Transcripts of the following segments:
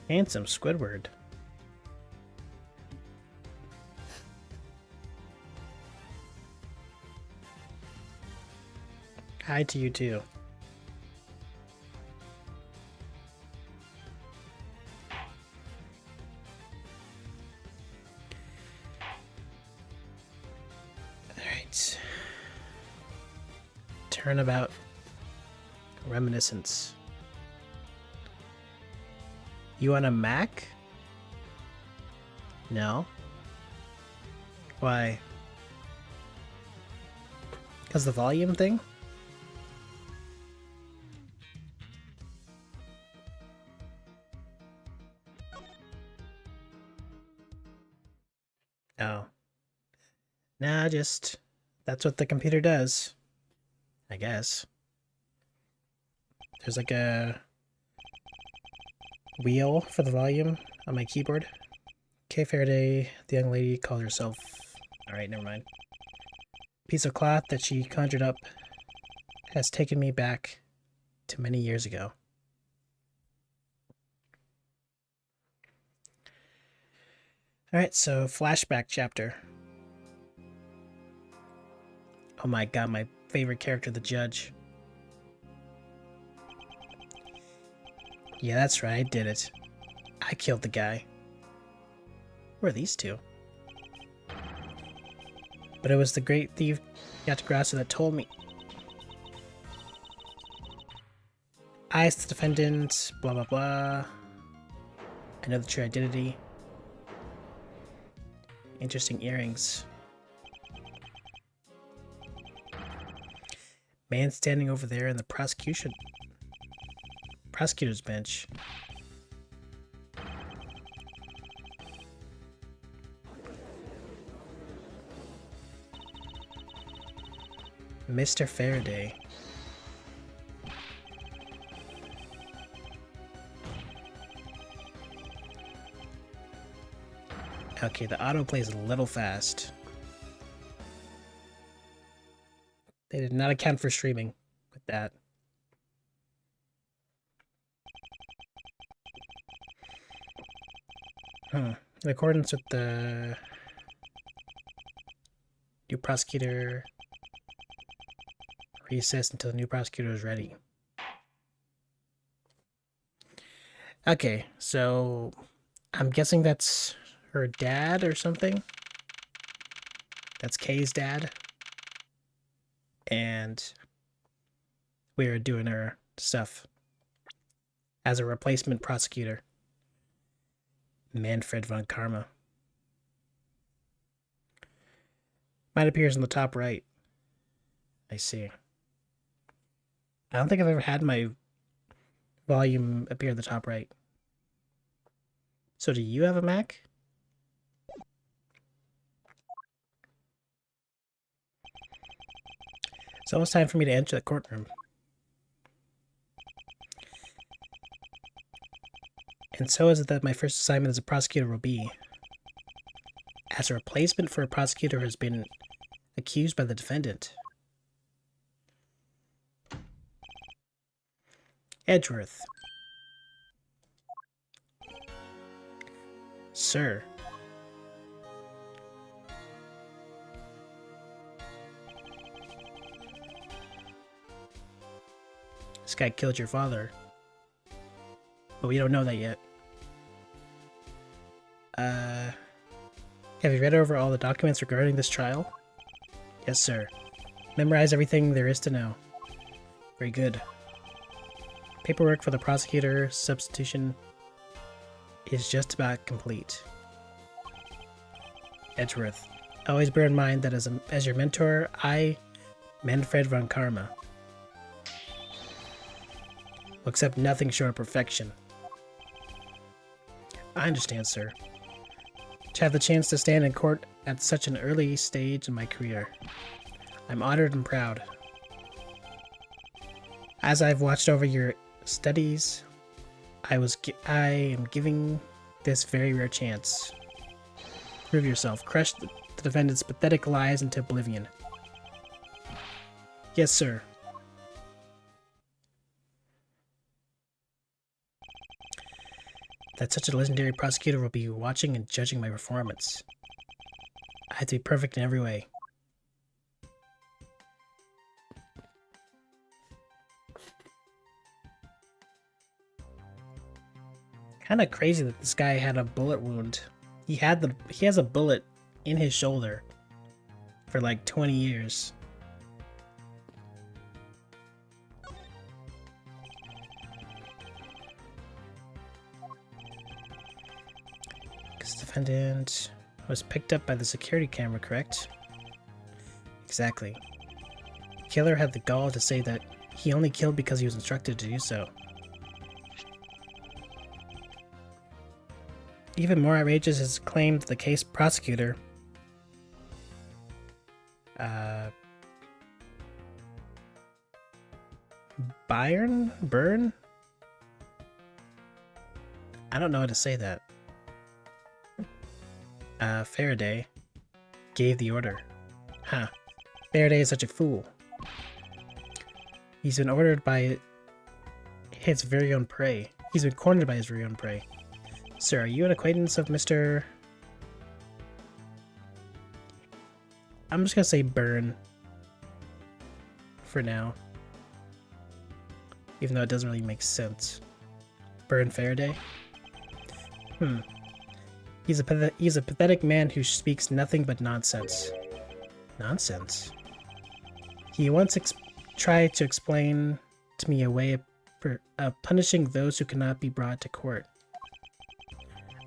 Handsome Squidward. Hi to you too. Alright. Turnabout. Reminiscence. You on a Mac? No. Why? Because the volume thing? Oh. Nah, just... That's what the computer does. I guess. There's like a wheel for the volume on my keyboard. Okay, Faraday, the young lady called herself... Alright, never mind. Piece of cloth that she conjured up has taken me back to many years ago. Alright, so flashback chapter. Oh my god, my favorite character, the judge. Yeah, that's right, I did it. I killed the guy. Who are these two? But it was the great thief Yatagrasa that told me. I asked the defendant, blah blah blah. I know the true identity. Interesting earrings. Man standing over there in the prosecutor's bench. Mr. Faraday. Okay, the autoplay is a little fast. They did not account for streaming with that. In accordance with the new prosecutor, recess until the new prosecutor is ready. Okay, so I'm guessing that's her dad or something. That's Kay's dad. And we're doing her stuff as a replacement prosecutor. Manfred von Karma. Mine appears in the top right. I see. I don't think I've ever had my volume appear at the top right. So do you have a Mac? It's almost time for me to enter the courtroom. And so is it that my first assignment as a prosecutor will be. As a replacement for a prosecutor who has been accused by the defendant. Edgeworth. Sir. This guy killed your father. But we don't know that yet. Have you read over all the documents regarding this trial? Yes, sir. Memorize everything there is to know. Very good. Paperwork for the prosecutor substitution is just about complete. Edgeworth. Always bear in mind that as your mentor, I, Manfred von Karma, will accept nothing short of perfection. I understand, sir. To have the chance to stand in court at such an early stage in my career, I'm honored and proud. As I've watched over your studies, I am giving this very rare chance. Prove yourself. Crush the defendant's pathetic lies into oblivion. Yes, sir. that such a legendary prosecutor will be watching and judging my performance. I have to be perfect in every way. Kind of crazy that this guy had a bullet wound. He has a bullet in his shoulder for like 20 years. This defendant was picked up by the security camera, correct? Exactly. The killer had the gall to say that he only killed because he was instructed to do so. Even more outrageous is the claim that the case prosecutor Burn? I don't know how to say that. Faraday gave the order. Huh. Faraday is such a fool. He's been ordered by his very own prey. He's been cornered by his very own prey. Sir, are you an acquaintance of Mr. I'm just gonna say Burn for now. Even though it doesn't really make sense. Burn Faraday? He's a pathetic man who speaks nothing but nonsense. Nonsense? He once tried to explain to me a way of punishing those who cannot be brought to court.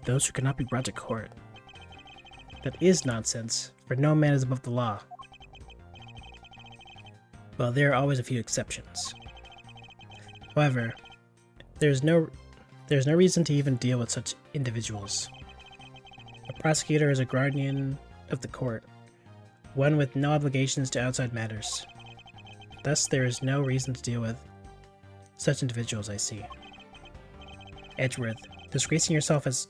Those who cannot be brought to court. That is nonsense, for no man is above the law. Well, there are always a few exceptions. However, there's no reason to even deal with such individuals. A prosecutor is a guardian of the court, one with no obligations to outside matters. Thus, there is no reason to deal with such individuals, I see. Edgeworth, disgracing yourself as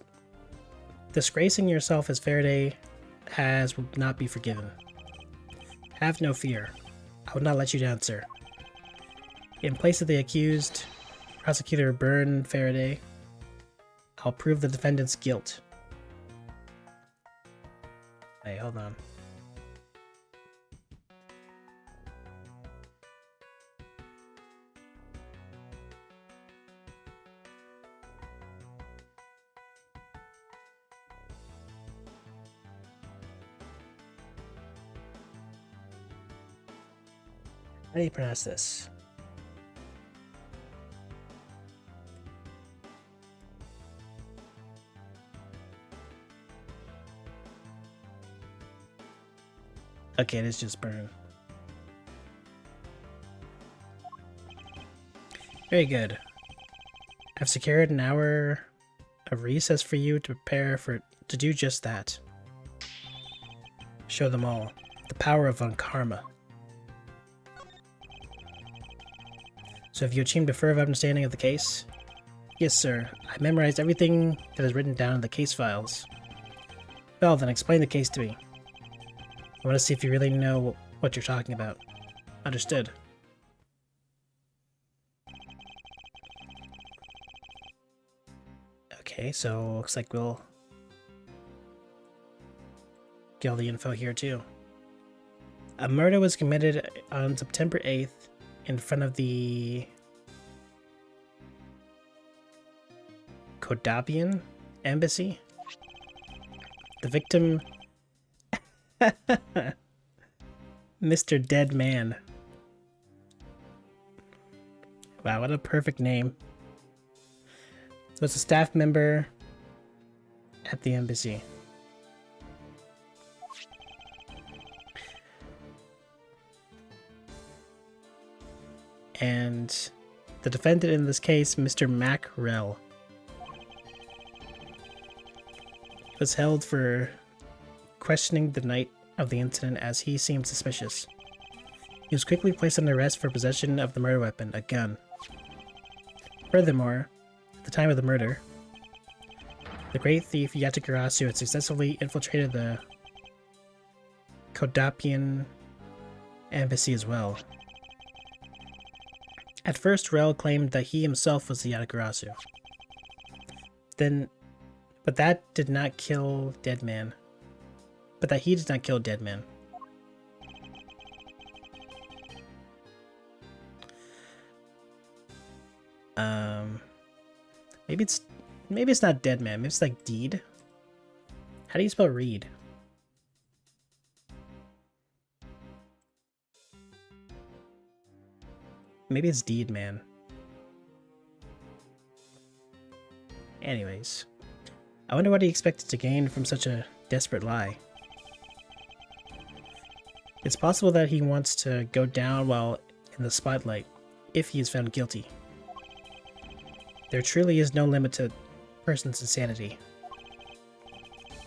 Faraday has will not be forgiven. Have no fear. I will not let you down, sir. In place of the accused, Prosecutor Burn Faraday, I'll prove the defendant's guilt. Hey, hold on. How do you pronounce this? Okay, it is just Burn. Very good. I've secured an hour of recess for you to prepare to do just that. Show them all the power of Karma. So have you achieved a further understanding of the case? Yes, sir. I memorized everything that is written down in the case files. Well, then explain the case to me. I want to see if you really know what you're talking about. Understood. Okay, so looks like we'll get all the info here too. A murder was committed on September 8th in front of the Kodabian embassy. The victim, Mr. Dead Man. Wow, what a perfect name. Was a staff member at the embassy. And the defendant in this case, Mr. Mackrell, was held for questioning the night of the incident as he seemed suspicious. He was quickly placed under arrest for possession of the murder weapon, a gun. Furthermore, at the time of the murder, the great thief Yatagarasu had successfully infiltrated the Kodapian embassy as well. At first, Rel claimed that he himself was the Yatagarasu. But that did not kill Dead Man. But that he did not kill Dead Man. Maybe it's not Dead Man. Maybe it's like Deed. How do you spell Reed? Maybe it's Deed Man. Anyways, I wonder what he expected to gain from such a desperate lie. It's possible that he wants to go down while in the spotlight, if he is found guilty. There truly is no limit to a person's insanity.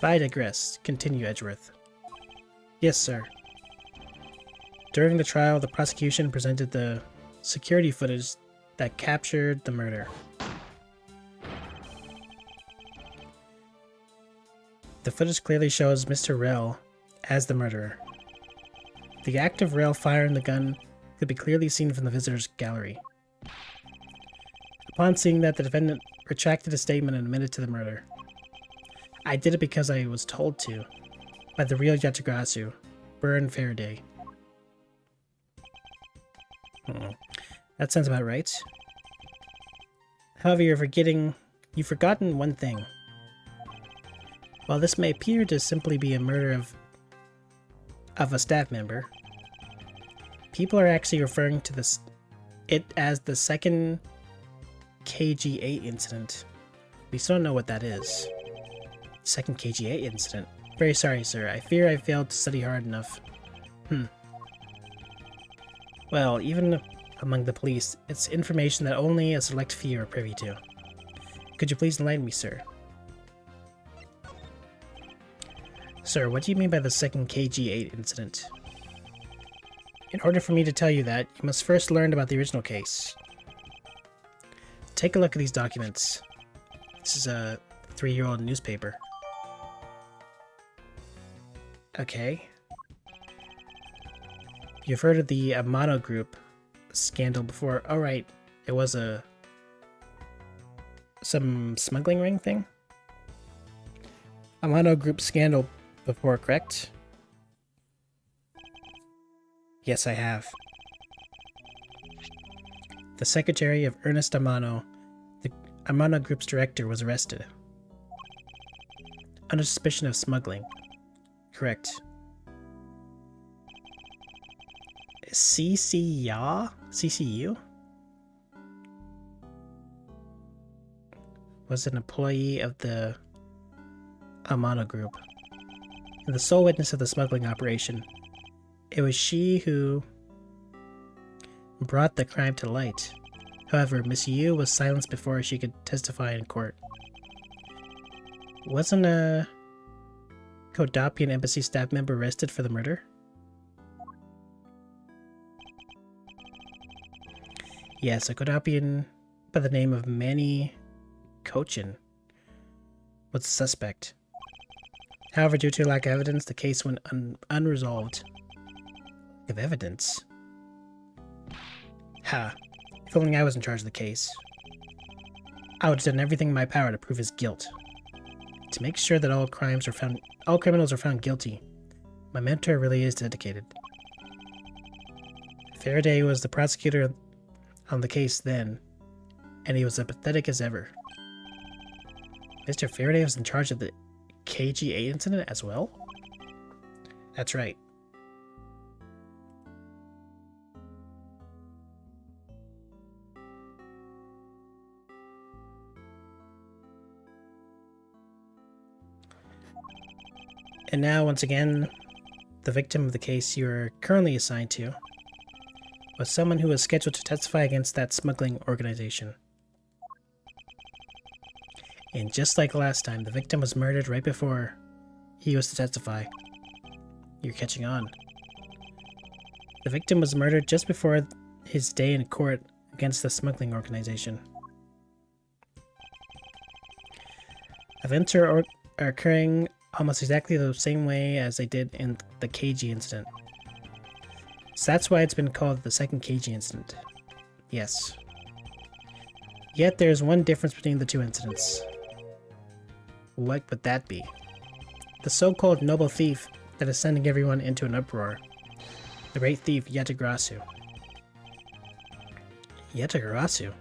But I digress. Continue, Edgeworth. Yes, sir. During the trial, the prosecution presented the security footage that captured the murder. The footage clearly shows Mr. Rell as the murderer. The act of Rell firing the gun could be clearly seen from the visitors' gallery. Upon seeing that, the defendant retracted his statement and admitted to the murder. I did it because I was told to, by the real Yatagarasu, Burn Faraday. That sounds about right. However, you've forgotten one thing. While this may appear to simply be a murder of a staff member, people are actually referring to it as the second KG8 incident. We still don't know what that is. Second KG8 incident. Very sorry, sir. I fear I failed to study hard enough. Well, even among the police, it's information that only a select few are privy to. Could you please enlighten me, sir? Sir, what do you mean by the second KG8 incident? In order for me to tell you that, you must first learn about the original case. Take a look at these documents. This is a 3-year-old newspaper. Okay. You've heard of the Amano Group scandal before. Oh, right. It was some smuggling ring thing? Amano Group scandal before, correct? Yes, I have. The secretary of Ernest Amano, the Amano Group's director, was arrested. Under suspicion of smuggling. Correct. CCU? Was an employee of the Amano Group. And the sole witness of the smuggling operation. It was she who brought the crime to light. However, Miss Yu was silenced before she could testify in court. Wasn't a Kodapian embassy staff member arrested for the murder? Yes, a Kodapian by the name of Manny Kochin was the suspect. However, due to lack of evidence, the case went unresolved. Of evidence? Ha. If only I was in charge of the case. I would have done everything in my power to prove his guilt. To make sure that all criminals are found guilty. My mentor really is dedicated. Faraday was the prosecutor on the case then, and he was as pathetic as ever. Mr. Faraday was in charge of the KG8 incident as well? That's right. And now, once again, the victim of the case you are currently assigned to was someone who was scheduled to testify against that smuggling organization. And just like last time, the victim was murdered right before he was to testify. You're catching on. The victim was murdered just before his day in court against the smuggling organization. Events are occurring almost exactly the same way as they did in the KG incident. So that's why it's been called the second KG incident. Yes. Yet there's one difference between the two incidents. What would that be? The so-called noble thief that is sending everyone into an uproar. The great thief Yatagarasu. Yatagarasu?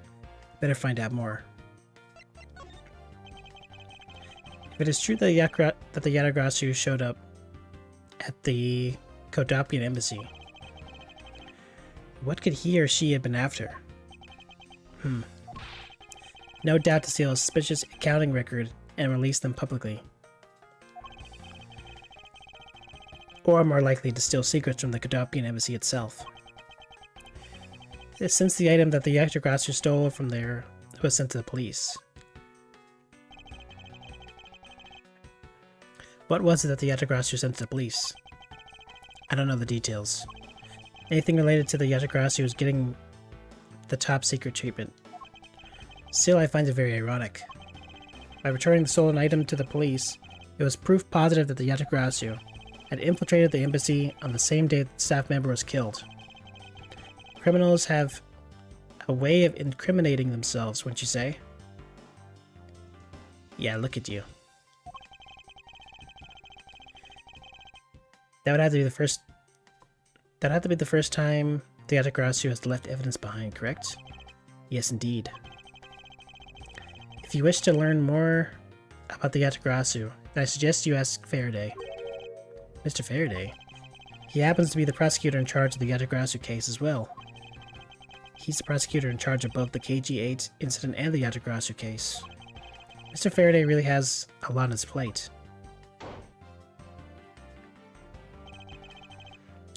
Better find out more. If it is true that the Yatagarasu showed up at the Kodapian embassy, what could he or she have been after? No doubt to steal a suspicious accounting record and release them publicly. Or more likely to steal secrets from the Kodapian embassy itself. Since the item that the Yatagarasu stole from there was sent to the police. What was it that the Yatagarasu sent to the police? I don't know the details. Anything related to the Yatagarasu is getting the top secret treatment. Still, I find it very ironic. By returning the stolen item to the police, it was proof positive that the Yatagarasu had infiltrated the embassy on the same day that the staff member was killed. Criminals have a way of incriminating themselves, wouldn't you say? Yeah, look at you. That would have to be the first... That would have to be the first time the Yatagarasu has left evidence behind, correct? Yes, indeed. If you wish to learn more about the Yatagarasu, then I suggest you ask Faraday. Mr. Faraday? He happens to be the prosecutor in charge of the Yatagarasu case as well. He's the prosecutor in charge of both the KG-8 incident and the Yatagarasu case. Mr. Faraday really has a lot on his plate.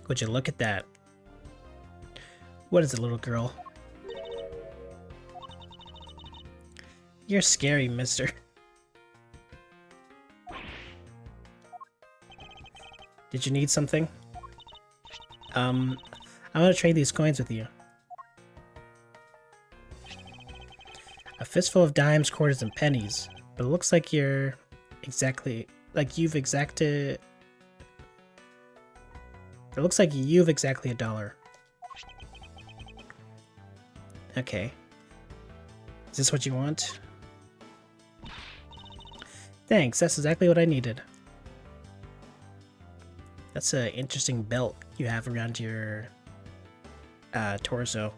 Would you look at that? What is it, little girl? You're scary, mister. Did you need something? I want to trade these coins with you. A fistful of dimes, quarters, and pennies. But it looks like you're exactly... you've exacted... It looks like you've exactly $1. Okay. Is this what you want? Thanks, that's exactly what I needed. That's an interesting belt you have around your torso.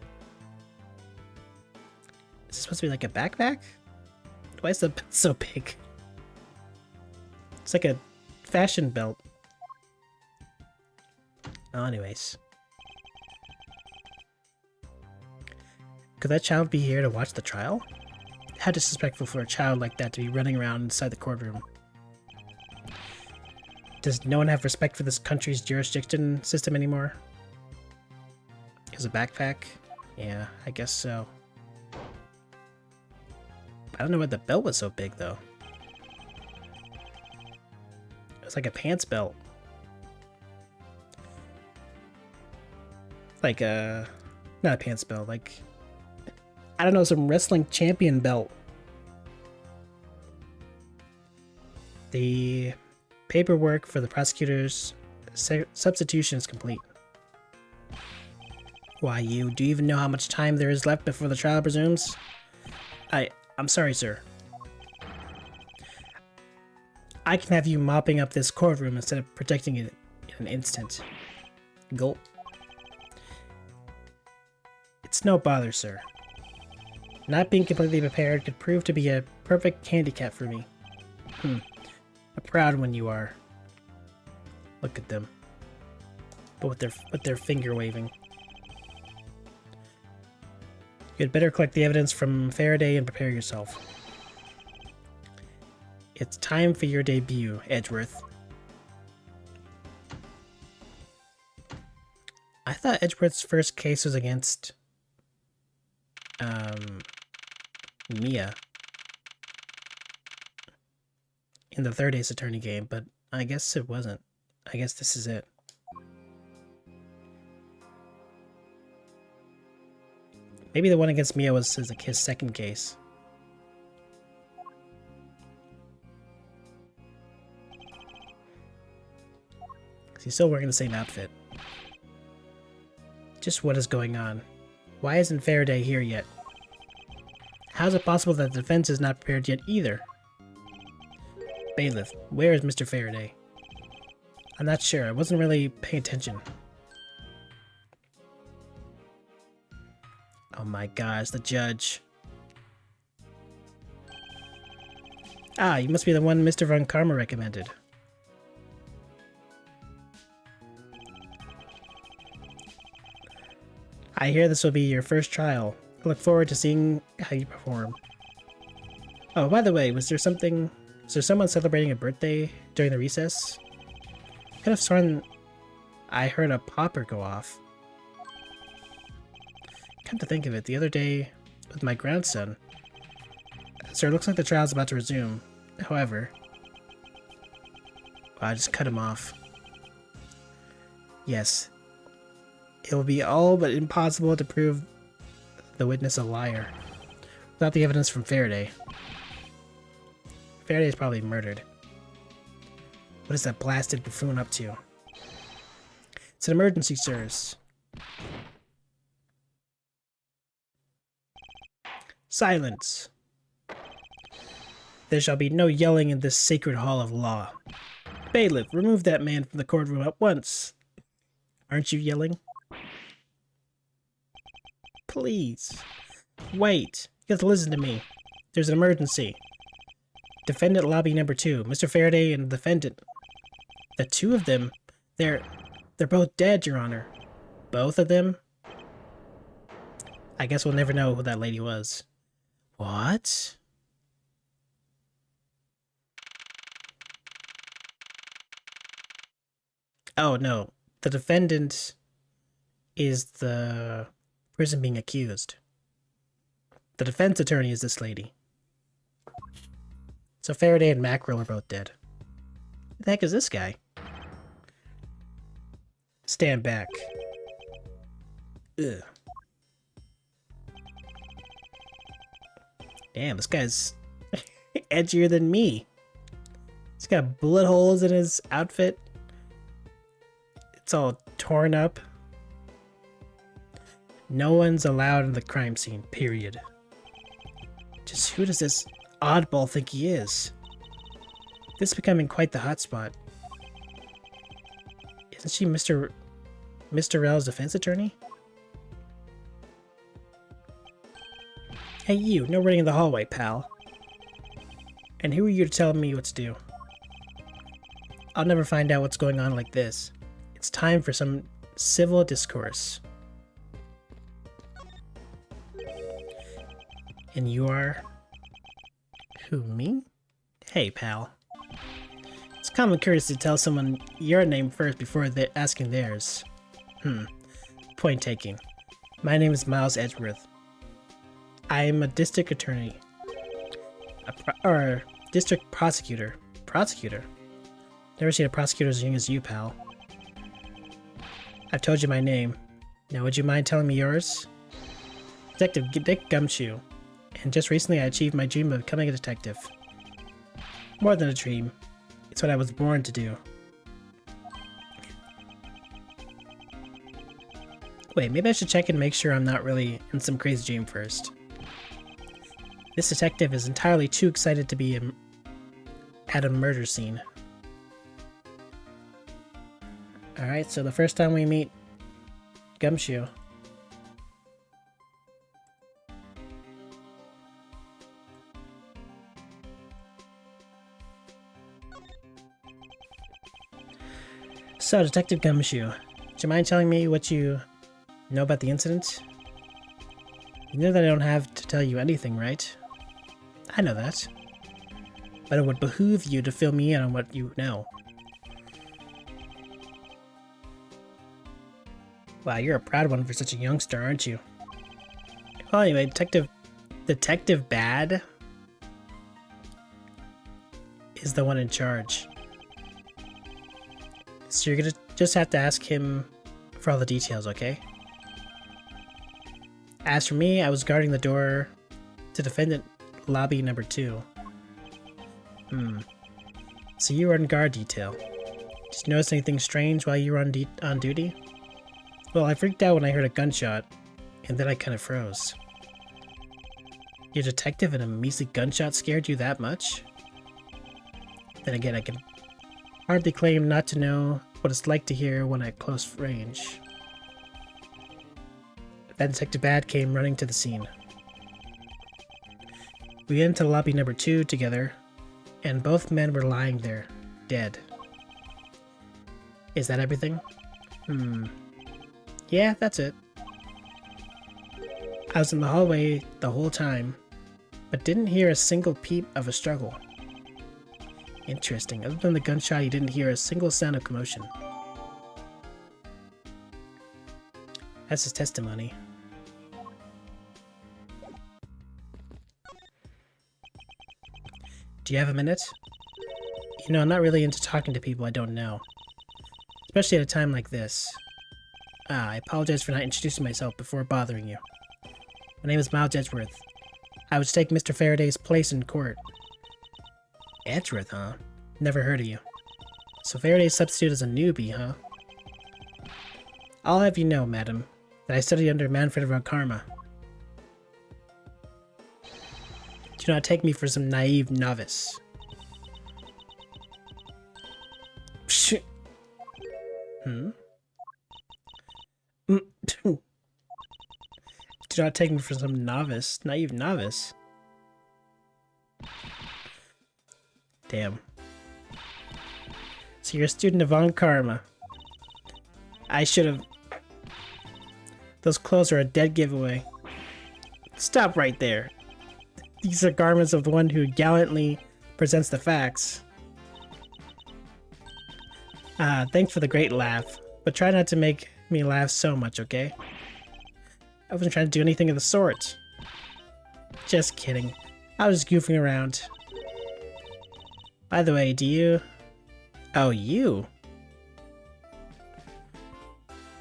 Is this supposed to be like a backpack? Why is the belt so big? It's like a fashion belt. Oh, anyways. Could that child be here to watch the trial? How disrespectful for a child like that to be running around inside the courtroom. Does no one have respect for this country's jurisdiction system anymore? Is a backpack? Yeah, I guess so. I don't know why the belt was so big, though. It was like a pants belt. Like a... Not a pants belt, like... I don't know, some wrestling champion belt. The paperwork for the prosecutor's substitution is complete. Why, do you even know how much time there is left before the trial resumes? I'm sorry, sir. I can have you mopping up this courtroom instead of protecting it in an instant. Gulp. It's no bother, sir. Not being completely prepared could prove to be a perfect handicap for me. A proud one you are. Look at them. But with their finger waving. You'd better collect the evidence from Faraday and prepare yourself. It's time for your debut, Edgeworth. I thought Edgeworth's first case was against... Mia. In the Third Ace Attorney game, but I guess it wasn't. I guess this is it. Maybe the one against Mia was his second case. He's still wearing the same outfit. Just what is going on? Why isn't Faraday here yet? How is it possible that the defense is not prepared yet either? Bailiff, where is Mr. Faraday? I'm not sure. I wasn't really paying attention. Oh my gosh, the judge. Ah, you must be the one Mr. Von Karma recommended. I hear this will be your first trial. I look forward to seeing how you perform. Oh, by the way, was there someone celebrating a birthday during the recess? I could have sworn I heard a popper go off. Come to think of it, the other day with my grandson. Sir, it looks like the trial's about to resume. However... I just cut him off. Yes. It will be all but impossible to prove the witness a liar without the evidence from Faraday. Faraday is probably murdered. What is that blasted buffoon up to? It's an emergency, sirs. Silence! There shall be no yelling in this sacred hall of law. Bailiff, remove that man from the courtroom at once. Aren't you yelling? Please. Wait. You have to listen to me. There's an emergency. Defendant lobby number 2. Mr. Faraday and the defendant. The two of them, they're both dead, Your Honor. Both of them? I guess we'll never know who that lady was. What? Oh, no. The defendant is the person being accused. The defense attorney is this lady. So Faraday and Mackerel are both dead. Who the heck is this guy? Stand back. Ugh. Damn, this guy's edgier than me. He's got bullet holes in his outfit. It's all torn up. No one's allowed in the crime scene, period. Just who does this oddball think he is? This is becoming quite the hotspot. Isn't she Mr. Rell's defense attorney? Hey you, no running in the hallway, pal. And who are you to tell me what to do? I'll never find out what's going on like this. It's time for some civil discourse. And you are... Who, me? Hey, pal. It's common courtesy to tell someone your name first before asking theirs. Point taking. My name is Miles Edgeworth. I am a district attorney. Or district prosecutor. Prosecutor? Never seen a prosecutor as young as you, pal. I've told you my name. Now would you mind telling me yours? Detective Dick Gumshoe. And just recently I achieved my dream of becoming a detective. More than a dream. It's what I was born to do. Wait, maybe I should check and make sure I'm not really in some crazy dream first. This detective is entirely too excited to be at a murder scene. Alright, so the first time we meet Gumshoe. So, Detective Gumshoe, do you mind telling me what you know about the incident? You know that I don't have to tell you anything, right? I know that. But it would behoove you to fill me in on what you know. Wow, you're a proud one for such a youngster, aren't you? Well, anyway, Detective Bad is the one in charge. So you're gonna just have to ask him for all the details, okay? As for me, I was guarding the door to defendant lobby number 2. So you were on guard detail. Did you notice anything strange while you were on duty? Well, I freaked out when I heard a gunshot, and then I kind of froze. Your detective and a measly gunshot scared you that much? Then again, I can hardly claim not to know what it's like to hear one at close range. Then Detective Bad came running to the scene. We went into lobby number 2 together, and both men were lying there, dead. Is that everything? Yeah, that's it. I was in the hallway the whole time, but didn't hear a single peep of a struggle. Interesting. Other than the gunshot, you didn't hear a single sound of commotion. That's his testimony. Do you have a minute? You know, I'm not really into talking to people I don't know. Especially at a time like this. I apologize for not introducing myself before bothering you. My name is Miles Edgeworth. I was to take Mr. Faraday's place in court. Edgeworth, huh? Never heard of you. So Faraday's substitute is a newbie, huh? I'll have you know, madam, that I studied under Manfred von Karma. Do not take me for some naive novice. Psh. Do not take me for some naive novice. Damn. So you're a student of Von Karma. I should have... Those clothes are a dead giveaway. Stop right there. These are garments of the one who gallantly presents the facts. Thanks for the great laugh, but try not to make me laugh so much, okay? I wasn't trying to do anything of the sort. Just kidding. I was just goofing around. By the way, do you... Oh, you?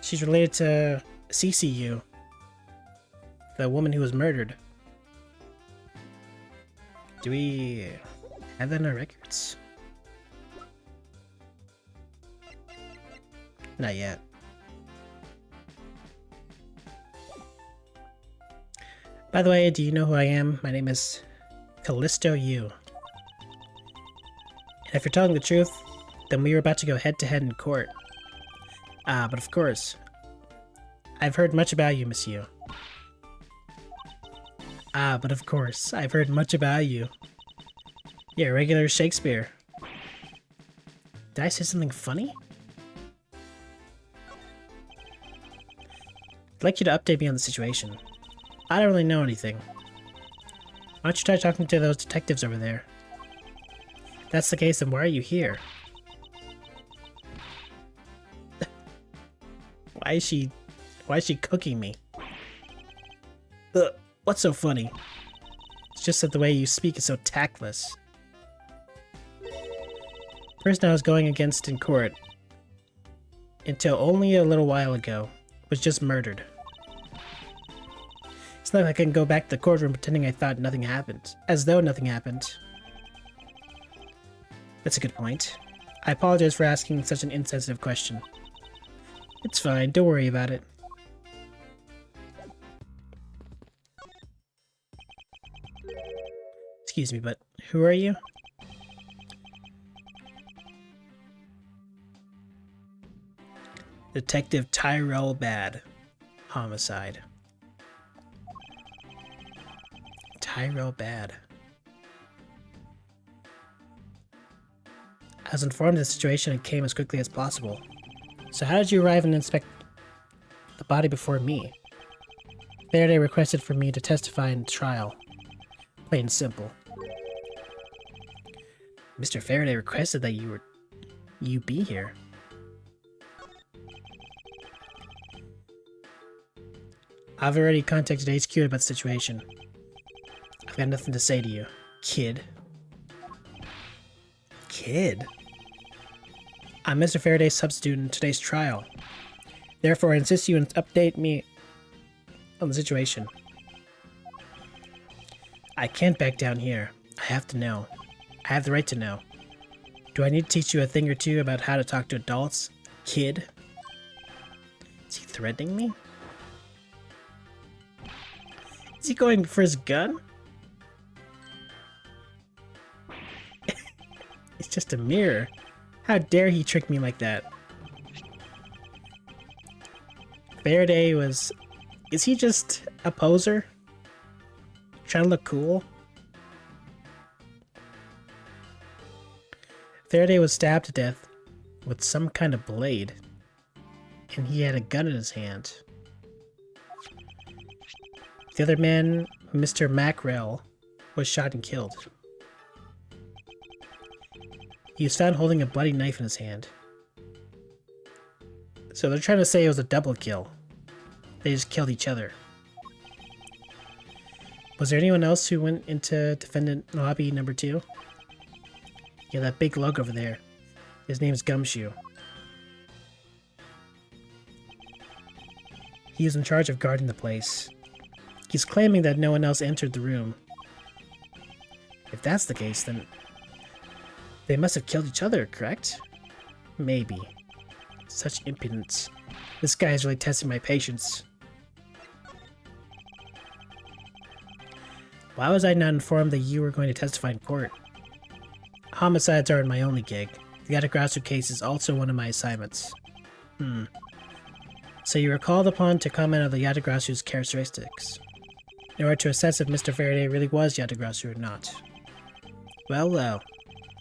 She's related to CCU, the woman who was murdered. Do we have that in our records? Not yet. By the way, do you know who I am? My name is Callisto Yu. And if you're telling the truth, then we were about to go head-to-head in court. But of course, I've heard much about you, Miss Yu. But of course, I've heard much about you. You're a regular Shakespeare. Did I say something funny? I'd like you to update me on the situation. I don't really know anything. Why don't you try talking to those detectives over there? If that's the case, then why are you here? Why is she cooking me? Ugh, what's so funny? It's just that the way you speak is so tactless. The person I was going against in court, until only a little while ago, was just murdered. It's not like I can go back to the courtroom pretending I thought nothing happened, as though nothing happened. That's a good point. I apologize for asking such an insensitive question. It's fine, don't worry about it. Excuse me, but who are you? Detective Tyrell Bad. Homicide. Tyrell Bad. I was informed of the situation and came as quickly as possible. So how did you arrive and inspect the body before me? Faraday requested for me to testify in the trial. Plain and simple. Mr. Faraday requested that you be here. I've already contacted HQ about the situation. I've got nothing to say to you, kid. Kid? I'm Mr. Faraday's substitute in today's trial. Therefore, I insist you update me on the situation. I can't back down here. I have to know. I have the right to know. Do I need to teach you a thing or two about how to talk to adults, kid? Is he threatening me? Is he going for his gun? It's just a mirror. How dare he trick me like that? Faraday was... Is he just a poser? Trying to look cool? Faraday was stabbed to death with some kind of blade, and he had a gun in his hand. The other man, Mr. Mackerel, was shot and killed. He was found holding a bloody knife in his hand. So they're trying to say it was a double kill. They just killed each other. Was there anyone else who went into defendant lobby number 2? Yeah, that big lug over there. His name's Gumshoe. He was in charge of guarding the place. He's claiming that no one else entered the room. If that's the case, then they must have killed each other, correct? Maybe. Such impudence. This guy is really testing my patience. Why was I not informed that you were going to testify in court? Homicides aren't my only gig. The Yatagrasu case is also one of my assignments. So you were called upon to comment on the Yatagrasu's characteristics, in order to assess if Mr. Faraday really was Yatagrasu or not. Well, well.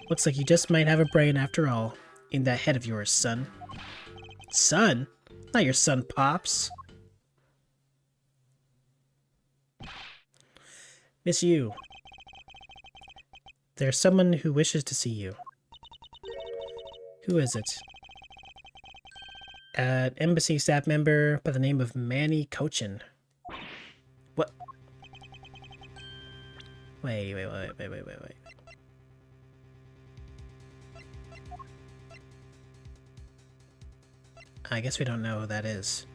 Looks like you just might have a brain after all, in that head of yours, son. Son? Not your son, Pops. Miss Yu. There's someone who wishes to see you. Who is it? An embassy staff member by the name of Manny Cochin. What? Wait. I guess we don't know who that is.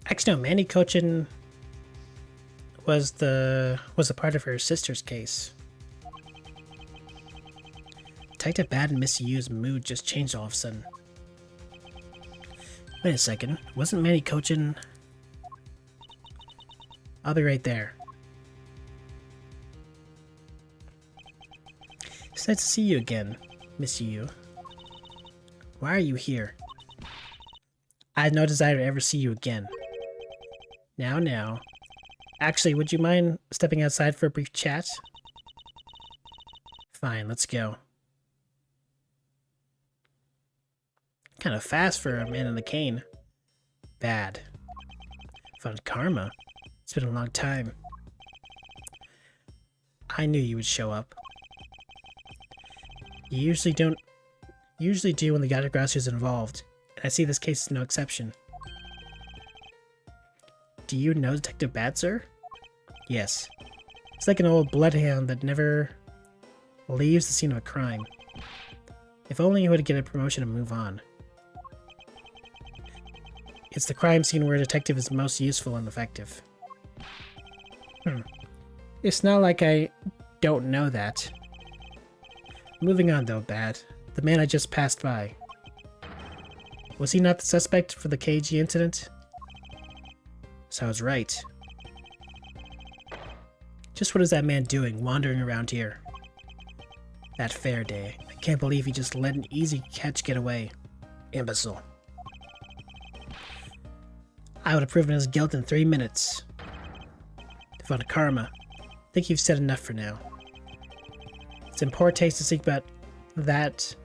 Actually, no, Manny Cochin was a part of her sister's case. Detective Bad and Miss Yu's mood just changed all of a sudden. Wait a second, wasn't Manny Cochin... I'll be right there. It's nice to see you again, Miss Yu. Why are you here? I had no desire to ever see you again. Now. Actually, would you mind stepping outside for a brief chat? Fine, let's go. Kind of fast for a man in a cane. Bad. Found karma. It's been a long time. I knew you would show up. You usually do when the Yatagrasu is involved, and I see this case is no exception. Do you know Detective Bad, sir? Yes. He's like an old bloodhound that never leaves the scene of a crime. If only he would get a promotion and move on. It's the crime scene where a detective is most useful and effective. It's not like I don't know that. Moving on though, Bad. The man I just passed by. Was he not the suspect for the KG incident? So I was right. Just what is that man doing, wandering around here? That Faraday. I can't believe he just let an easy catch get away. Imbecile. I would have proven his guilt in 3 minutes. Devon Karma. I think you've said enough for now. It's in poor taste to speak about that.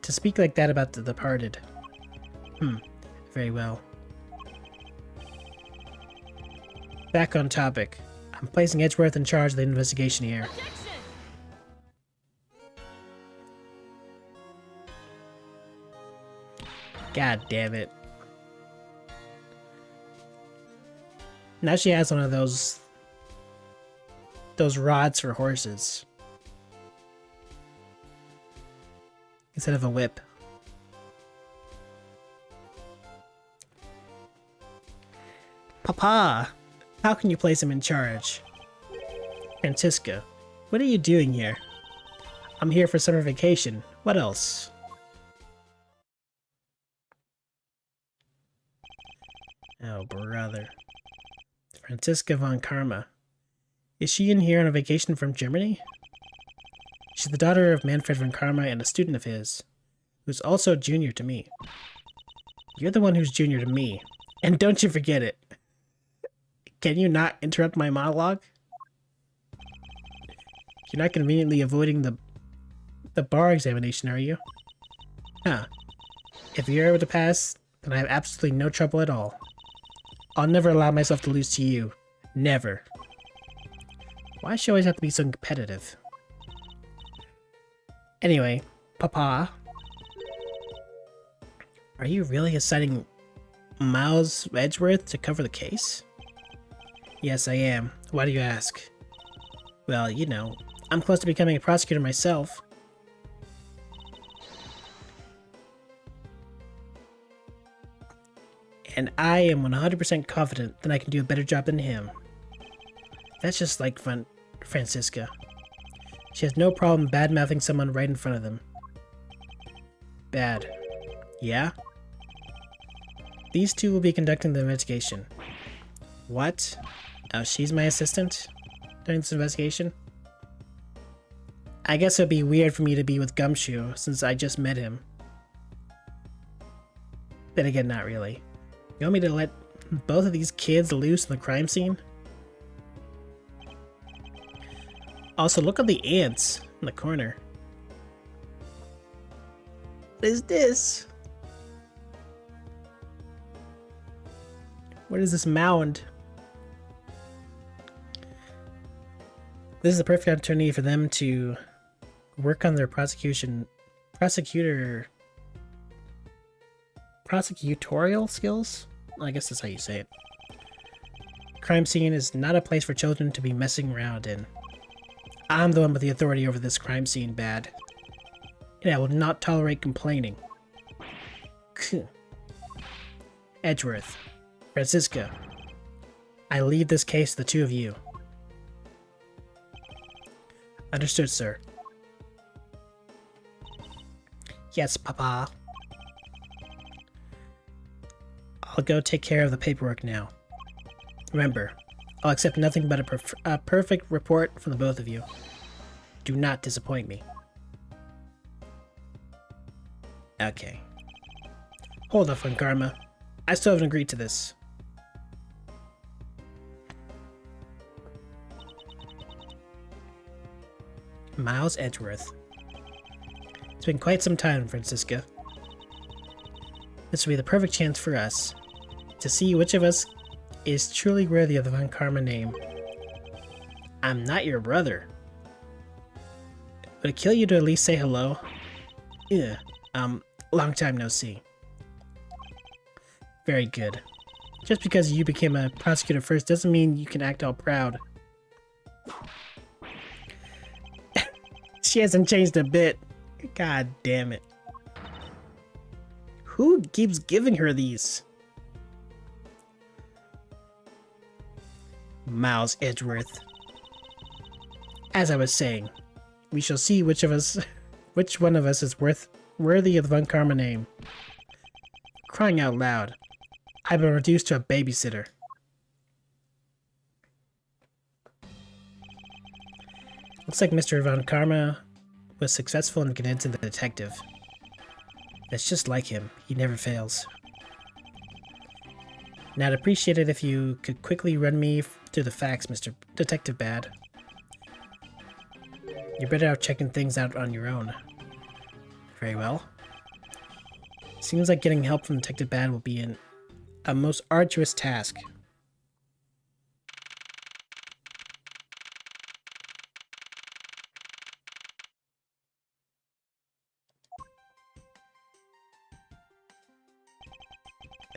To speak like that about the departed. Very well. Back on topic. I'm placing Edgeworth in charge of the investigation here. God damn it. Now she has one of those rods for horses. Instead of a whip. Papa! How can you place him in charge? Francisca, what are you doing here? I'm here for summer vacation. What else? Oh, brother. Franziska von Karma. Is she in here on a vacation from Germany? She's the daughter of Manfred von Karma and a student of his, who's also junior to me. You're the one who's junior to me, and don't you forget it. Can you not interrupt my monologue? You're not conveniently avoiding the bar examination, are you? Huh. If you're able to pass, then I have absolutely no trouble at all. I'll never allow myself to lose to you. Never. Why does she always have to be so competitive? Anyway, Papa. Are you really assigning Miles Edgeworth to cover the case? Yes, I am. Why do you ask? Well, you know, I'm close to becoming a prosecutor myself. And I am 100% confident that I can do a better job than him. That's just like Franziska. She has no problem bad-mouthing someone right in front of them. Bad. Yeah? These two will be conducting the investigation. What? Oh, she's my assistant during this investigation? I guess it would be weird for me to be with Gumshoe since I just met him. Then again, not really. You want me to let both of these kids loose in the crime scene? Also, look at the ants in the corner. What is this? What is this mound? This is the perfect opportunity for them to work on their prosecutorial skills? I guess that's how you say it. Crime scene is not a place for children to be messing around in. I'm the one with the authority over this crime scene, bad. And I will not tolerate complaining. Edgeworth. Franziska. I leave this case to the two of you. Understood, sir. Yes, Papa. I'll go take care of the paperwork now. Remember, I'll accept nothing but a perfect report from the both of you. Do not disappoint me. Okay. Hold up, Von Karma. I still haven't agreed to this. Miles Edgeworth. It's been quite some time, Franziska. This will be the perfect chance for us to see which of us is truly worthy of the Von Karma name. I'm not your brother. Would it kill you to at least say hello? Yeah, long time no see. Very good. Just because you became a prosecutor first doesn't mean you can act all proud. She hasn't changed a bit. God damn it. Who keeps giving her these? Miles Edgeworth. As I was saying, we shall see which one of us is worthy of the Von Karma name. Crying out loud. I've been reduced to a babysitter. Looks like Mr. Von Karma was successful in convincing the detective. That's just like him. He never fails. Now, I'd appreciate it if you could quickly run me through the facts, Mr. Detective Bad. You're better out checking things out on your own. Very well. Seems like getting help from Detective Bad will be a most arduous task.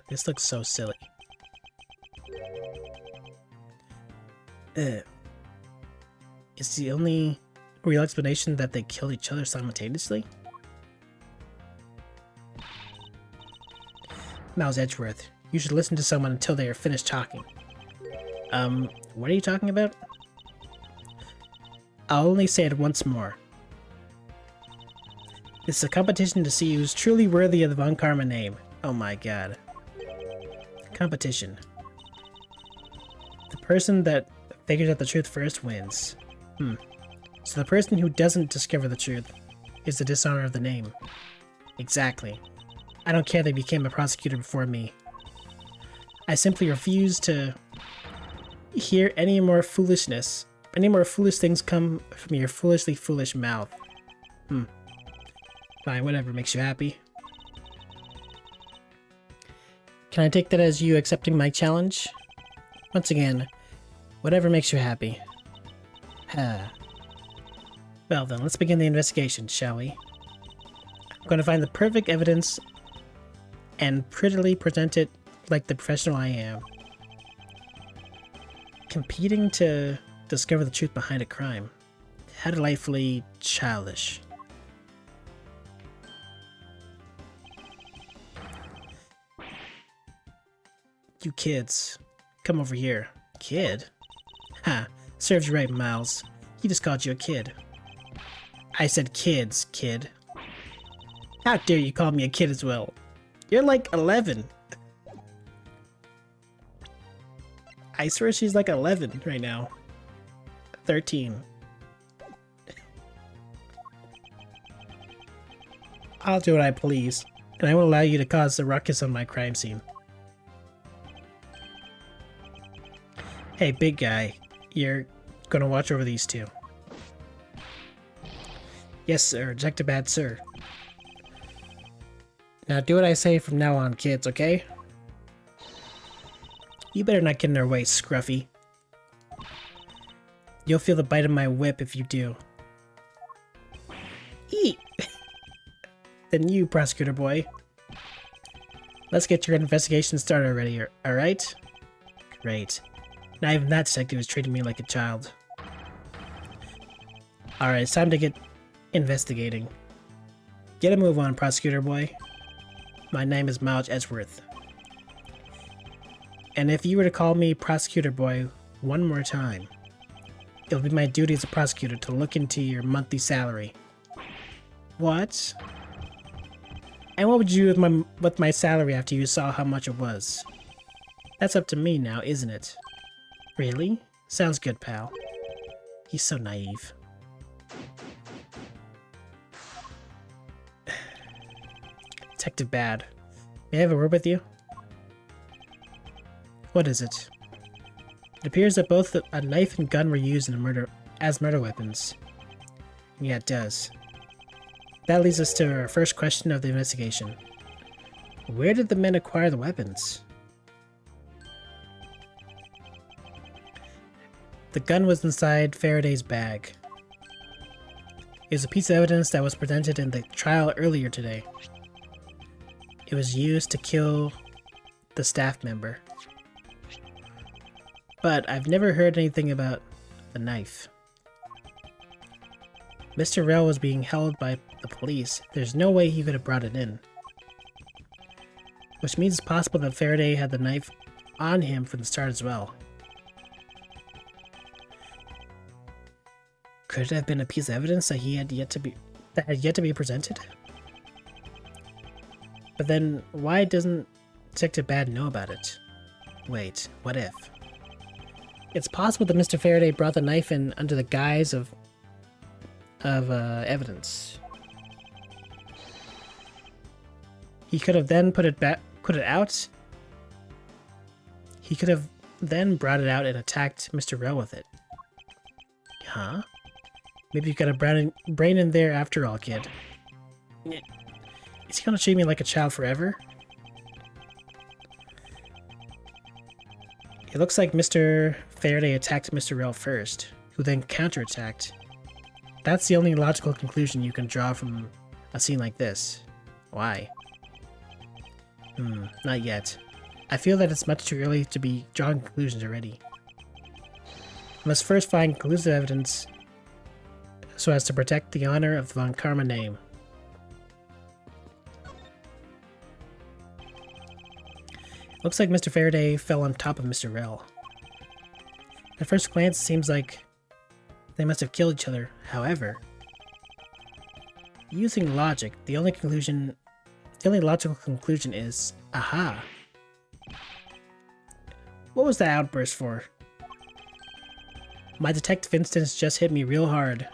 This looks so silly. Is the only real explanation that they killed each other simultaneously? Miles Edgeworth, you should listen to someone until they are finished talking. What are you talking about? I'll only say it once more. This is a competition to see who's truly worthy of the Von Karma name. Oh my god. Competition. The person that figures out the truth first wins. So the person who doesn't discover the truth is the dishonor of the name. Exactly. I don't care they became a prosecutor before me. I simply refuse to hear any more foolishness. Any more foolish things come from your foolishly foolish mouth. Fine, whatever makes you happy. Can I take that as you accepting my challenge? Once again, whatever makes you happy. Well then, let's begin the investigation, shall we? I'm going to find the perfect evidence and prettily present it like the professional I am. Competing to discover the truth behind a crime. How delightfully childish. You kids, come over here. Kid? Ha, serves you right, Miles. He just called you a kid. I said kids, kid. How dare you call me a kid as well? You're like 11. I swear she's like 11 right now. 13. I'll do what I please, and I won't allow you to cause a ruckus on my crime scene. Hey, big guy, you're gonna watch over these two. Yes, sir. Detective Bad, sir. Now do what I say from now on, kids, okay? You better not get in our way, Scruffy. You'll feel the bite of my whip if you do. Eat! Then you, prosecutor boy. Let's get your investigation started already, alright? Great. Not even that detective is treating me like a child. Alright, it's time to get investigating. Get a move on, prosecutor boy. My name is Miles Edgeworth. And if you were to call me prosecutor boy one more time, it'll be my duty as a prosecutor to look into your monthly salary. What? And what would you do with my salary after you saw how much it was? That's up to me now, isn't it? Really? Sounds good, pal. He's so naive. Detective Bad, may I have a word with you? What is it? It appears that both a knife and gun were used in as murder weapons. Yeah, it does. That leads us to our first question of the investigation. Where did the men acquire the weapons? The gun was inside Faraday's bag. It was a piece of evidence that was presented in the trial earlier today. It was used to kill the staff member. But I've never heard anything about the knife. Mr. Rell was being held by the police. There's no way he could have brought it in. Which means it's possible that Faraday had the knife on him from the start as well. Could it have been a piece of evidence that had yet to be presented? But then, why doesn't Detective Bad know about it? Wait, what if? It's possible that Mr. Faraday brought the knife in under the guise of evidence. He could have then put it out. He could have then brought it out and attacked Mr. Rell with it. Huh? Maybe you've got a brain in there after all, kid. Is he gonna treat me like a child forever? It looks like Mr. Faraday attacked Mr. Rell first, who then counterattacked. That's the only logical conclusion you can draw from a scene like this. Why? Not yet. I feel that it's much too early to be drawing conclusions already. I must first find conclusive evidence so as to protect the honor of the Von Karma name. Looks like Mr. Faraday fell on top of Mr. Rell. At first glance, it seems like they must have killed each other. However, using logic, the only logical conclusion is, aha! What was that outburst for? My detective instincts just hit me real hard.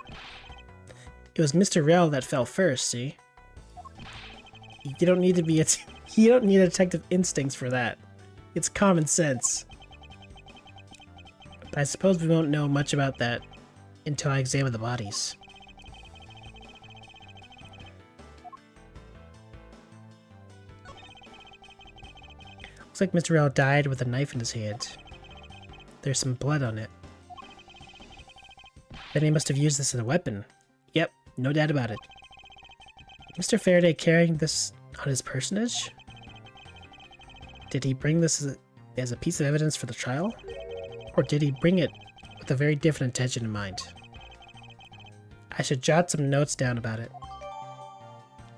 It was Mr. Rel that fell first, see? You don't need to be you don't need detective instincts for that. It's common sense. But I suppose we won't know much about that until I examine the bodies. Looks like Mr. Rel died with a knife in his hand. There's some blood on it. Then he must have used this as a weapon. Yep, no doubt about it. Mr. Faraday carrying this on his personage? Did he bring this as a piece of evidence for the trial? Or did he bring it with a very different intention in mind? I should jot some notes down about it.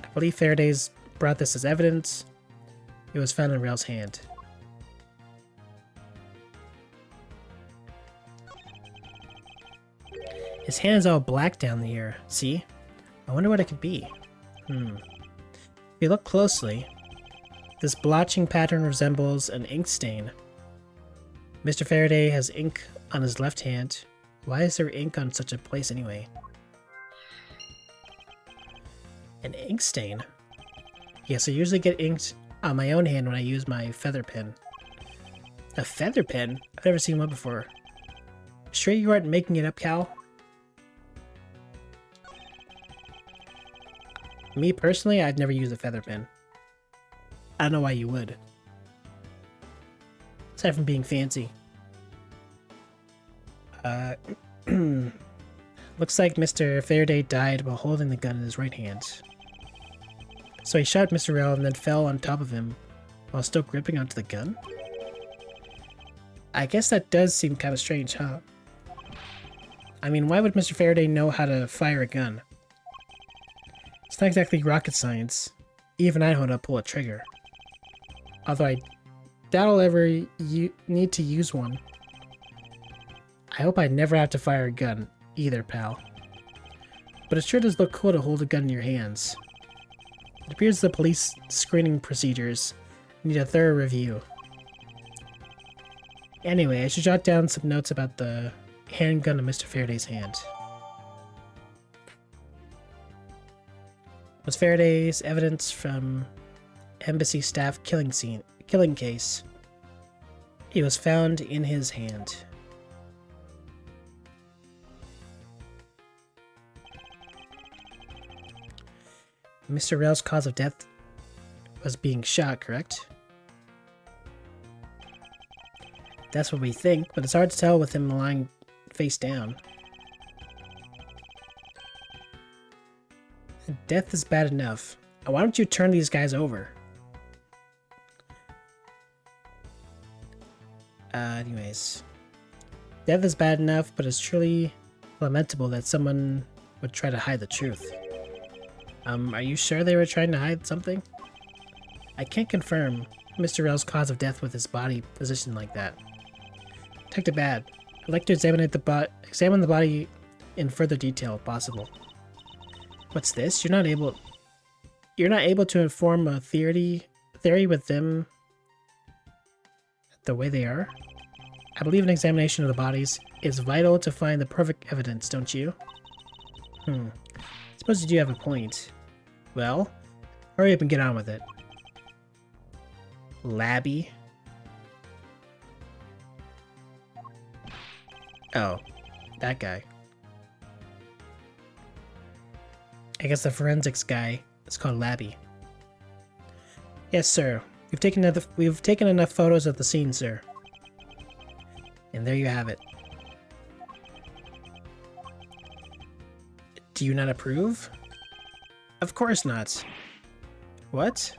I believe Faraday's brought this as evidence. It was found in Rel's hand. His hand is all black down here, see? I wonder what it could be. If you look closely, this blotching pattern resembles an ink stain. Mr. Faraday has ink on his left hand. Why is there ink on such a place anyway? An ink stain? Yes, I usually get inked on my own hand when I use my feather pen. A feather pen? I've never seen one before. Sure you aren't making it up, Cal? Me personally, I'd never use a feather pen. I don't know why you would. Aside from being fancy. Looks like Mr. Faraday died while holding the gun in his right hand. So he shot Mr. Rel and then fell on top of him while still gripping onto the gun? I guess that does seem kind of strange, huh? I mean, why would Mr. Faraday know how to fire a gun? It's not exactly rocket science. Even I know how to pull a trigger. Although I doubt I'll ever need to use one. I hope I never have to fire a gun either, pal. But it sure does look cool to hold a gun in your hands. It appears the police screening procedures need a thorough review. Anyway, I should jot down some notes about the handgun in Mr. Faraday's hand. Was Faraday's evidence from embassy staff killing case. It was found in his hand. Mr. Rel's cause of death was being shot, correct? That's what we think, but it's hard to tell with him lying face down. Death is bad enough. Why don't you turn these guys over? Anyways. Death is bad enough, but it's truly lamentable that someone would try to hide the truth. Are you sure they were trying to hide something? I can't confirm Mr. Rel's cause of death with his body positioned like that. Detective Bad, I'd like to examine the body in further detail if possible. What's this? You're not able to inform a theory with them the way they are? I believe an examination of the bodies is vital to find the perfect evidence, don't you? Suppose you do have a point. Well, hurry up and get on with it. Labby. Oh, that guy. I guess the forensics guy is called Labby. Yes, sir. We've taken enough photos of the scene, sir. And there you have it. Do you not approve? Of course not. What?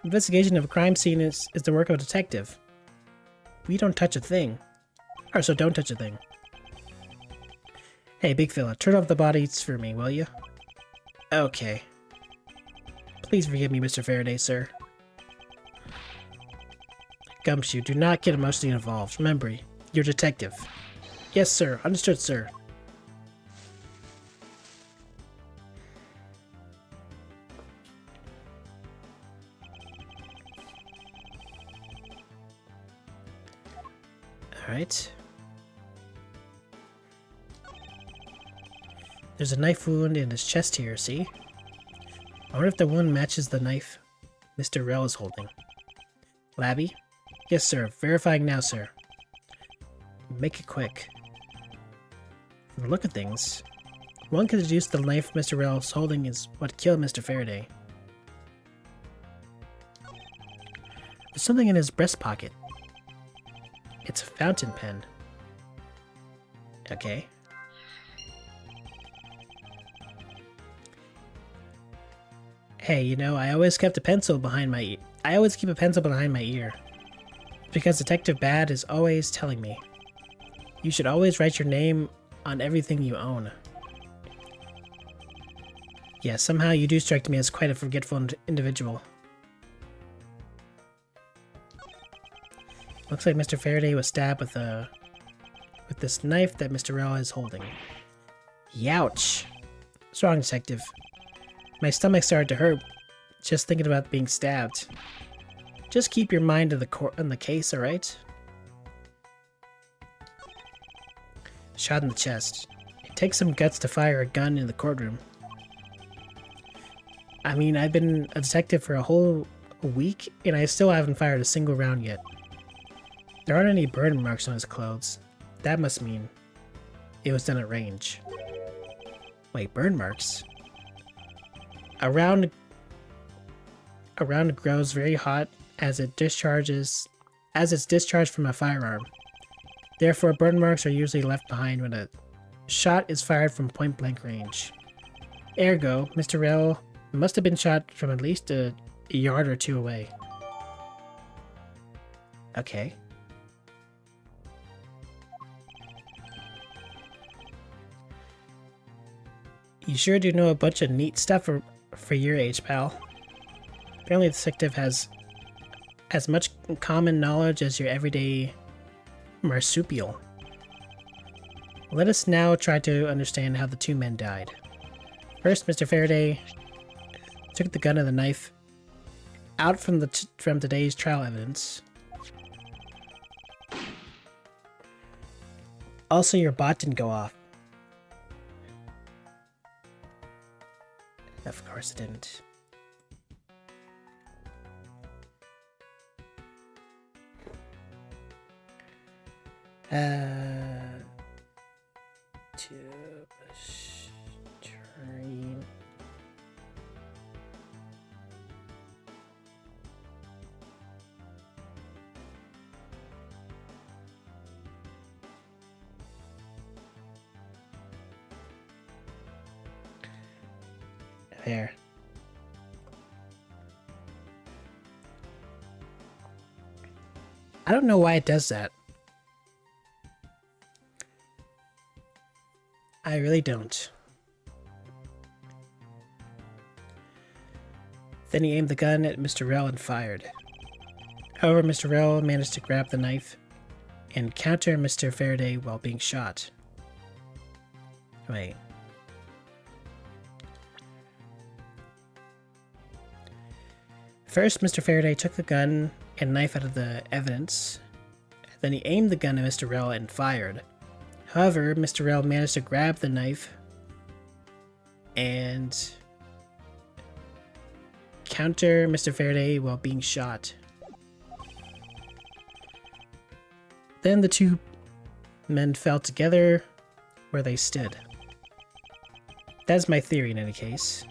Investigation of a crime scene is the work of a detective. We don't touch a thing. Or so don't touch a thing. Hey, big fella, turn off the bodies for me, will you? Okay. Please forgive me, Mr. Faraday, sir. Gumshoe, do not get emotionally involved. Remember, you're a detective. Yes, sir. Understood, sir. Alright. There's a knife wound in his chest here, see? I wonder if the wound matches the knife Mr. Rel is holding. Labby? Yes, sir. Verifying now, sir. Make it quick. From the look of things, one could deduce the knife Mr. Rel is holding is what killed Mr. Faraday. There's something in his breast pocket. It's a fountain pen. Okay. Hey, you know, I always keep a pencil behind my ear. Because Detective Bad is always telling me. You should always write your name on everything you own. Yeah, somehow you do strike me as quite a forgetful individual. Looks like Mr. Faraday was stabbed with this knife that Mr. Rel is holding. Youch! What's wrong, Detective? My stomach started to hurt just thinking about being stabbed. Just keep your mind on the case, alright? Shot in the chest. It takes some guts to fire a gun in the courtroom. I mean, I've been a detective for a whole week, and I still haven't fired a single round yet. There aren't any burn marks on his clothes. That must mean it was done at range. Wait, burn marks? A round grows very hot as it's discharged from a firearm. Therefore, burn marks are usually left behind when a shot is fired from point-blank range. Ergo, Mr. Rel must have been shot from at least a yard or two away. Okay. You sure do know a bunch of neat stuff for your age, pal. Apparently the detective has as much common knowledge as your everyday marsupial. Let us now try to understand how the two men died. First, Mr. Faraday took the gun and the knife out from today's trial evidence. Also, your bot didn't go off. Of course it didn't. To stream. There. I don't know why it does that. I really don't. Then he aimed the gun at Mr. Rel and fired. However, Mr. Rel managed to grab the knife and counter Mr. Faraday while being shot. Wait. First, Mr. Faraday took the gun and knife out of the evidence. Then he aimed the gun at Mr. Rel and fired. However, Mr. Rel managed to grab the knife and counter Mr. Faraday while being shot. Then the two men fell together where they stood. That's my theory in any case.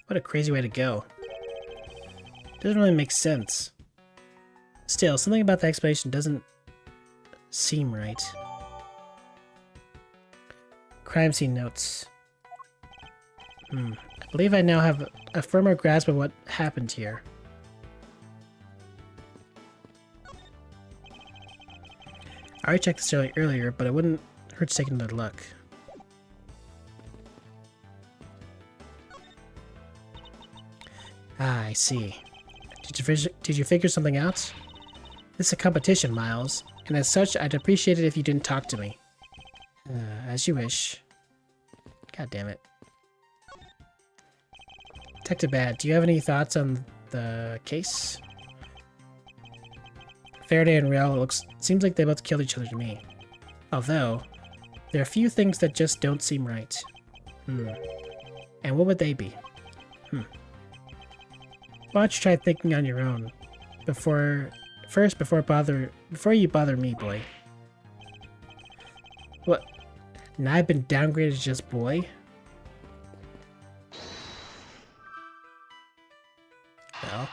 What a crazy way to go. Doesn't really make sense. Still, something about the explanation doesn't seem right. Crime scene notes. I believe I now have a firmer grasp of what happened here. I already checked this earlier, but it wouldn't hurt to take another look. Ah, I see. Did you figure something out? This is a competition, Miles, and as such, I'd appreciate it if you didn't talk to me. As you wish. God damn it. Detective Bad, do you have any thoughts on the case? Faraday and Riel seems like they both killed each other to me. Although, there are a few things that just don't seem right. And what would they be? Why don't you try thinking on your own before you bother me, boy. What? Now I've been downgraded to just boy? Well,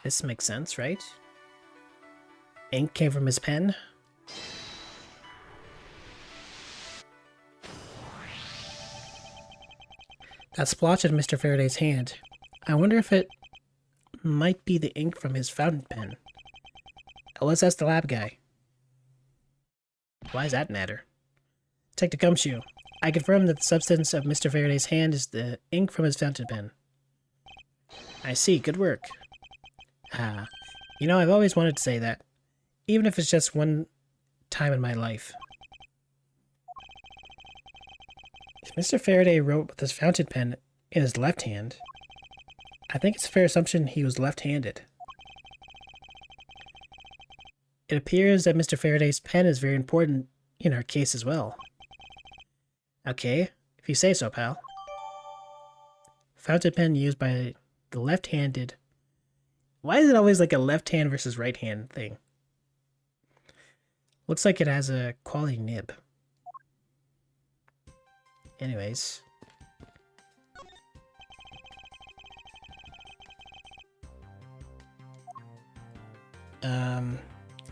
this makes sense, right? Ink came from his pen. That splotch in Mr. Faraday's hand. I wonder if it might be the ink from his fountain pen. Let's ask the lab guy. Why does that matter? Detective Gumshoe, I confirm that the substance of Mr. Faraday's hand is the ink from his fountain pen. I see, good work. You know, I've always wanted to say that, even if it's just one time in my life. If Mr. Faraday wrote with his fountain pen in his left hand, I think it's a fair assumption he was left-handed. It appears that Mr. Faraday's pen is very important in our case as well. Okay, if you say so, pal. Fountain pen used by the left-handed. Why is it always like a left hand versus right hand thing? Looks like it has a quality nib. Anyways.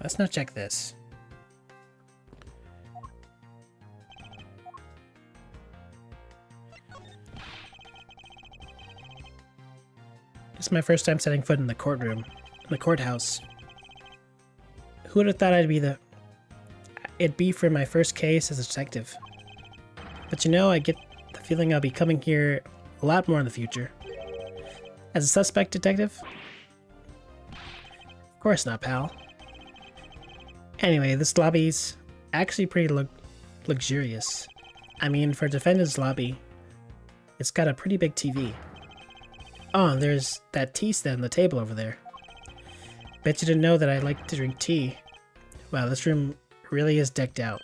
Let's not check this. This is my first time setting foot in the courthouse. Who would have thought it'd be for my first case as a detective? But you know, I get the feeling I'll be coming here a lot more in the future. As a suspect detective? Of course not, pal. Anyway, this lobby's actually pretty luxurious. I mean, for a defendant's lobby, it's got a pretty big TV. Oh, and there's that tea stand on the table over there. Bet you didn't know that I like to drink tea. Wow, this room really is decked out.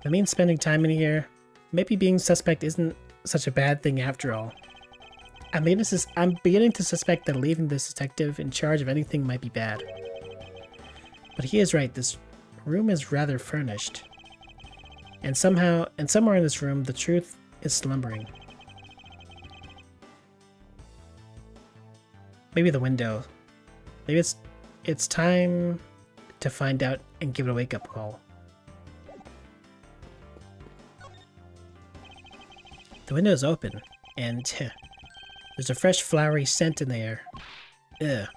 That means spending time in here. Maybe being suspect isn't such a bad thing after all. I'm beginning to suspect that leaving this detective in charge of anything might be bad. But he is right, this room is rather furnished. And somewhere in this room, the truth is slumbering. Maybe the window. Maybe it's time to find out and give it a wake-up call. The window is open, and there's a fresh flowery scent in the air. Ugh.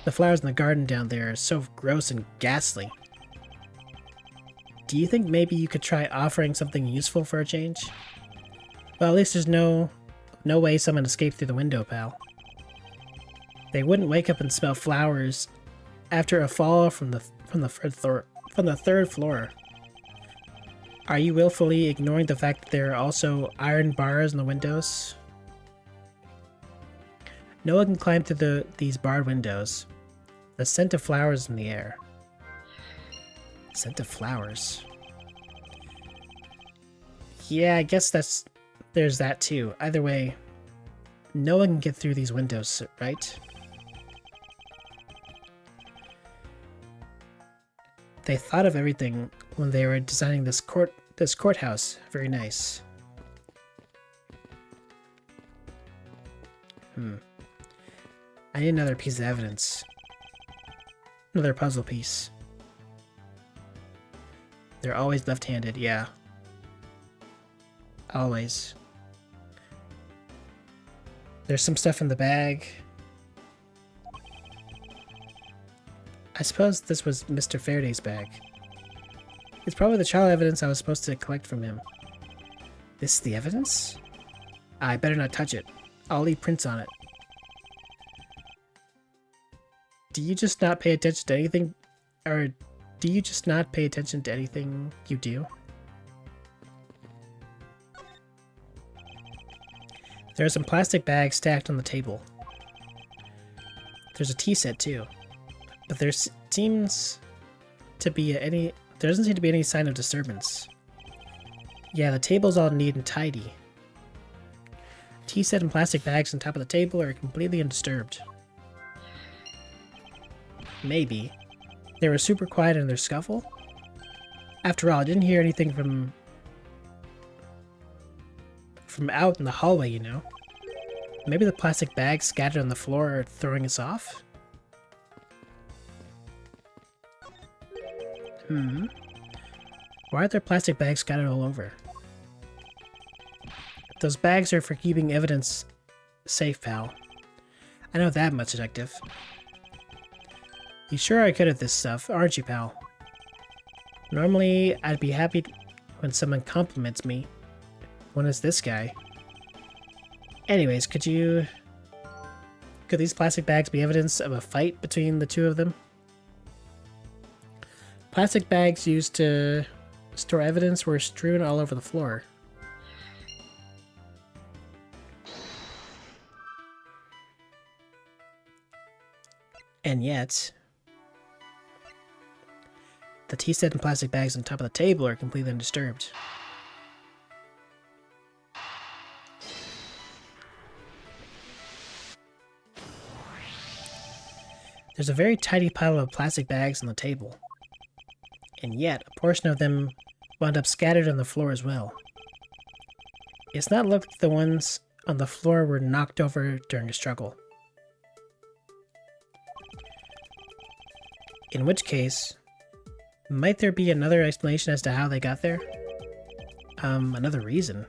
The flowers in the garden down there are so gross and ghastly. Do you think maybe you could try offering something useful for a change? Well, at least there's no way someone escaped through the window, pal. They wouldn't wake up and smell flowers after a fall from the third floor. Are you willfully ignoring the fact that there are also iron bars in the windows? No one can climb through these barred windows. The scent of flowers in the air. Scent of flowers. Yeah, I guess there's that too. Either way, no one can get through these windows, right? They thought of everything when they were designing this courthouse. Very nice. I need another piece of evidence. Another puzzle piece. They're always left-handed, yeah. Always. There's some stuff in the bag. I suppose this was Mr. Faraday's bag. It's probably the child evidence I was supposed to collect from him. This is the evidence? I better not touch it. I'll leave prints on it. Do you just not pay attention to anything? Or do you just not pay attention to anything you do? There are some plastic bags stacked on the table. There's a tea set too. But there seems to be any... There doesn't seem to be any sign of disturbance. Yeah, the table's all neat and tidy. Tea set and plastic bags on top of the table are completely undisturbed. Maybe. They were super quiet in their scuffle? After all, I didn't hear anything from out in the hallway, you know? Maybe the plastic bags scattered on the floor are throwing us off? Why are there plastic bags scattered all over? Those bags are for keeping evidence safe, pal. I know that much, detective. You sure are good at this stuff, aren't you, pal? Normally, I'd be happy when someone compliments me. When is this guy? Anyways, could these plastic bags be evidence of a fight between the two of them? Plastic bags used to store evidence were strewn all over the floor. And yet, the tea set and plastic bags on top of the table are completely undisturbed. There's a very tidy pile of plastic bags on the table. And yet, a portion of them wound up scattered on the floor as well. It's not like the ones on the floor were knocked over during a struggle. In which case, might there be another explanation as to how they got there? Another reason.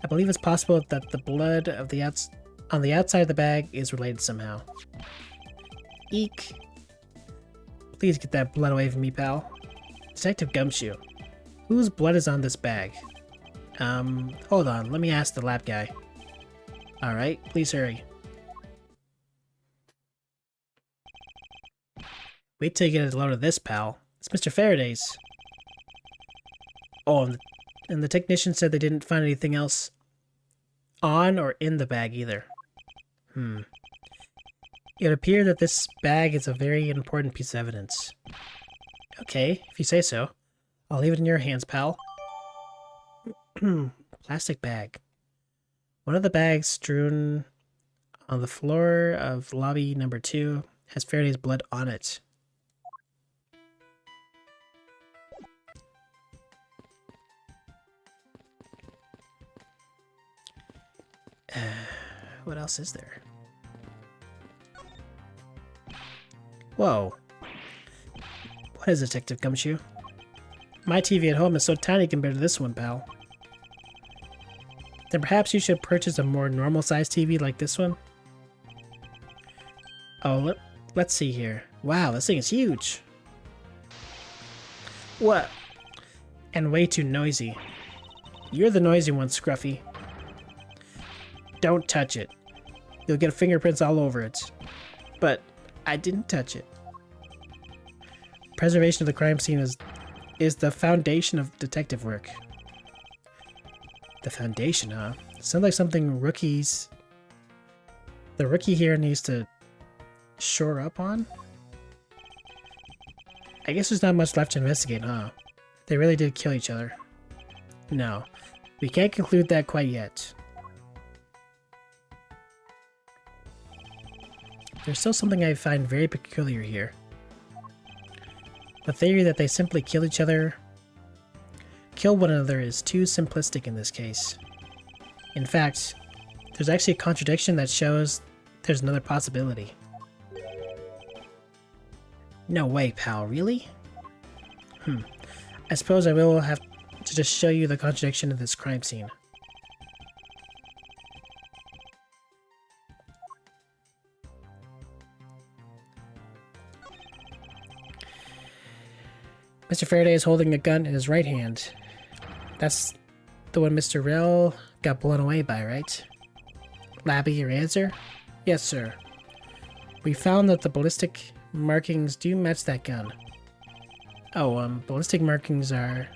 I believe it's possible that the blood of on the outside of the bag is related somehow. Eek. Please get that blood away from me, pal. Detective Gumshoe, whose blood is on this bag? Hold on, let me ask the lab guy. Alright, please hurry. Wait till you get a load of this, pal. It's Mr. Faraday's. Oh, and the technician said they didn't find anything else on or in the bag either. It would appear that this bag is a very important piece of evidence. Okay, if you say so. I'll leave it in your hands, pal. Plastic bag. One of the bags strewn on the floor of lobby number 2 has Faraday's blood on it. What else is there? Whoa. What is Detective Gumshoe? My TV at home is so tiny compared to this one, pal. Then perhaps you should purchase a more normal-sized TV like this one? Oh, let's see here. Wow, this thing is huge. What? And way too noisy. You're the noisy one, Scruffy. Don't touch it. You'll get fingerprints all over it. But I didn't touch it. Preservation of the crime scene is the foundation of detective work. The foundation, huh? Sounds like something the rookie here needs to shore up on? I guess there's not much left to investigate, huh? They really did kill each other. No, we can't conclude that quite yet. There's still something I find very peculiar here. The theory that they simply kill one another is too simplistic in this case. In fact, there's actually a contradiction that shows there's another possibility. No way, pal, really? I suppose I will have to just show you the contradiction of this crime scene. Mr. Faraday is holding a gun in his right hand. That's the one Mr. Rell got blown away by, right? Labby, your answer? Yes, sir. We found that the ballistic markings do match that gun. Oh, ballistic markings are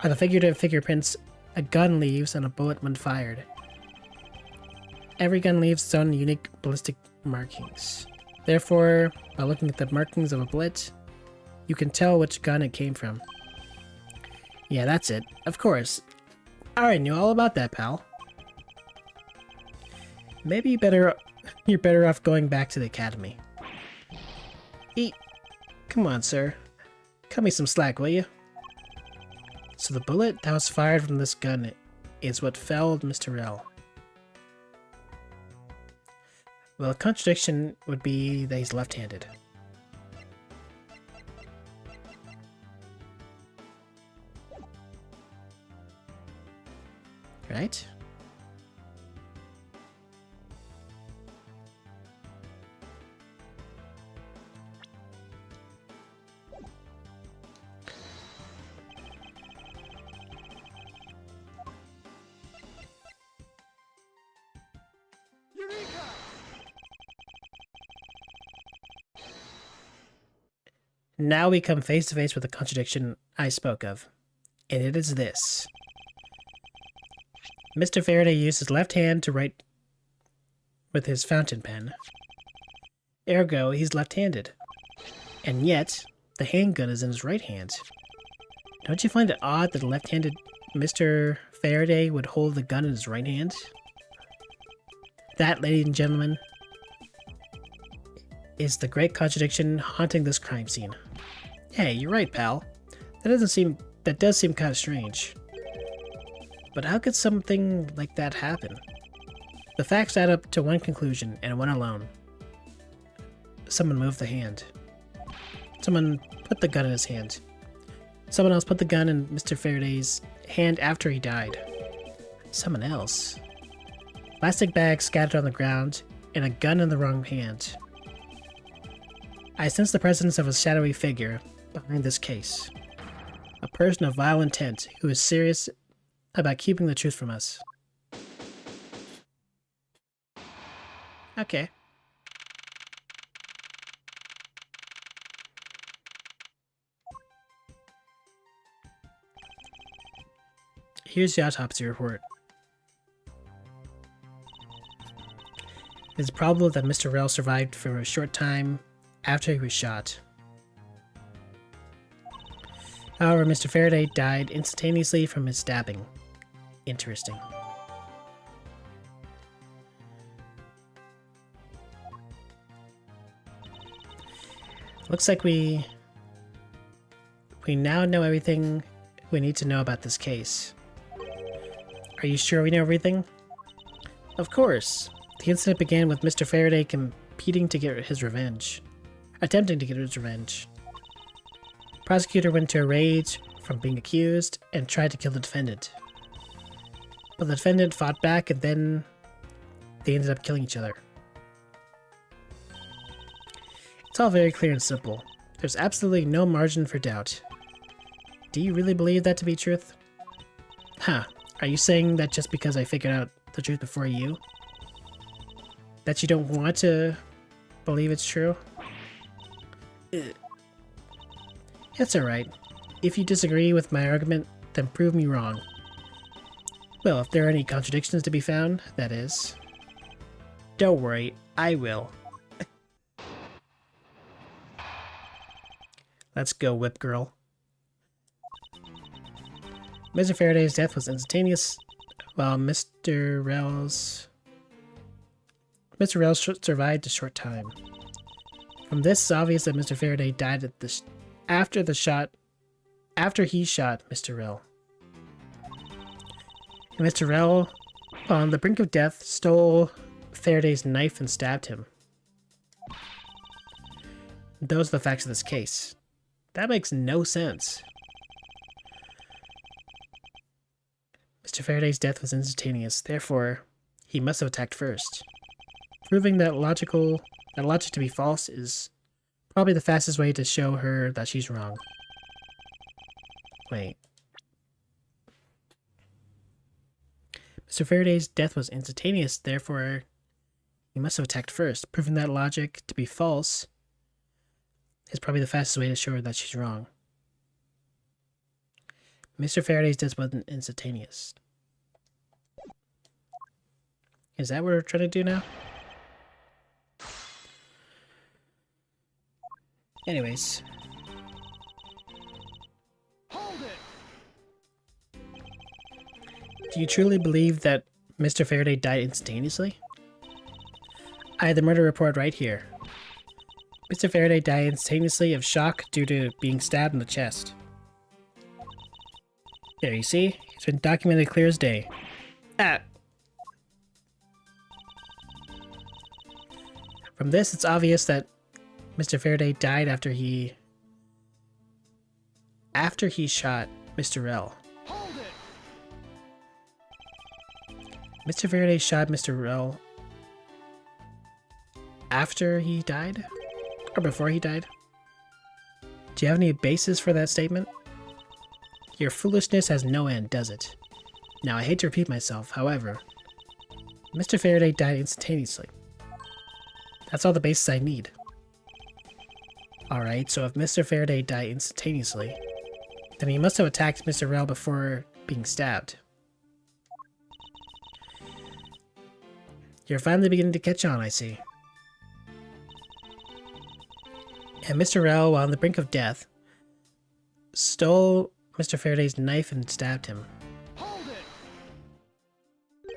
the figurative fingerprints a gun leaves on a bullet when fired. Every gun leaves its own unique ballistic markings. Therefore, by looking at the markings of a bullet, you can tell which gun it came from. Yeah, that's it. Of course. I already knew all about that, pal. Maybe you're better off going back to the academy. Come on, sir. Cut me some slack, will you? So the bullet that was fired from this gun is what felled Mr. Rel. Well, a contradiction would be that he's left-handed. Right? Now we come face to face with the contradiction I spoke of, and it is this. Mr. Faraday used his left hand to write with his fountain pen. Ergo, he's left-handed. And yet, the handgun is in his right hand. Don't you find it odd that a left-handed Mr. Faraday would hold the gun in his right hand? That, ladies and gentlemen, is the great contradiction haunting this crime scene. Hey, you're right, pal. That does seem kind of strange. But how could something like that happen? The facts add up to one conclusion, and one alone. Someone moved the hand. Someone put the gun in his hand. Someone else put the gun in Mr. Faraday's hand after he died. Someone else. Plastic bags scattered on the ground, and a gun in the wrong hand. I sense the presence of a shadowy figure behind this case. A person of vile intent who is serious about keeping the truth from us. Okay. Here's the autopsy report. It is probable that Mr. Rel survived for a short time after he was shot. However, Mr. Faraday died instantaneously from his stabbing. Interesting. Looks like we now know everything we need to know about this case. Are you sure we know everything? Of course. The incident began with Mr. Faraday attempting to get his revenge. The prosecutor went into a rage from being accused and tried to kill the defendant. But the defendant fought back, and then they ended up killing each other. It's all very clear and simple. There's absolutely no margin for doubt. Do you really believe that to be truth? Huh. Are you saying that just because I figured out the truth before you, that you don't want to believe it's true? It's alright. If you disagree with my argument, then prove me wrong. Well, if there are any contradictions to be found, that is. Don't worry, I will. Let's go, Whip Girl. Mr. Faraday's death was instantaneous, while Mr. Rel survived a short time. From this, it's obvious that Mr. Faraday died after he shot Mr. Rel. And Mr. Rel, on the brink of death, stole Faraday's knife and stabbed him. Those are the facts of this case. That makes no sense. Mr. Faraday's death was instantaneous, therefore, he must have attacked first. Proving that logic to be false is probably the fastest way to show her that she's wrong. Wait. Mr. Faraday's death was instantaneous, therefore, he must have attacked first. Proving that logic to be false is probably the fastest way to show her that she's wrong. Mr. Faraday's death wasn't instantaneous. Is that what we're trying to do now? Anyways. Hold it! Do you truly believe that Mr. Faraday died instantaneously? I have the murder report right here. Mr. Faraday died instantaneously of shock due to being stabbed in the chest. There, you see? It's been documented clear as day. Ah! From this, it's obvious that Mr. Faraday died after he shot Mr. Rel. Hold it! Mr. Faraday shot Mr. Rel after he died? Or before he died? Do you have any basis for that statement? Your foolishness has no end, does it? Now, I hate to repeat myself, however, Mr. Faraday died instantaneously. That's all the basis I need. Alright, so if Mr. Faraday died instantaneously, then he must have attacked Mr. Rel before being stabbed. You're finally beginning to catch on, I see. And Mr. Rel, while on the brink of death, stole Mr. Faraday's knife and stabbed him. Hold it!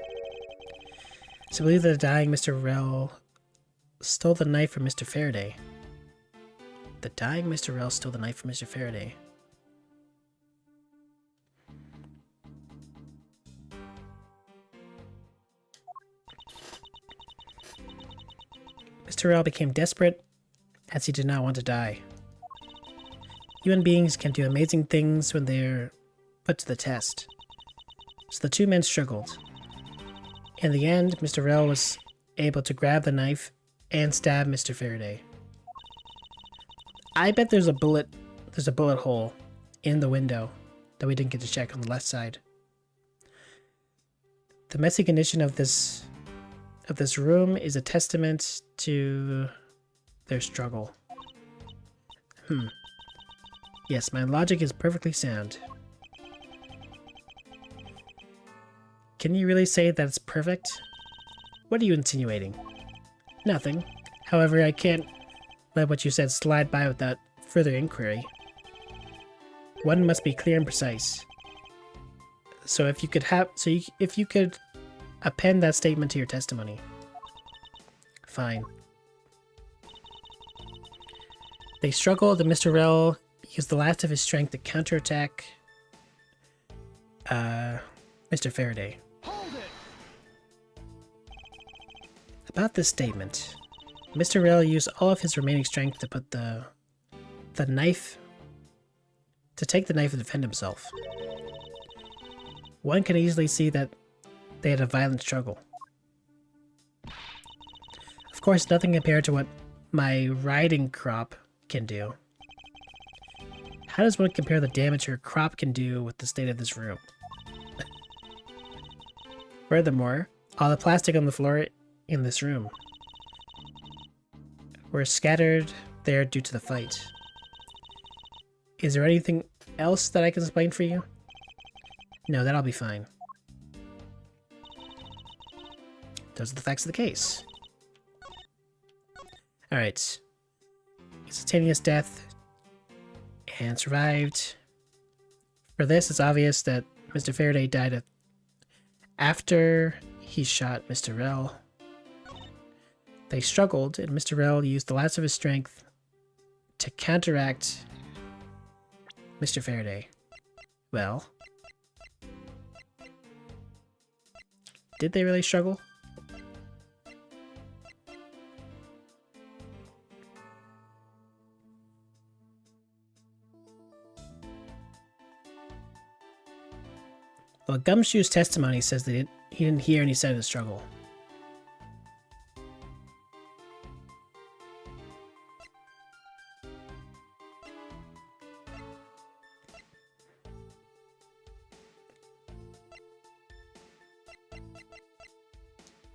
So I believe that the dying Mr. Rel stole the knife from Mr. Faraday. The dying Mr. Rel stole the knife from Mr. Faraday. Mr. Rel became desperate as he did not want to die. Human beings can do amazing things when they're put to the test. So the two men struggled. In the end, Mr. Rel was able to grab the knife and stab Mr. Faraday. I bet there's a bullet hole in the window that we didn't get to check on the left side. The messy condition of this room is a testament to their struggle. Yes, my logic is perfectly sound. Can you really say that it's perfect? What are you insinuating? Nothing. However, I can't let what you said slide by without further inquiry. One must be clear and precise. So if you could append that statement to your testimony. Fine. They struggled, and Mr. Rel used the last of his strength to counterattack Mr. Faraday. Hold it! About this statement, Mr. Rel used all of his remaining strength to put the knife to take the knife and defend himself. One can easily see that they had a violent struggle. Of course, nothing compared to what my riding crop can do. How does one compare the damage her crop can do with the state of this room? Furthermore, all the plastic on the floor in this room were scattered there due to the fight. Is there anything else that I can explain for you? No, that'll be fine. Those are the facts of the case. Alright. Instantaneous death and survived. For this, it's obvious that Mr. Faraday died after he shot Mr. Rel. They struggled, and Mr. Rel used the last of his strength to counteract Mr. Faraday. Well, did they really struggle? Well, Gumshoe's testimony says that he didn't hear any sign of the struggle.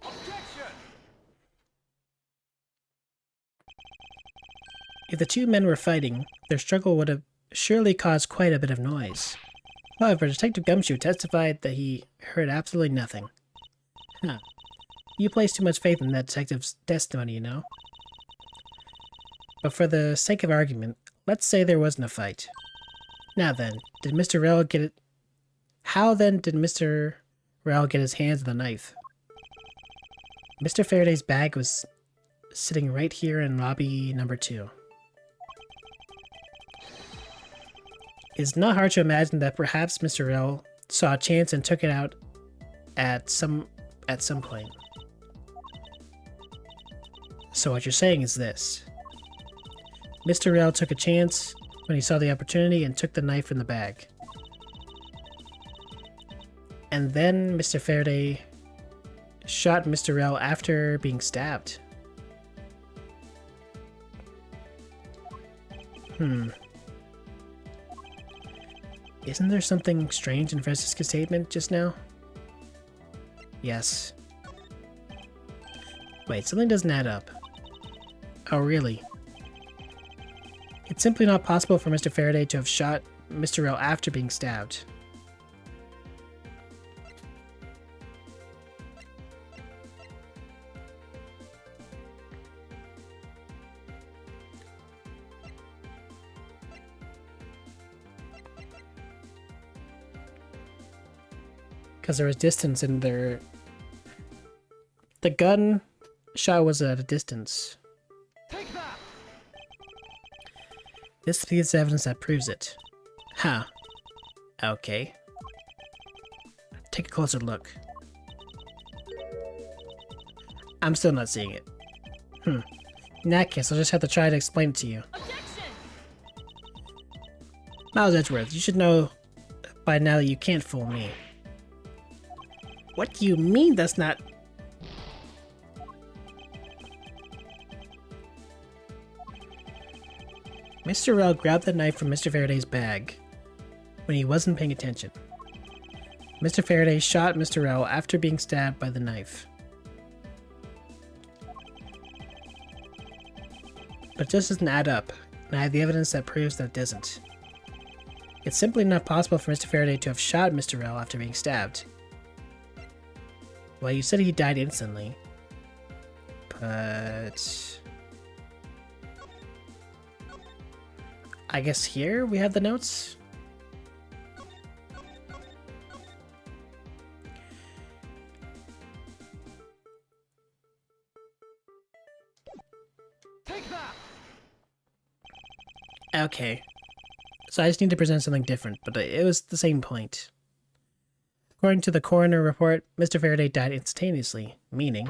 Objection! If the two men were fighting, their struggle would have surely caused quite a bit of noise. However, Detective Gumshoe testified that he heard absolutely nothing. Huh. You place too much faith in that detective's testimony, you know? But for the sake of argument, let's say there wasn't a fight. Now then, did Mr. Rel get it? How then did Mr. Rel get his hands on the knife? Mr. Faraday's bag was sitting right here in lobby number 2. It's not hard to imagine that perhaps Mr. Rel saw a chance and took it out at some point. So what you're saying is this. Mr. Rel took a chance when he saw the opportunity and took the knife from the bag. And then Mr. Faraday shot Mr. Rel after being stabbed. Isn't there something strange in Francisca's statement just now? Yes. Wait, something doesn't add up. Oh, really? It's simply not possible for Mr. Faraday to have shot Mr. Rel after being stabbed. Because there was distance in there. The gun shot was at a distance. Take that! This is evidence that proves it. Huh. Okay. Take a closer look. I'm still not seeing it. In that case, I'll just have to try to explain it to you. Objection! Miles Edgeworth, you should know by now that you can't fool me. What do you mean that's not... Mr. Rel grabbed the knife from Mr. Faraday's bag when he wasn't paying attention. Mr. Faraday shot Mr. Rel after being stabbed by the knife. But it just doesn't add up, and I have the evidence that proves that it doesn't. It's simply not possible for Mr. Faraday to have shot Mr. Rel after being stabbed. Well, you said he died instantly, but... I guess here we have the notes? Take that! Okay. So I just need to present something different, but it was the same point. According to the coroner report, Mr. Faraday died instantaneously, meaning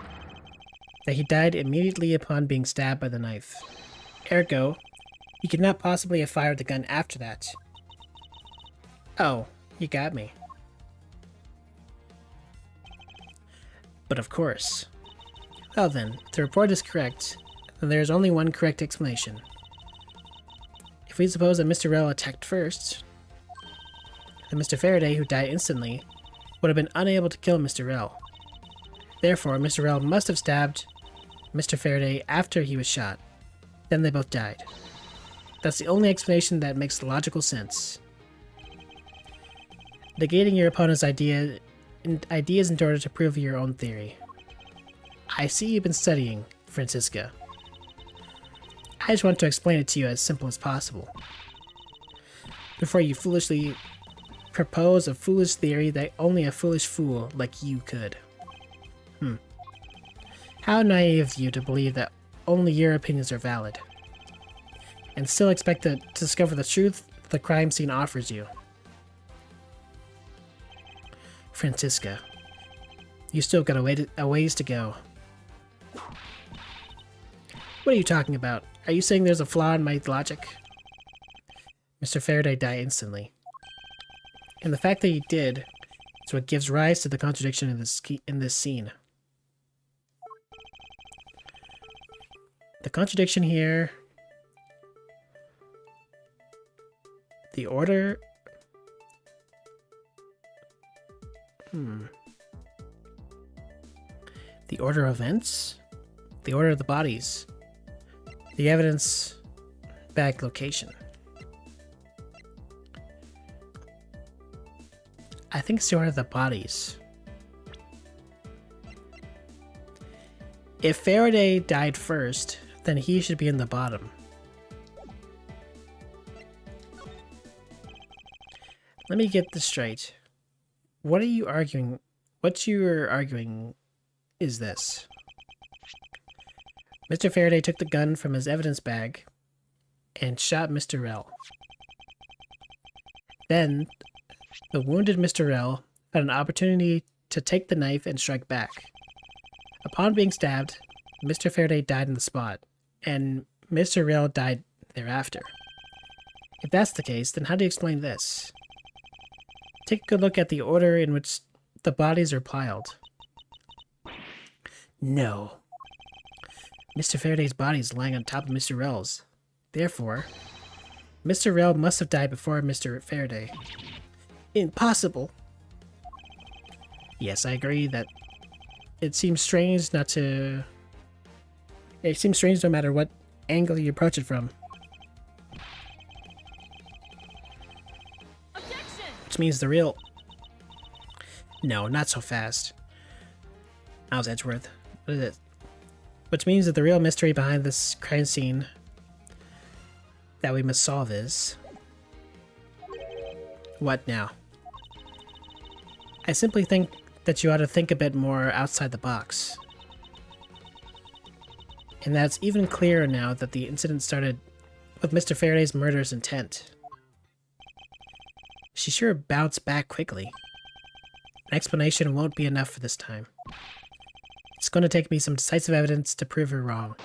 that he died immediately upon being stabbed by the knife. Ergo, he could not possibly have fired the gun after that. Oh, you got me. But of course. Well then, if the report is correct, then there is only one correct explanation. If we suppose that Mr. Rel attacked first, then Mr. Faraday, who died instantly, would have been unable to kill Mr. Rel. Therefore, Mr. Rel must have stabbed Mr. Faraday after he was shot. Then they both died. That's the only explanation that makes logical sense. Negating your opponent's ideas in order to prove your own theory. I see you've been studying, Francisca. I just want to explain it to you as simple as possible. Before you foolishly propose a foolish theory that only a foolish fool like you could. How naive of you to believe that only your opinions are valid, and still expect to discover the truth the crime scene offers you. Francisca, you still got a ways to go. What are you talking about? Are you saying there's a flaw in my logic? Mr. Faraday died instantly. And the fact that he did is what gives rise to the contradiction in this scene. The contradiction here... The order... The order of events? The order of the bodies. The evidence bag location. I think it's the order of the bodies. If Faraday died first, then he should be in the bottom. Let me get this straight. What are you arguing? What you're arguing is this. Mr. Faraday took the gun from his evidence bag and shot Mr. Rell. Then, the wounded Mr. Rell had an opportunity to take the knife and strike back. Upon being stabbed, Mr. Faraday died on the spot, and Mr. Rell died thereafter. If that's the case, then how do you explain this? Take a good look at the order in which the bodies are piled. No. Mr. Faraday's body is lying on top of Mr. Rell's. Therefore, Mr. Rell must have died before Mr. Faraday. Impossible. Yes, I agree that it seems strange not to... It seems strange no matter what angle you approach it from. Objection! Which means the real... No, not so fast. How's Edgeworth? What is it? Which means that the real mystery behind this crime scene that we must solve is... What now? I simply think that you ought to think a bit more outside the box. And that's even clearer now that the incident started with Mr. Faraday's murderous intent. She sure bounced back quickly. An explanation won't be enough for this time. It's going to take me some decisive evidence to prove her wrong.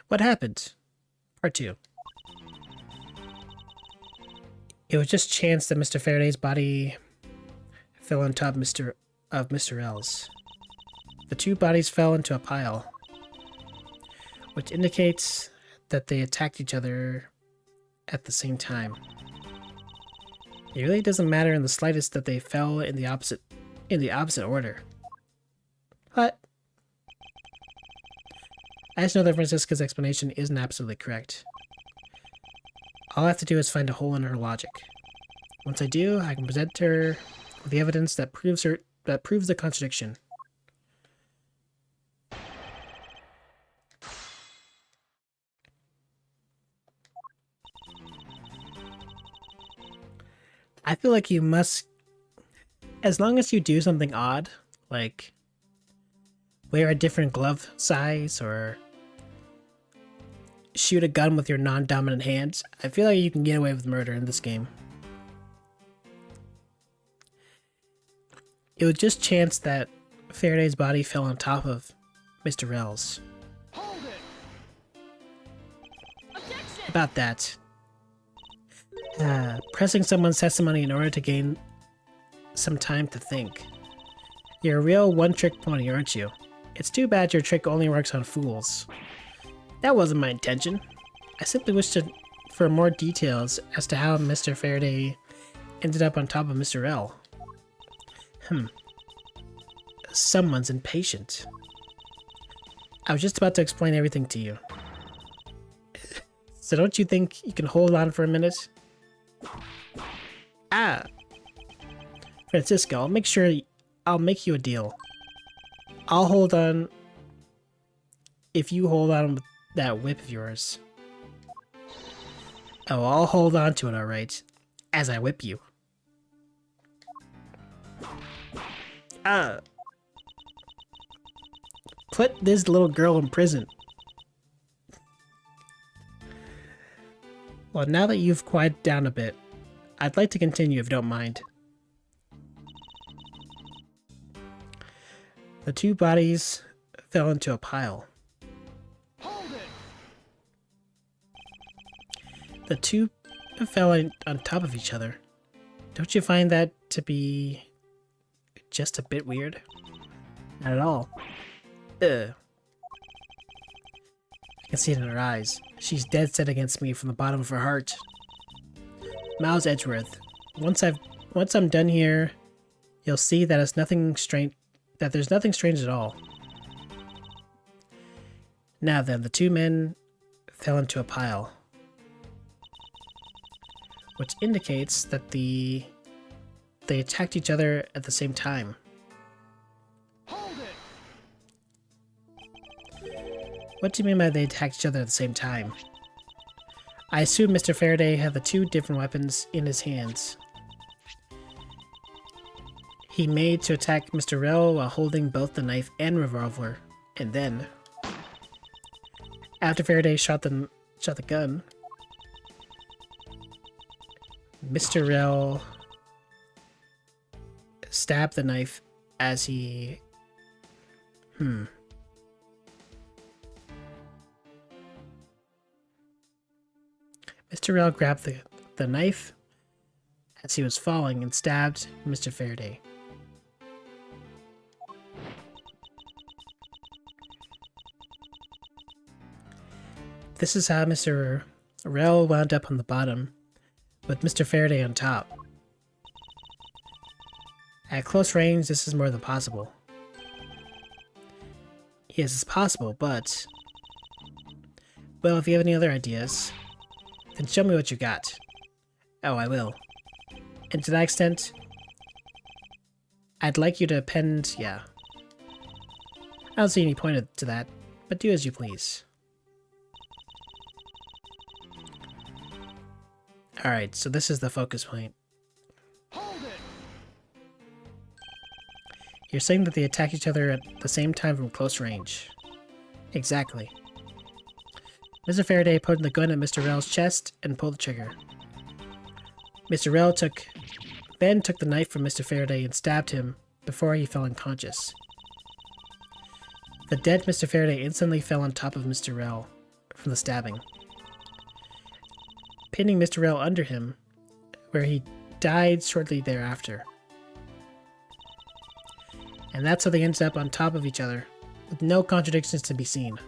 What happened? Part 2. It was just chance that Mr. Faraday's body fell on top of Mr. L's. The two bodies fell into a pile, which indicates that they attacked each other at the same time. It really doesn't matter in the slightest that they fell in the opposite order. What? I just know that Francisca's explanation isn't absolutely correct. All I have to do is find a hole in her logic. Once I do, I can present her with the evidence that proves the contradiction. I feel like you must, as long as you do something odd, like wear a different glove size or shoot a gun with your non-dominant hands, I feel like you can get away with murder in this game. It was just chance that Faraday's body fell on top of Mr. Rell's. Hold it! Objection! About that. Pressing someone's testimony in order to gain some time to think. You're a real one-trick pony, aren't you? It's too bad your trick only works on fools. That wasn't my intention. I simply wished for more details as to how Mr. Faraday ended up on top of Mr. L. Someone's impatient. I was just about to explain everything to you. So don't you think you can hold on for a minute? Ah! Francisco, I'll make you a deal. I'll hold on if you hold on with that whip of yours. Oh, I'll hold on to it, alright. As I whip you. Put this little girl in prison. Well, now that you've quieted down a bit, I'd like to continue if you don't mind. The two bodies fell into a pile. Hold it! The two fell on top of each other. Don't you find that to be just a bit weird? Not at all. Ugh. I can see it in her eyes. She's dead set against me from the bottom of her heart. Miles Edgeworth, once I'm done here, you'll see that there's nothing strange at all. Now then, the two men fell into a pile, which indicates that they attacked each other at the same time. Hold it! What do you mean by they attacked each other at the same time? I assume Mr. Faraday had the two different weapons in his hands. He made to attack Mr. Rel while holding both the knife and revolver, and then, after Faraday shot the gun, Mr. Rel stabbed the knife as he... Mr. Rel grabbed the knife as he was falling and stabbed Mr. Faraday. This is how Mr. Rel wound up on the bottom, with Mr. Faraday on top. At close range, this is more than possible. Yes, it's possible, but... Well, if you have any other ideas, then show me what you got. Oh, I will. And to that extent, I'd like you to append... yeah. I don't see any point to that, but do as you please. Alright, so this is the focus point. Hold it! You're saying that they attack each other at the same time from close range. Exactly. Mr. Faraday pointed the gun at Mr. Rel's chest and pulled the trigger. Mr. Rel then took the knife from Mr. Faraday and stabbed him before he fell unconscious. The dead Mr. Faraday instantly fell on top of Mr. Rel from the stabbing, pinning Mr. Rel under him, where he died shortly thereafter. And that's how they ended up on top of each other, with no contradictions to be seen.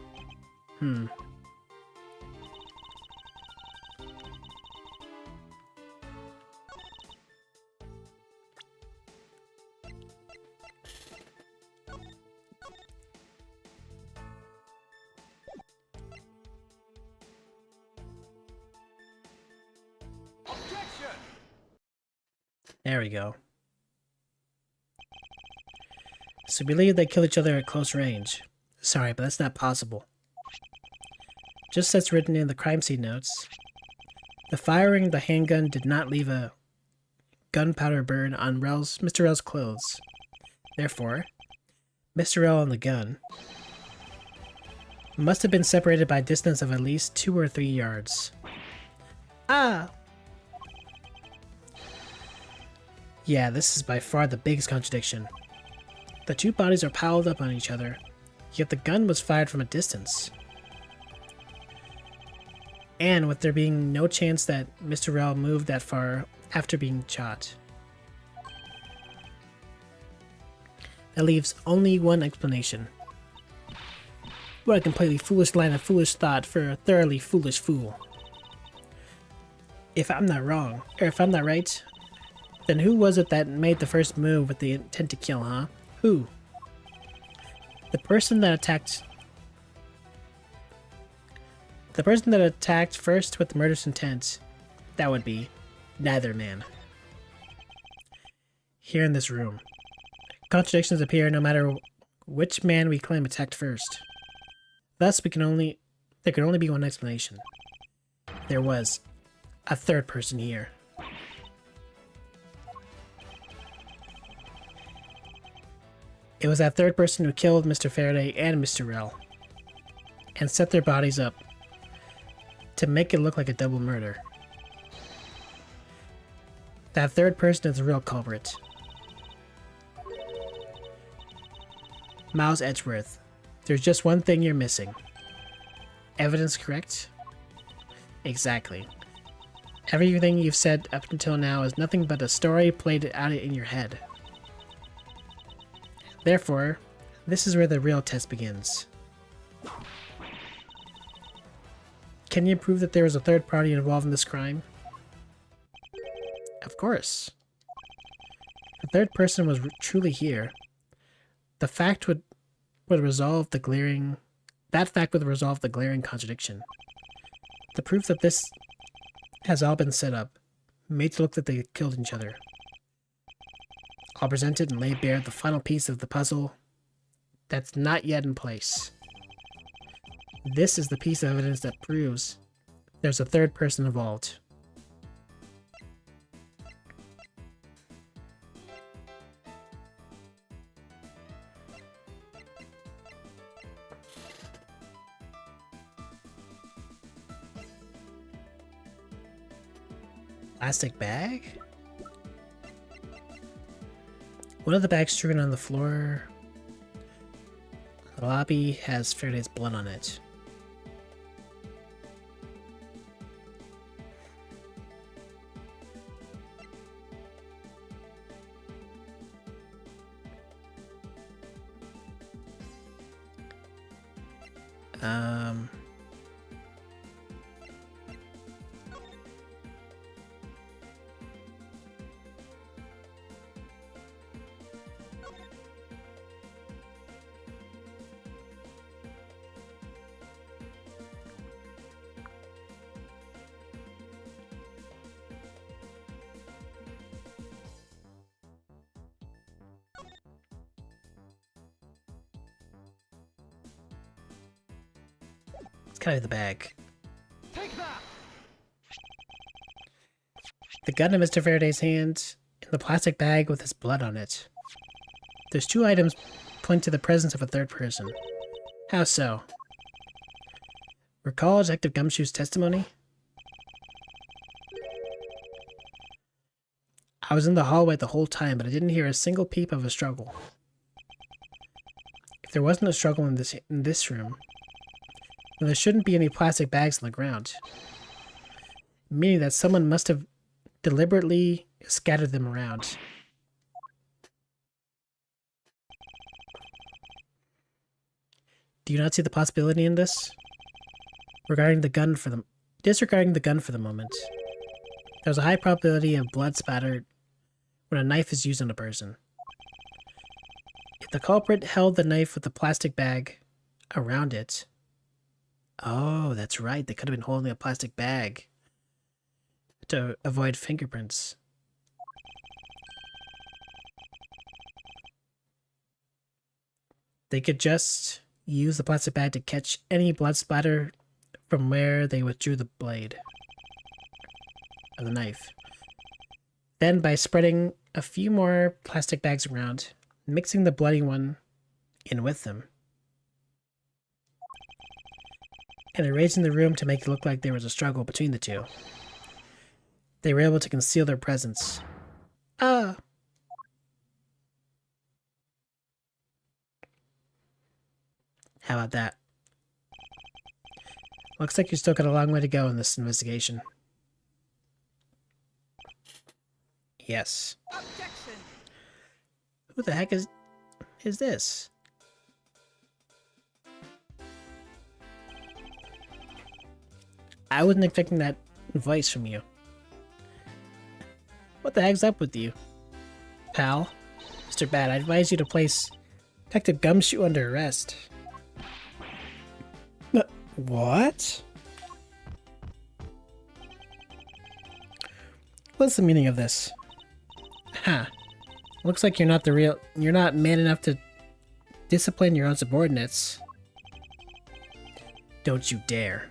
Objection! There we go. So we believe they kill each other at close range. Sorry, but that's not possible. Just as written in the crime scene notes, the firing of the handgun did not leave a gunpowder burn on Mr. Rel's clothes. Therefore, Mr. Rel and the gun must have been separated by a distance of at least 2 or 3 yards. Ah! Yeah, this is by far the biggest contradiction. The two bodies are piled up on each other, yet the gun was fired from a distance. And with there being no chance that Mr. Rel moved that far after being shot. That leaves only one explanation. What a completely foolish line of foolish thought for a thoroughly foolish fool. If I'm not wrong, or if I'm not right, then who was it that made the first move with the intent to kill, huh? Who? The person that attacked first with the murderous intent, that would be neither man. Here in this room, contradictions appear no matter which man we claim attacked first. Thus, there can only be one explanation. There was a third person here. It was that third person who killed Mr. Faraday and Mr. Rel, and set their bodies up to make it look like a double murder. That third person is the real culprit. Miles Edgeworth, there's just one thing you're missing. Evidence, correct? Exactly. Everything you've said up until now is nothing but a story played out in your head. Therefore, this is where the real test begins. Can you prove that there was a third party involved in this crime? Of course. The third person was truly here. The fact would resolve the glaring... That fact would resolve the glaring contradiction. The proof that this has all been set up, made to look that they killed each other. I'll present it and lay bare the final piece of the puzzle that's not yet in place. This is the piece of evidence that proves There's a third person involved. Plastic bag? One of the bags strewn on the floor. The lobby has Faraday's blood on it. It's kind of the bag. Take that! The gun in Mr. Faraday's hand, and the plastic bag with his blood on it. There's two items point to the presence of a third person. How so? Recall Detective Gumshoe's testimony? I was in the hallway the whole time, but I didn't hear a single peep of a struggle. If there wasn't a struggle in this room, then there shouldn't be any plastic bags on the ground. Meaning that someone must have deliberately scattered them around. Do you not see the possibility in this? Disregarding the gun for the moment. There's a high probability of blood spatter when a knife is used on a person. If the culprit held the knife with the plastic bag around it... Oh, that's right. They could have been holding a plastic bag to avoid fingerprints. They could just use the plastic bag to catch any blood splatter from where they withdrew the blade of the knife. Then, by spreading a few more plastic bags around, mixing the bloody one in with them, and arranging the room to make it look like there was a struggle between the two, they were able to conceal their presence. Ah! How about that? Looks like you still got a long way to go in this investigation. Yes. Objection! Who the heck is this? I wasn't expecting that voice from you. What the heck's up with you, pal? Mr. Bad, I advise you to place Detective Gumshoe under arrest. What? What's the meaning of this? Huh. Looks like you're not man enough to discipline your own subordinates. Don't you dare.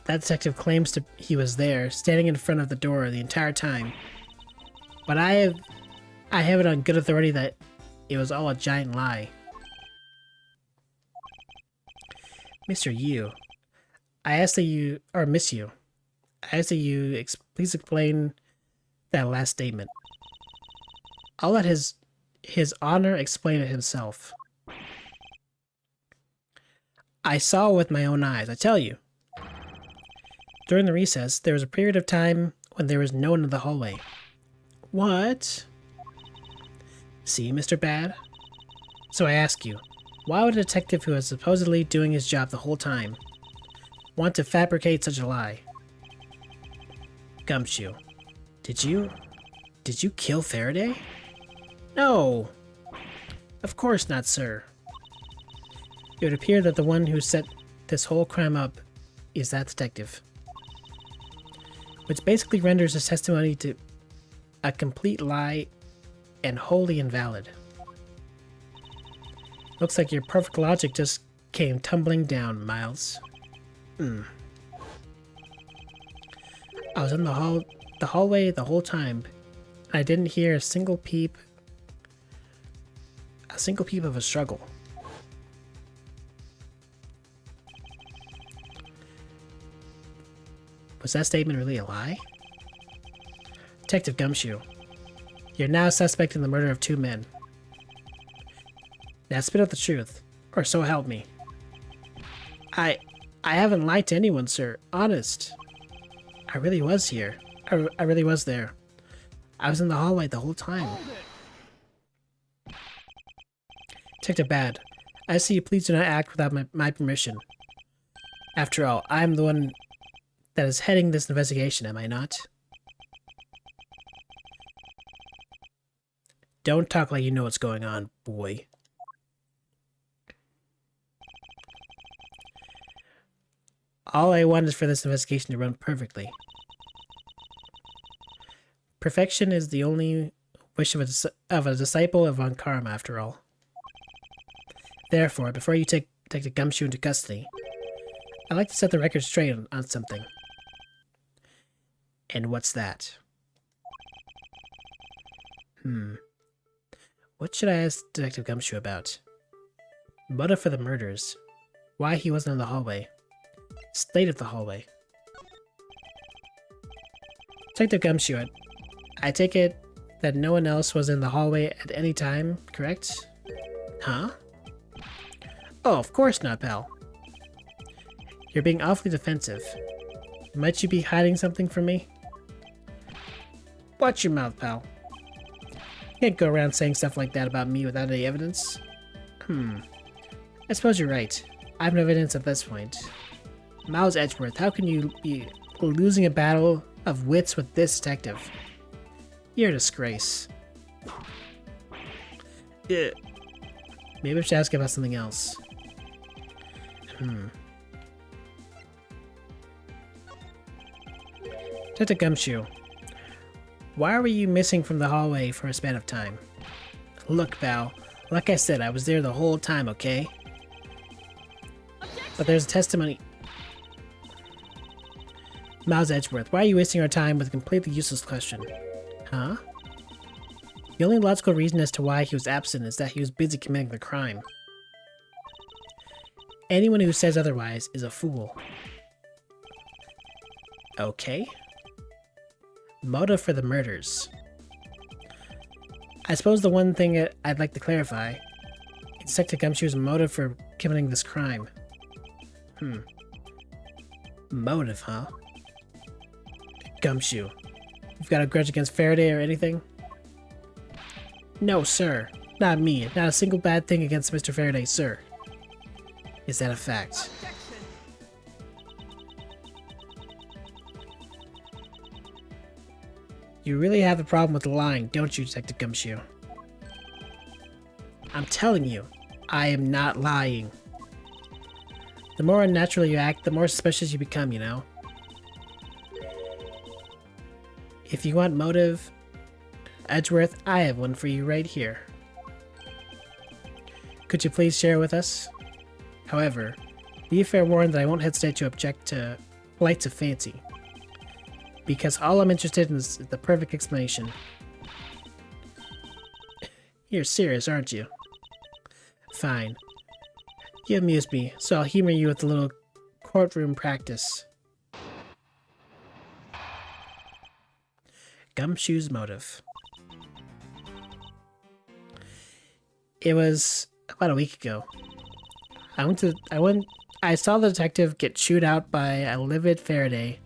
That detective claims he was there, standing in front of the door the entire time. But I have it on good authority that it was all a giant lie. Mr. Yu, Miss Yu, I ask that you please explain that last statement. I'll let his honor explain it himself. I saw with my own eyes, I tell you. During the recess, there was a period of time when there was no one in the hallway. What? See, Mr. Bad? So I ask you, why would a detective who was supposedly doing his job the whole time want to fabricate such a lie? Gumshoe, did you kill Faraday? No! Of course not, sir. It would appear that the one who set this whole crime up is that detective. Which basically renders his testimony to a complete lie and wholly invalid. Looks like your perfect logic just came tumbling down, Miles. I was in the hallway the whole time. I didn't hear a single peep of a struggle. Was that statement really a lie? Detective Gumshoe, you're now a suspect in the murder of 2 men. Now spit out the truth, or so help me. I haven't lied to anyone, sir. Honest. I really was here. I really was there. I was in the hallway the whole time. Hold it. Detective Bad, I see you. Please do not act without my permission. After all, I'm the one that is heading this investigation, am I not? Don't talk like you know what's going on, boy. All I want is for this investigation to run perfectly. Perfection is the only wish of a disciple of Von Karma, after all. Therefore, before you take the Gumshoe into custody, I'd like to set the record straight on something. And what's that? What should I ask Detective Gumshoe about? Motive for the murders. Why he wasn't in the hallway. State of the hallway. Detective Gumshoe, I take it that no one else was in the hallway at any time, correct? Huh? Oh, of course not, pal. You're being awfully defensive. Might you be hiding something from me? Watch your mouth, pal. You can't go around saying stuff like that about me without any evidence. I suppose you're right. I have no evidence at this point. Miles Edgeworth, how can you be losing a battle of wits with this detective? You're a disgrace. Maybe I should ask about something else. Detective Gumshoe, why were you missing from the hallway for a span of time? Look, pal, like I said, I was there the whole time, okay? But there's a testimony. Miles Edgeworth, why are you wasting our time with a completely useless question? Huh? The only logical reason as to why he was absent is that he was busy committing the crime. Anyone who says otherwise is a fool. Okay. Motive for the murders. I suppose the one thing I'd like to clarify is Detective Gumshoe's motive for committing this crime. Motive, huh? Gumshoe, you've got a grudge against Faraday or anything? No, sir. Not me. Not a single bad thing against Mr. Faraday, sir. Is that a fact? Objection. You really have a problem with lying, don't you, Detective Gumshoe? I'm telling you, I am not lying. The more unnatural you act, the more suspicious you become, you know? If you want motive, Edgeworth, I have one for you right here. Could you please share with us? However, be fair warned that I won't hesitate to object to flights of fancy. Because all I'm interested in is the perfect explanation. You're serious, aren't you? Fine. You amuse me, so I'll humor you with a little courtroom practice. Gumshoe's motive. It was about a week ago. I saw the detective get chewed out by a livid Faraday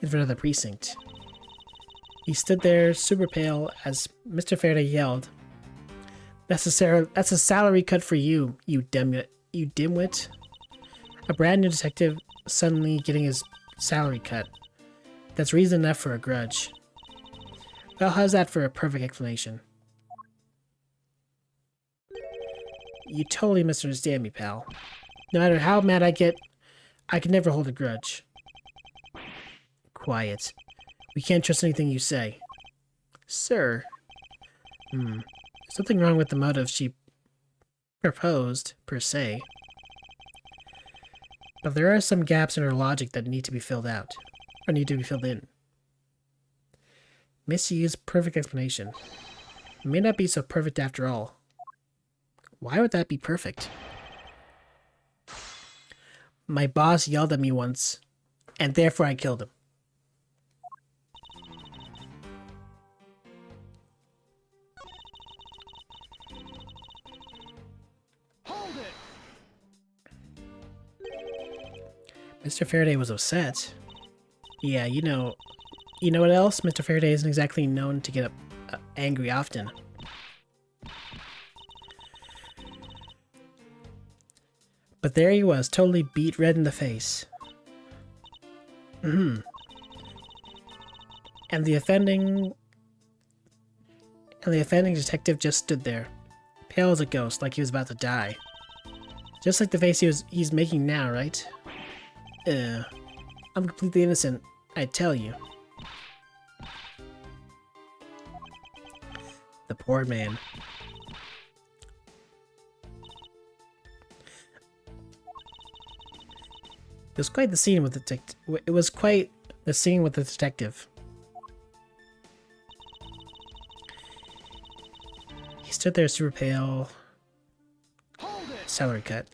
in front of the precinct. He stood there super pale as Mr. Faraday yelled, that's a salary cut for you, you dimwit. A brand new detective suddenly getting his salary cut. That's reason enough for a grudge. Well, how's that for a perfect explanation? You totally misunderstand me, pal. No matter how mad I get, I can never hold a grudge. Quiet. We can't trust anything you say. Sir. Something wrong with the motive she proposed, per se. But there are some gaps in her logic that need to be filled out. Or need to be filled in. Miss Yu's perfect explanation. It may not be so perfect after all. Why would that be perfect? My boss yelled at me once, and therefore I killed him. Hold it. Mr. Faraday was upset. Yeah, you know what else? Mr. Faraday isn't exactly known to get angry often. But there he was, totally beat red in the face. And the offending detective just stood there, pale as a ghost, like he was about to die. Just like the face he's making now, right? I'm completely innocent, I tell you. The poor man. It was quite the scene with the detective. He stood there super pale. Salary cut.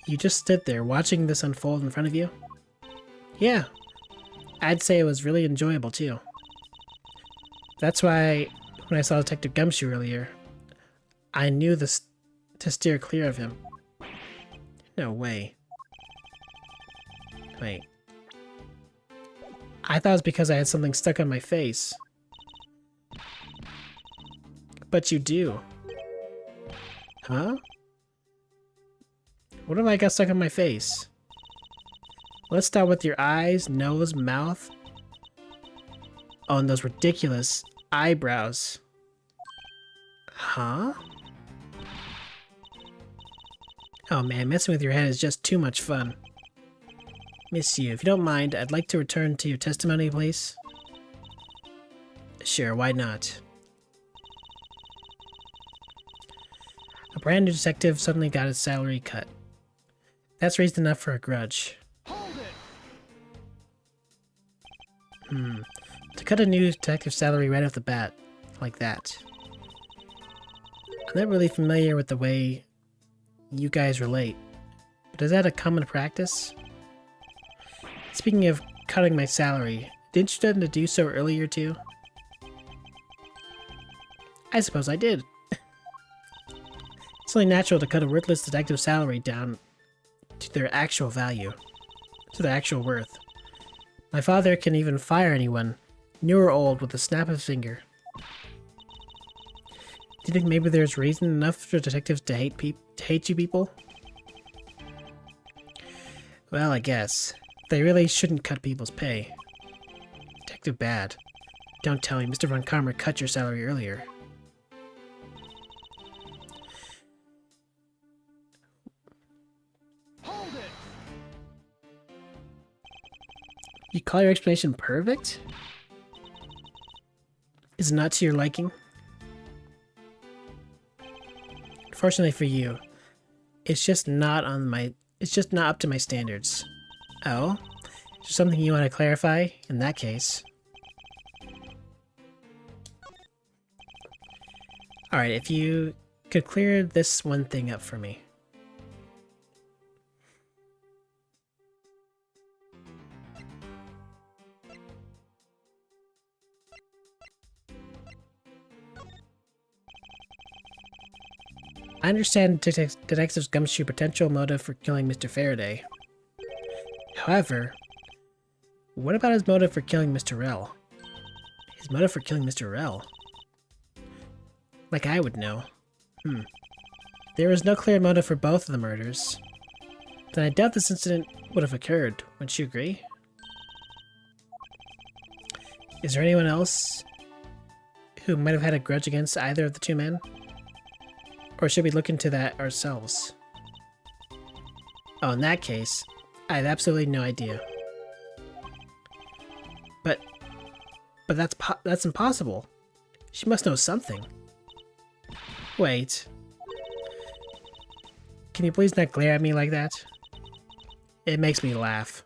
You just stood there watching this unfold in front of you? Yeah. I'd say it was really enjoyable too. That's why when I saw Detective Gumshoe earlier, I knew to steer clear of him. No way. Wait. I thought it was because I had something stuck on my face. But you do. Huh? What have I got stuck on my face? Let's start with your eyes, nose, mouth. Oh, and those ridiculous eyebrows. Huh? Oh man, messing with your head is just too much fun. Miss Yu, if you don't mind, I'd like to return to your testimony, please. Sure, why not? A brand new detective suddenly got his salary cut. That's reason enough for a grudge. To cut a new detective salary right off the bat, like that. I'm not really familiar with the way you guys relate, but is that a common practice? Speaking of cutting my salary, didn't you tend to do so earlier too? I suppose I did. It's only natural to cut a worthless detective's salary down to their actual value, to their actual worth. My father can even fire anyone, new or old, with a snap of his finger. Do you think maybe there's reason enough for detectives to hate you people? Well, I guess. They really shouldn't cut people's pay. Detective bad. Don't tell me Mr. Von Karma cut your salary earlier. Hold it. You call your explanation perfect? Is it not to your liking? Fortunately for you, it's just not up to my standards. Oh? Is there something you want to clarify in that case? Alright, if you could clear this one thing up for me. I understand Detective Gumshoe's potential motive for killing Mr. Faraday. However, what about his motive for killing Mr. Rell? His motive for killing Mr. Rell? Like I would know. There was no clear motive for both of the murders. Then I doubt this incident would have occurred. Wouldn't you agree? Is there anyone else who might have had a grudge against either of the two men? Or should we look into that ourselves? Oh, in that case, I have absolutely no idea. But that's impossible. She must know something. Wait. can you please not glare at me like that? It makes me laugh.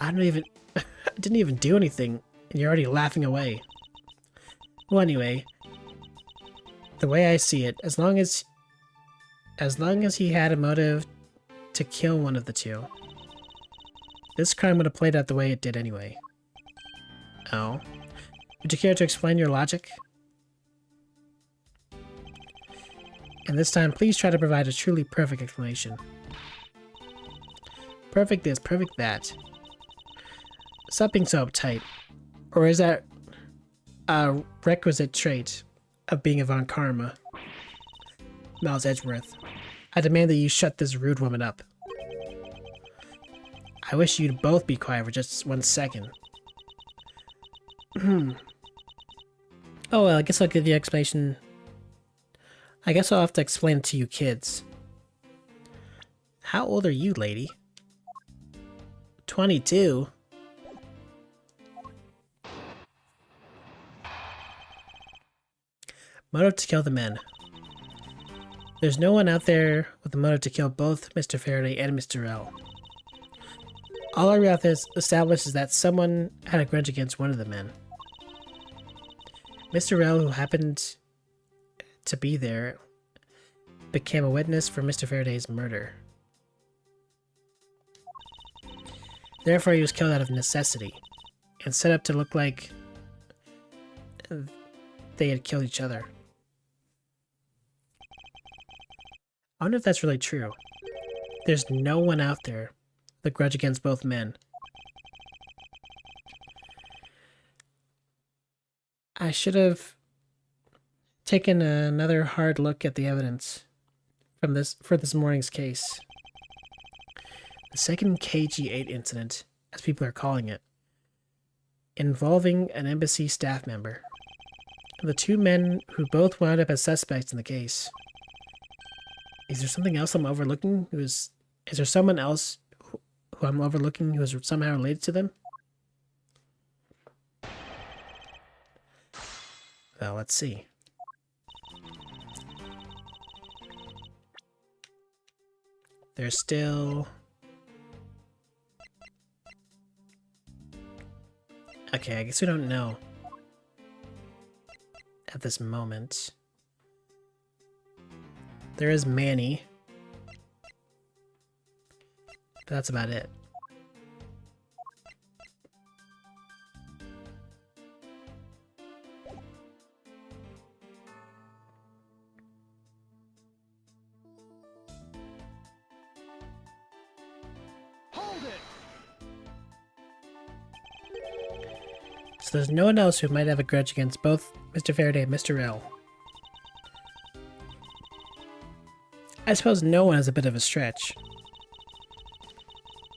I didn't even do anything, and you're already laughing away. Well, anyway, the way I see it, as long as he had a motive to kill one of the two, this crime would have played out the way it did anyway. Oh? Would you care to explain your logic? And this time, please try to provide a truly perfect explanation. Perfect this, perfect that. Stop being so uptight. Or is that a requisite trait of being Von Karma? Miles Edgeworth, I demand that you shut this rude woman up. I wish you'd both be quiet for just 1 second. Oh well, I guess I'll give you an explanation. I guess I'll have to explain it to you kids. How old are you, lady? 22? Motive to kill the men. There's no one out there with the motive to kill both Mr. Faraday and Mr. L. All our have established is that someone had a grudge against one of the men. Mr. L, who happened to be there, became a witness for Mr. Faraday's murder. Therefore, he was killed out of necessity, and set up to look like they had killed each other. I wonder if that's really true. There's no one out there with a grudge against both men. I should have taken another hard look at the evidence for this morning's case. The second KG-8 incident, as people are calling it, involving an embassy staff member. The two men who both wound up as suspects in the case. Is there something else I'm overlooking? Is there someone else who I'm overlooking who is somehow related to them? Well, let's see. There's still... Okay, I guess we don't know at this moment. There is Manny. But that's about it. Hold it! So there's no one else who might have a grudge against both Mr. Faraday and Mr. L. I suppose no one is a bit of a stretch.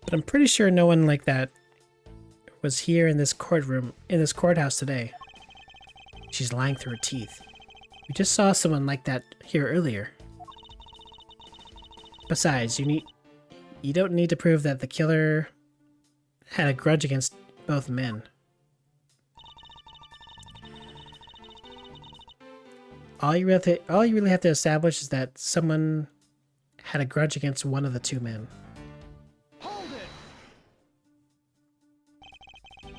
But I'm pretty sure no one like that was here in this courthouse today. She's lying through her teeth. We just saw someone like that here earlier. Besides, you don't need to prove that the killer had a grudge against both men. All you really have to establish is that someone had a grudge against one of the two men. Hold it!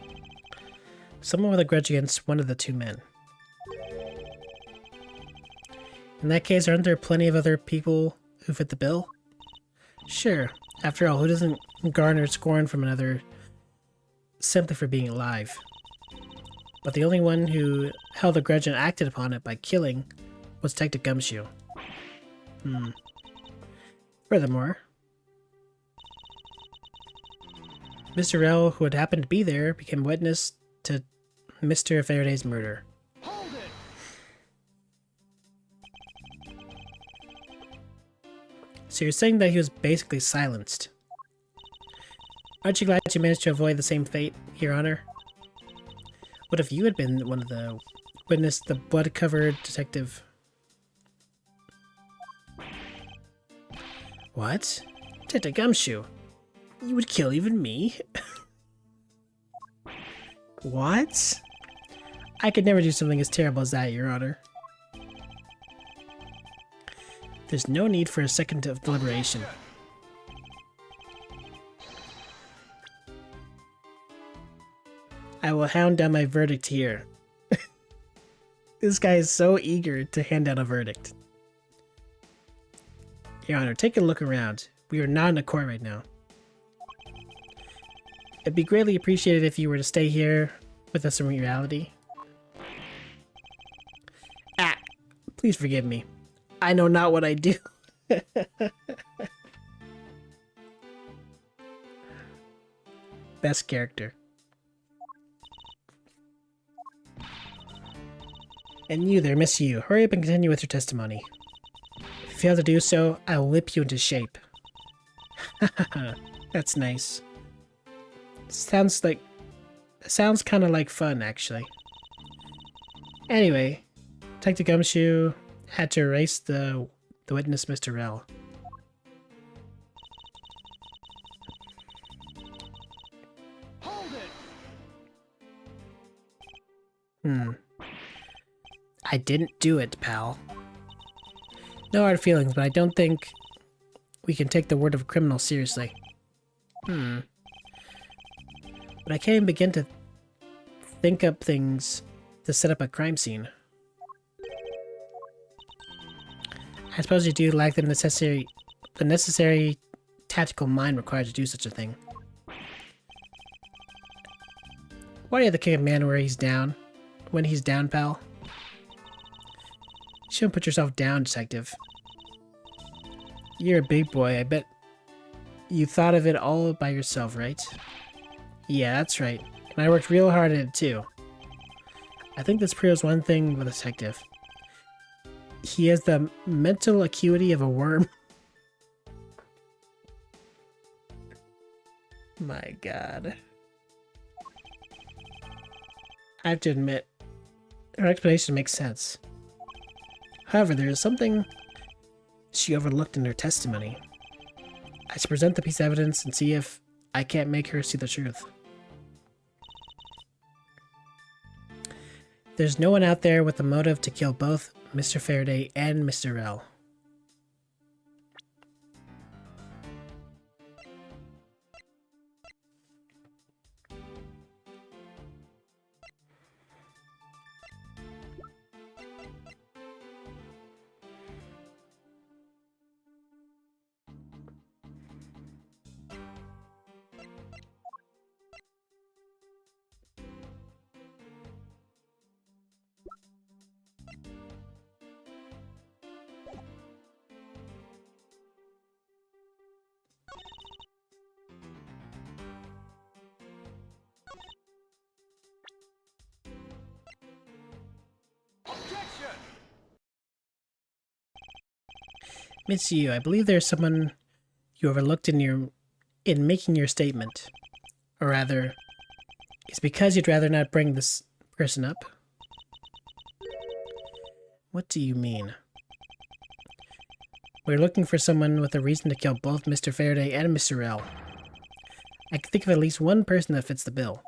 Someone with a grudge against one of the two men. In that case, aren't there plenty of other people who fit the bill? Sure. After all, who doesn't garner scorn from another simply for being alive? But the only one who held a grudge and acted upon it by killing was Detective Gumshoe. Furthermore, Mr. L, who had happened to be there, became witness to Mr. Faraday's murder. Hold it! So you're saying that he was basically silenced. Aren't you glad you managed to avoid the same fate, Your Honor? What if you had been one of the witnessed the blood-covered detective? What? Detective Gumshoe? You would kill even me? What? I could never do something as terrible as that, Your Honor. There's no need for a second of deliberation. I will hound down my verdict here. This guy is so eager to hand down a verdict. Your Honor, take a look around. We are not in a court right now. It'd be greatly appreciated if you were to stay here with us in reality. Ah, please forgive me. I know not what I do. Best character. And you there, Miss Yu, hurry up and continue with your testimony. If you fail to do so, I will whip you into shape. That's nice. Sounds kind of like fun, actually. Anyway, Detective Gumshoe had to erase the witness, Mr. Rel. Hold it. I didn't do it, pal. No hard feelings, but I don't think we can take the word of a criminal seriously. But I can't even begin to think up things to set up a crime scene. I suppose you do lack the necessary tactical mind required to do such a thing. Why do you have to kick a man when he's down, pal? You shouldn't put yourself down, detective. You're a big boy. I bet you thought of it all by yourself, right? Yeah, that's right. And I worked real hard at it, too. I think this proves one thing with a detective. He has the mental acuity of a worm. My god. I have to admit, her explanation makes sense. However, there is something she overlooked in her testimony. I should present the piece of evidence and see if I can't make her see the truth. There's no one out there with the motive to kill both Mr. Faraday and Mr. Rel. Objection. Miss Yu, I believe there's someone you overlooked in making your statement. Or rather, it's because you'd rather not bring this person up? What do you mean? We're looking for someone with a reason to kill both Mr. Faraday and Mr. Rel. I can think of at least one person that fits the bill.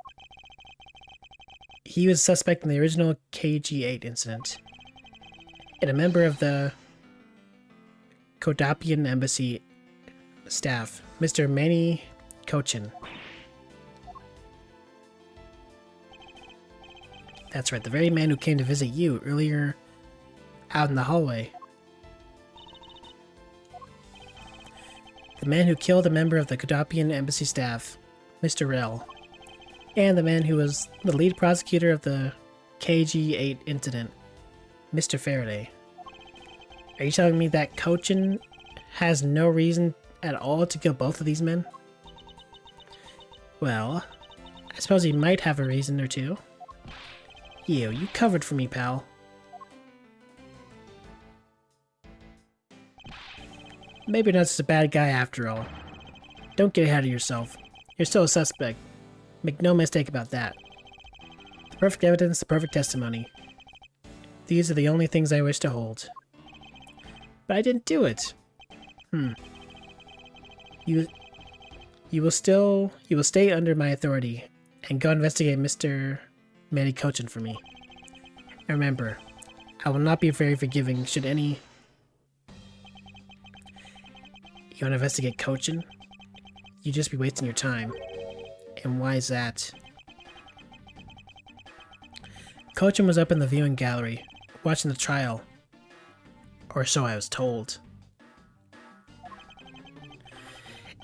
He was a suspect in the original KG-8 incident, and a member of the Kodapian embassy staff, Mr. Manny Kochin. That's right, the very man who came to visit you earlier out in the hallway. The man who killed a member of the Kodapian embassy staff, Mr. Rel. And the man who was the lead prosecutor of the KG-8 incident, Mr. Faraday. Are you telling me that Kochin has no reason at all to kill both of these men? Well, I suppose he might have a reason or two. You covered for me, pal. Maybe you're not such a bad guy after all. Don't get ahead of yourself. You're still a suspect. Make no mistake about that. The perfect evidence, the perfect testimony. These are the only things I wish to hold. But I didn't do it. You will stay under my authority and go investigate Mr. Manny Kochin for me. And remember, I will not be very forgiving should any want to investigate Cochin? You'd just be wasting your time. And why is that? Cochin was up in the viewing gallery, watching the trial. Or so I was told.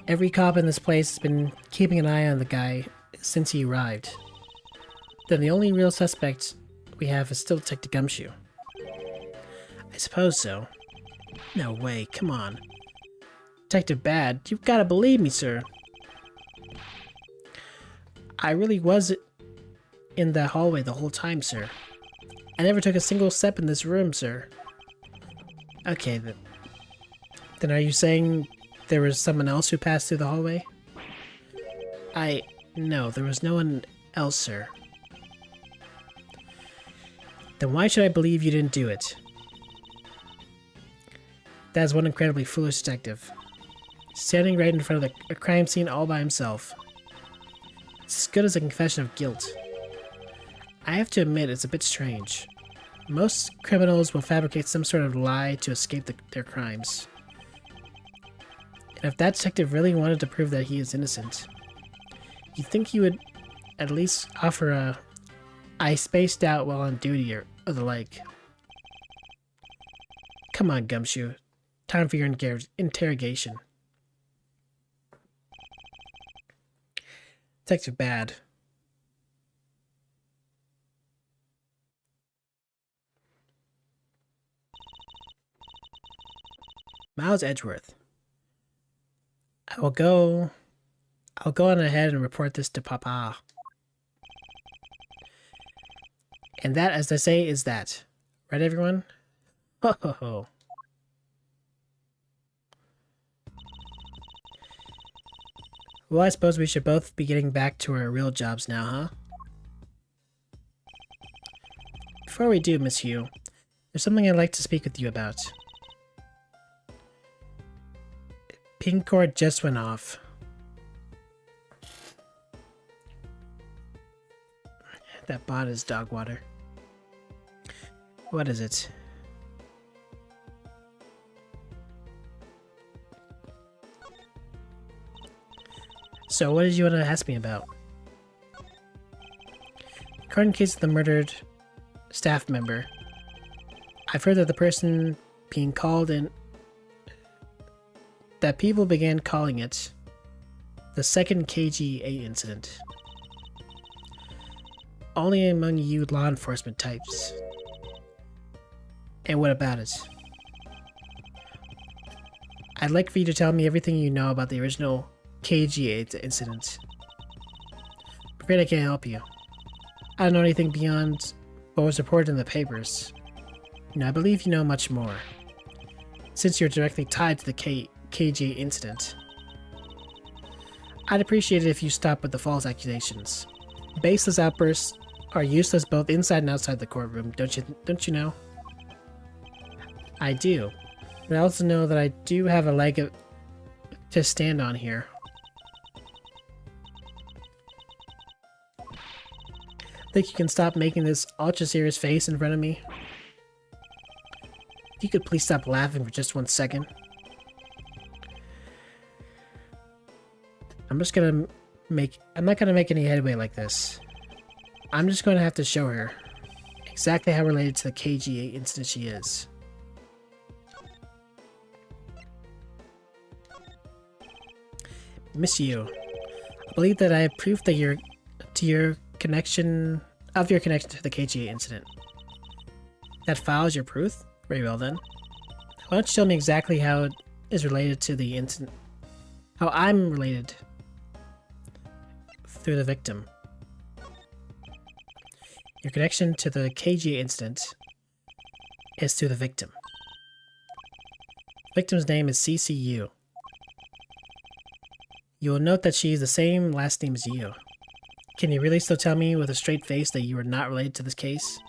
Every cop in this place has been keeping an eye on the guy since he arrived. Then the only real suspect we have is still Detective Gumshoe. I suppose so. No way, come on. Detective Bad, you've got to believe me, sir. I really was in that hallway the whole time, sir. I never took a single step in this room, sir. Okay, then are you saying there was someone else who passed through the hallway? No, there was no one else, sir. Then why should I believe you didn't do it? That is one incredibly foolish detective. Standing right in front of a crime scene all by himself. It's as good as a confession of guilt. I have to admit, it's a bit strange. Most criminals will fabricate some sort of lie to escape their crimes. And if that detective really wanted to prove that he is innocent, you'd think he would at least offer a "I spaced out while on duty" or the like. Come on, Gumshoe. Time for your interrogation. Detective Bad. Miles Edgeworth. I'll go on ahead and report this to Papa. And that, as they say, is that. Right, everyone? Ho ho ho. Well, I suppose we should both be getting back to our real jobs now, huh? Before we do, Miss Hugh, there's something I'd like to speak with you about. Ping cord just went off. That bot is dog water. What is it? So what did you want to ask me about? Current case of the murdered staff member. I've heard that the person being called in... that people began calling it the second KG8 incident. Only among you law enforcement types. And what about it? I'd like for you to tell me everything you know about the original KG8 incident. I'm afraid I can't help you. I don't know anything beyond what was reported in the papers. I believe you know much more, since you're directly tied to the KG8 incident. I'd appreciate it if you stop with the false accusations. Baseless outbursts are useless both inside and outside the courtroom, don't you know? I do. But I also know that I do have a leg to stand on here. Think you can stop making this ultra-serious face in front of me? If you could please stop laughing for just 1 second. I'm not gonna make any headway like this. I'm just going to have to show her exactly how related to the KG8 incident she is. Miss Yu, I believe that I have proof that your connection to the KG8 incident. That file is your proof? Very well then. Why don't you tell me exactly how it is related to the incident? How I'm related through the victim. Your connection to the KG incident is through the victim. The victim's name is CCU. You will note that she is the same last name as you. Can you really still tell me with a straight face that you are not related to this case?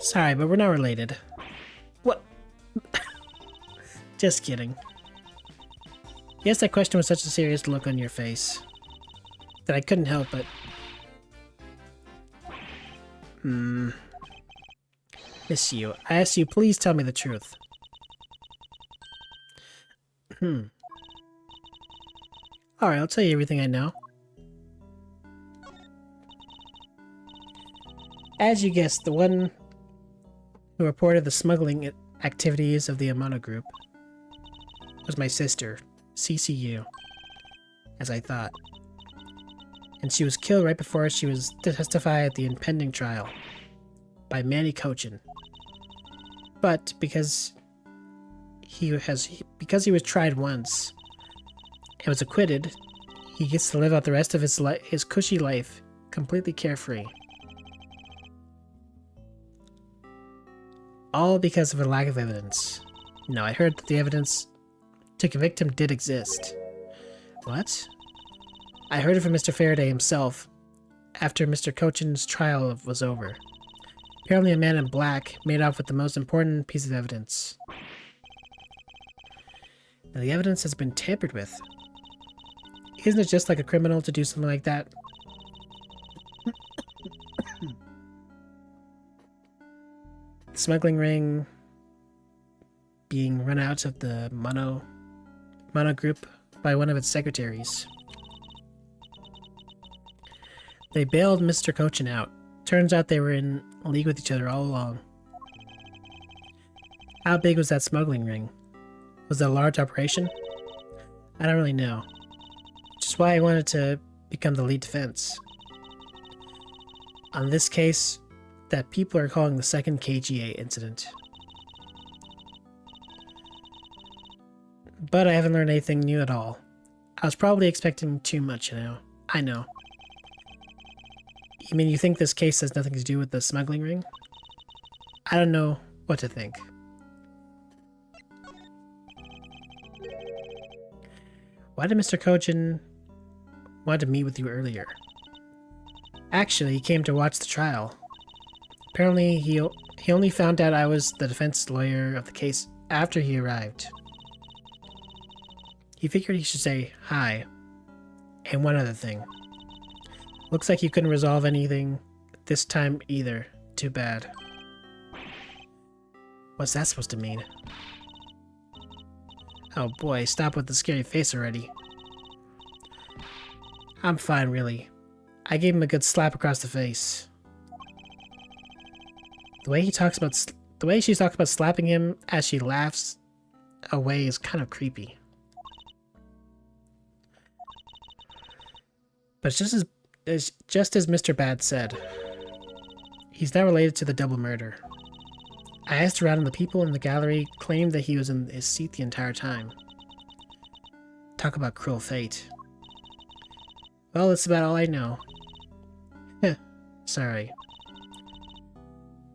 Sorry, but we're not related. What? Just kidding. Yes, that question was such a serious look on your face that I couldn't help but... Miss you, I ask you, please tell me the truth. Alright, I'll tell you everything I know. As you guessed, the one who reported the smuggling activities of the Amano group was my sister, CCU, as I thought. And she was killed right before she was to testify at the impending trial by Manny Cochin. But because he was tried once and was acquitted, he gets to live out the rest of his cushy life completely carefree. All because of a lack of evidence. No, I heard that the evidence to convict him did exist. What? I heard it from Mr. Faraday himself after Mr. Cochin's trial was over. Apparently a man in black made off with the most important piece of evidence. Now the evidence has been tampered with. Isn't it just like a criminal to do something like that? The smuggling ring being run out of the Mono group by one of its secretaries. They bailed Mr. Cochin out. Turns out they were in league with each other all along. How big was that smuggling ring? Was it a large operation? I don't really know. Which is why I wanted to become the lead defense. On this case, that people are calling the second KGA incident. But I haven't learned anything new at all. I was probably expecting too much, I know. You mean you think this case has nothing to do with the smuggling ring? I don't know what to think. Why did Mr. Cochin want to meet with you earlier? Actually, he came to watch the trial. Apparently, he only found out I was the defense lawyer of the case after he arrived. He figured he should say hi. And one other thing. Looks like you couldn't resolve anything this time either. Too bad. What's that supposed to mean? Oh boy, stop with the scary face already. I'm fine, really. I gave him a good slap across the face. The way she talks about slapping him as she laughs away is kind of creepy. But it's just as Mr. Bad said. He's not related to the double murder. I asked around and the people in the gallery claimed that he was in his seat the entire time. Talk about cruel fate. Well, that's about all I know. Heh, sorry.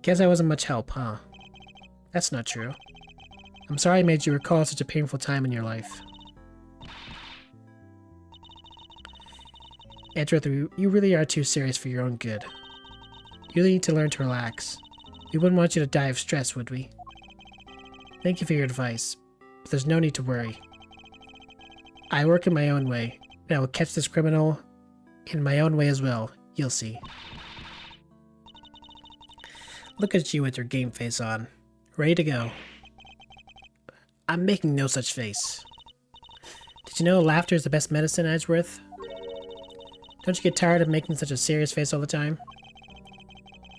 Guess I wasn't much help, huh? That's not true. I'm sorry I made you recall such a painful time in your life. Edgeworth, you really are too serious for your own good. You really need to learn to relax. We wouldn't want you to die of stress, would we? Thank you for your advice, but there's no need to worry. I work in my own way, and I will catch this criminal in my own way as well. You'll see. Look at you with your game face on. Ready to go. I'm making no such face. Did you know laughter is the best medicine, Edgeworth? Don't you get tired of making such a serious face all the time?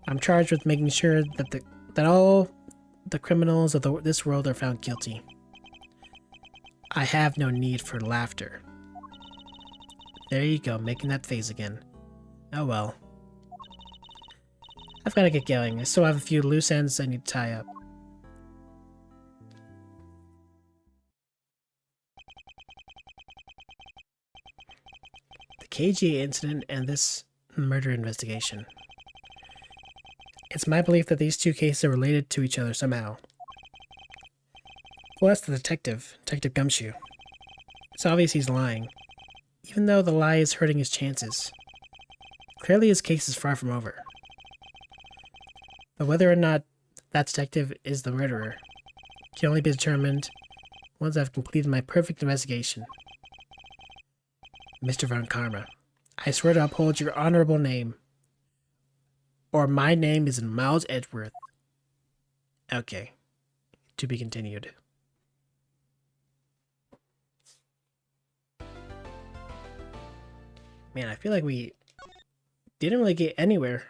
I'm charged with making sure that all the criminals of this world are found guilty. I have no need for laughter. There you go, making that face again. Oh well. I've got to get going. I still have a few loose ends I need to tie up. The KGA incident and this murder investigation. It's my belief that these two cases are related to each other somehow. Well, that's the detective, Detective Gumshoe. It's obvious he's lying, even though the lie is hurting his chances. Clearly his case is far from over. But whether or not that detective is the murderer can only be determined once I've completed my perfect investigation. Mr. Von Karma, I swear to uphold your honorable name, or my name is Miles Edgeworth. Okay. To be continued. Man, I feel like we didn't really get anywhere.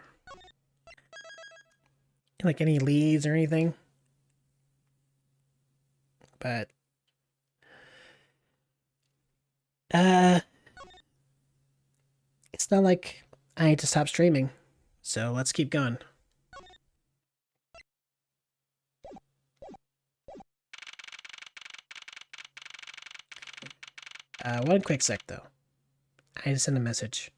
Like any leads or anything. But it's not like I need to stop streaming. So let's keep going. One quick sec though. I need to send a message.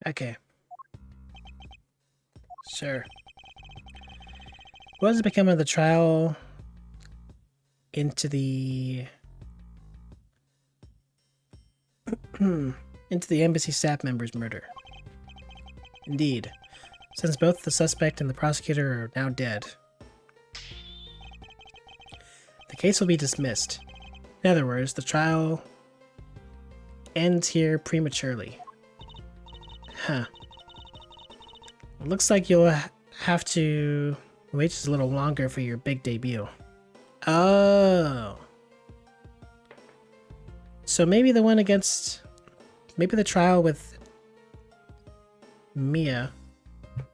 Okay. Sure. What has become of the trial into the into the embassy staff member's murder? Indeed, since both the suspect and the prosecutor are now dead, the case will be dismissed. In other words, the trial ends here prematurely. Huh. Looks like you'll have to wait just a little longer for your big debut. Oh. So maybe the one against... Maybe the trial with Mia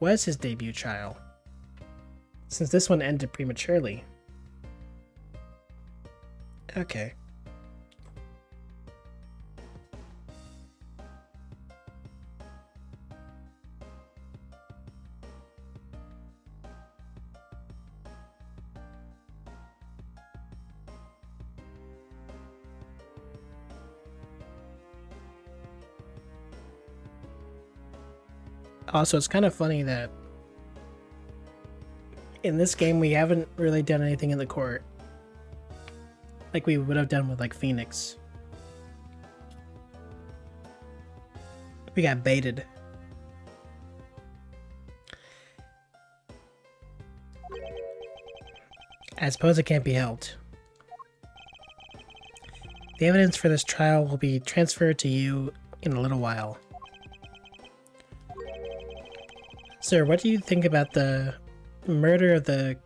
was his debut trial, since this one ended prematurely. Okay. Also, it's kind of funny that in this game we haven't really done anything in the court like we would have done with like Phoenix. We got baited. I suppose it can't be helped. The evidence for this trial will be transferred to you in a little while. Sir, what do you think about the murder of the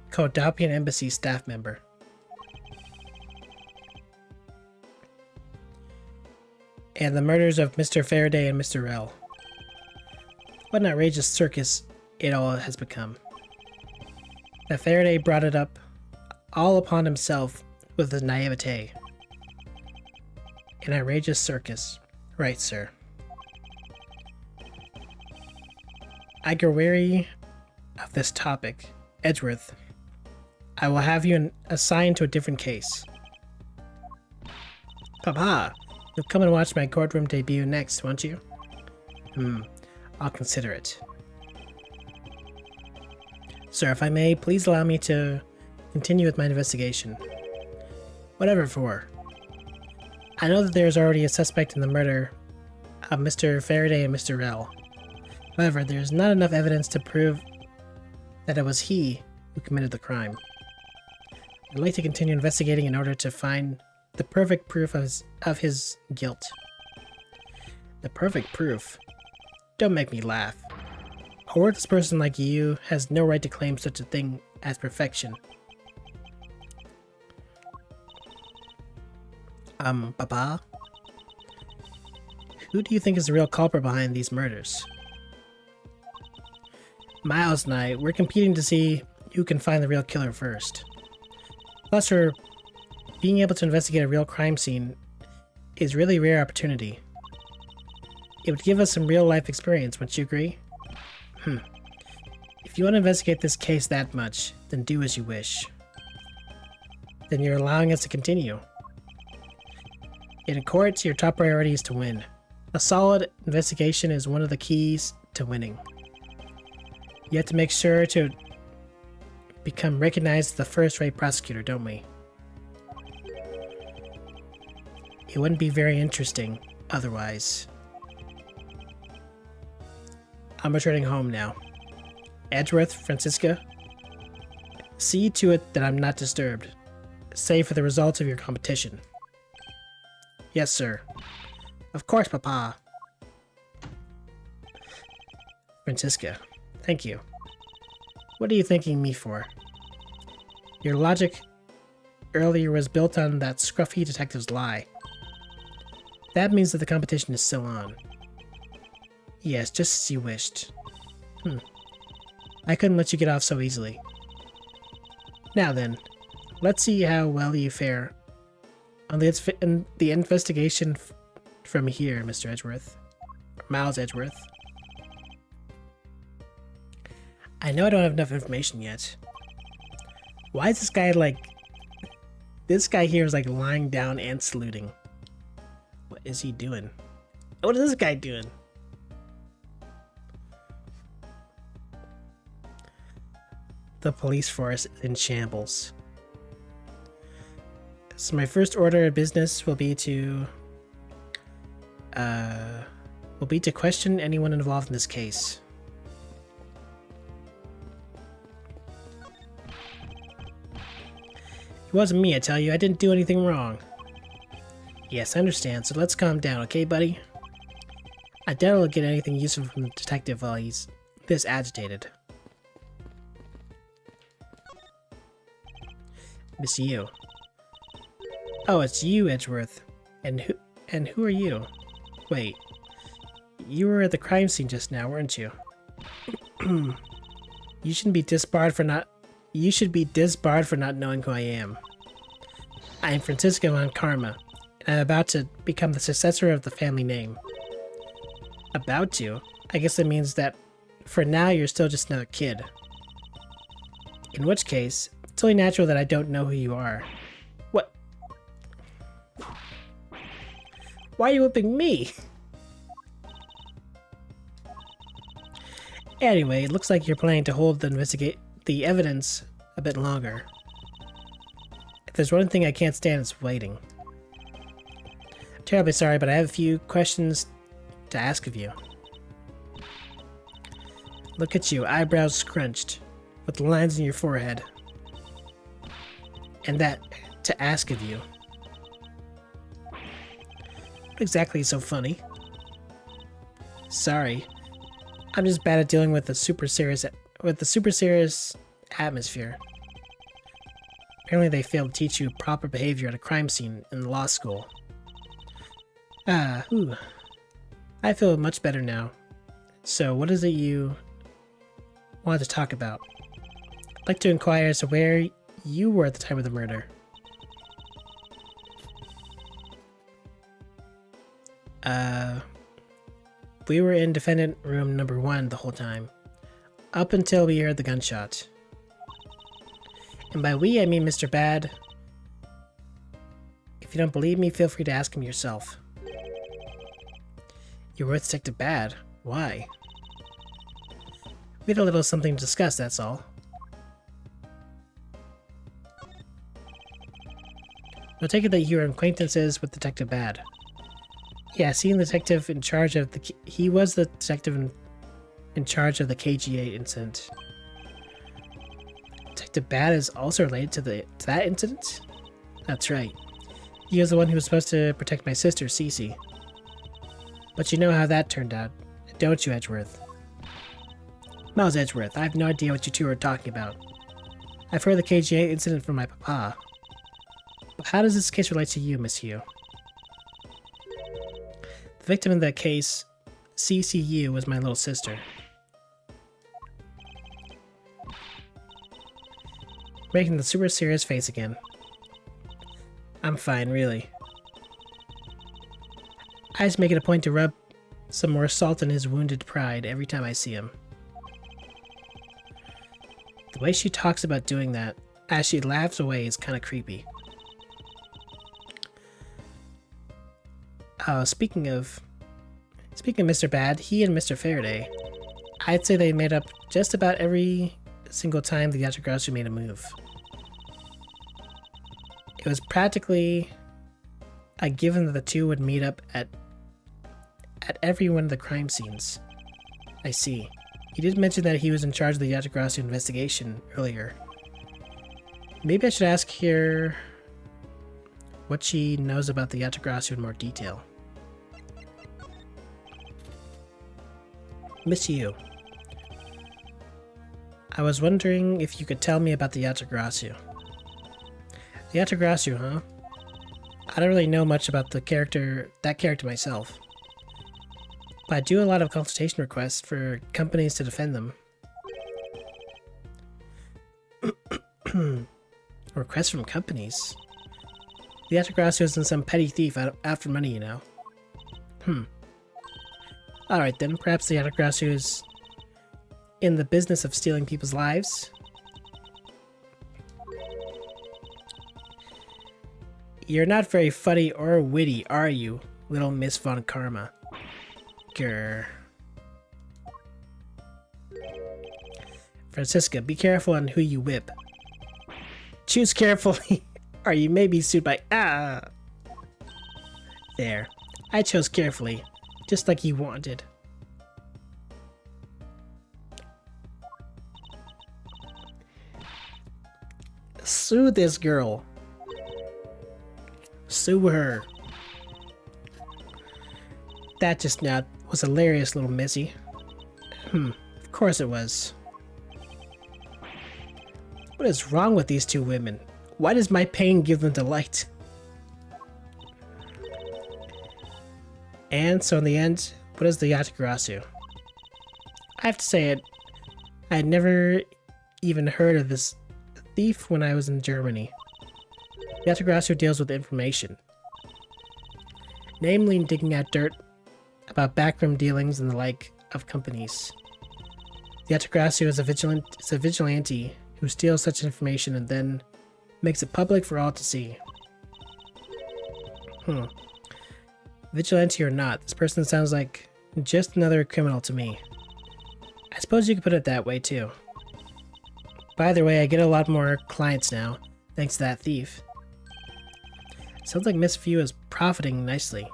Kodapian Embassy staff member? And the murders of Mr. Faraday and Mr. Rell? What an outrageous circus it all has become. That Faraday brought it up all upon himself with his naivete. An outrageous circus. Right, sir. I grow weary of this topic. Edgeworth, I will have you assigned to a different case. Papa, you'll come and watch my courtroom debut next, won't you? I'll consider it. Sir, if I may, please allow me to continue with my investigation. Whatever for. I know that there is already a suspect in the murder of Mr. Faraday and Mr. Rell. However, there is not enough evidence to prove that it was he who committed the crime. I'd like to continue investigating in order to find the perfect proof of his guilt. The perfect proof? Don't make me laugh. A worthless person like you has no right to claim such a thing as perfection. Papa? Who do you think is the real culprit behind these murders? Miles and I, we're competing to see who can find the real killer first. Plus, being able to investigate a real crime scene is really a rare opportunity. It would give us some real-life experience, wouldn't you agree? If you want to investigate this case that much, then do as you wish. Then you're allowing us to continue. In court, your top priority is to win. A solid investigation is one of the keys to winning. You have to make sure to become recognized as the first-rate prosecutor, don't we? It wouldn't be very interesting otherwise. I'm returning home now. Edgeworth, Francisca, see to it that I'm not disturbed, save for the results of your competition. Yes, sir. Of course, Papa. Francisca, thank you. What are you thanking me for? Your logic earlier was built on that scruffy detective's lie. That means that the competition is still on. Yes, just as you wished. I couldn't let you get off so easily. Now then, let's see how well you fare on the investigation from here, Mr. Edgeworth. Miles Edgeworth. I know I don't have enough information yet. Why is this guy like... This guy here is like lying down and saluting. What is he doing? What is this guy doing? The police force is in shambles. So my first order of business will be to question anyone involved in this case. It wasn't me, I tell you. I didn't do anything wrong. Yes, I understand, so let's calm down, okay, buddy? I doubt I'll get anything useful from the detective while he's this agitated. Miss you. Oh, it's you, Edgeworth. And who are you? Wait. You were at the crime scene just now, weren't you? You should be disbarred for not knowing who I am. I am Francisco von Karma, and I'm about to become the successor of the family name. About to? I guess that means that for now you're still just another kid. In which case, it's only natural that I don't know who you are. What? Why are you whipping me? Anyway, it looks like you're planning to hold the evidence a bit longer. If there's one thing I can't stand, it's waiting. I'm terribly sorry, but I have a few questions to ask of you. Look at you, eyebrows scrunched, with lines in your forehead. And that to ask of you. What exactly is so funny? Sorry. I'm just bad at dealing with the super serious atmosphere. Apparently they failed to teach you proper behavior at a crime scene in law school. I feel much better now. So what is it you want to talk about? I'd like to inquire as to where you were at the time of the murder. We were in defendant room number 1 the whole time, up until we heard the gunshot. And by we, I mean Mr. Bad. If you don't believe me, feel free to ask him yourself. You're with Detective Bad. Why? We had a little something to discuss, that's all. I'll take it that you are acquaintances with Detective Bad. Yeah, seeing the detective in charge of he was the detective in charge of the KGA incident. Detective Bad is also related to that incident? That's right. He was the one who was supposed to protect my sister, Cece. But you know how that turned out, don't you, Edgeworth? Miles Edgeworth, I have no idea what you two are talking about. I've heard the KGA incident from my papa. But how does this case relate to you, Miss Hugh? The victim in that case, CCU, was my little sister. Making the super serious face again. I'm fine, really. I just make it a point to rub some more salt in his wounded pride every time I see him. The way she talks about doing that, as she laughs away, is kind of creepy. Speaking of Mr. Bad, he and Mr. Faraday, I'd say they made up just about every single time the Yachigrasu made a move. It was practically a given that the two would meet up at every one of the crime scenes. I see. He did mention that he was in charge of the Yachigrasu investigation earlier. Maybe I should ask her what she knows about the Yachigrasu in more detail. Miss Yu, I was wondering if you could tell me about the Yachigrasu. The Yachigrasu, huh? I don't really know much about that character myself. But I do a lot of consultation requests for companies to defend them. Requests from companies? The Yachigrasu isn't some petty thief after money, you know. Alright then, perhaps the Yachigrasu is in the business of stealing people's lives? You're not very funny or witty, are you, little Miss Von Karma? Grr. Francisca, be careful on who you whip. Choose carefully, or you may be sued by— Ah! There. I chose carefully, just like you wanted. Sue this girl. Sue her. That just now was hilarious, little Missy. Of course it was. What is wrong with these two women? Why does my pain give them delight? And so in the end, what is the Yachigrasu? I have to say it, I had never even heard of this thief when I was in Germany. Yachigrasu deals with information, namely digging out dirt about backroom dealings and the like of companies. The Yachigrasu is a vigilante who steals such information and then makes it public for all to see. Vigilante or not, this person sounds like just another criminal to me. I suppose you could put it that way too. By the way, I get a lot more clients now, thanks to that thief. Sounds like Miss Few is profiting nicely.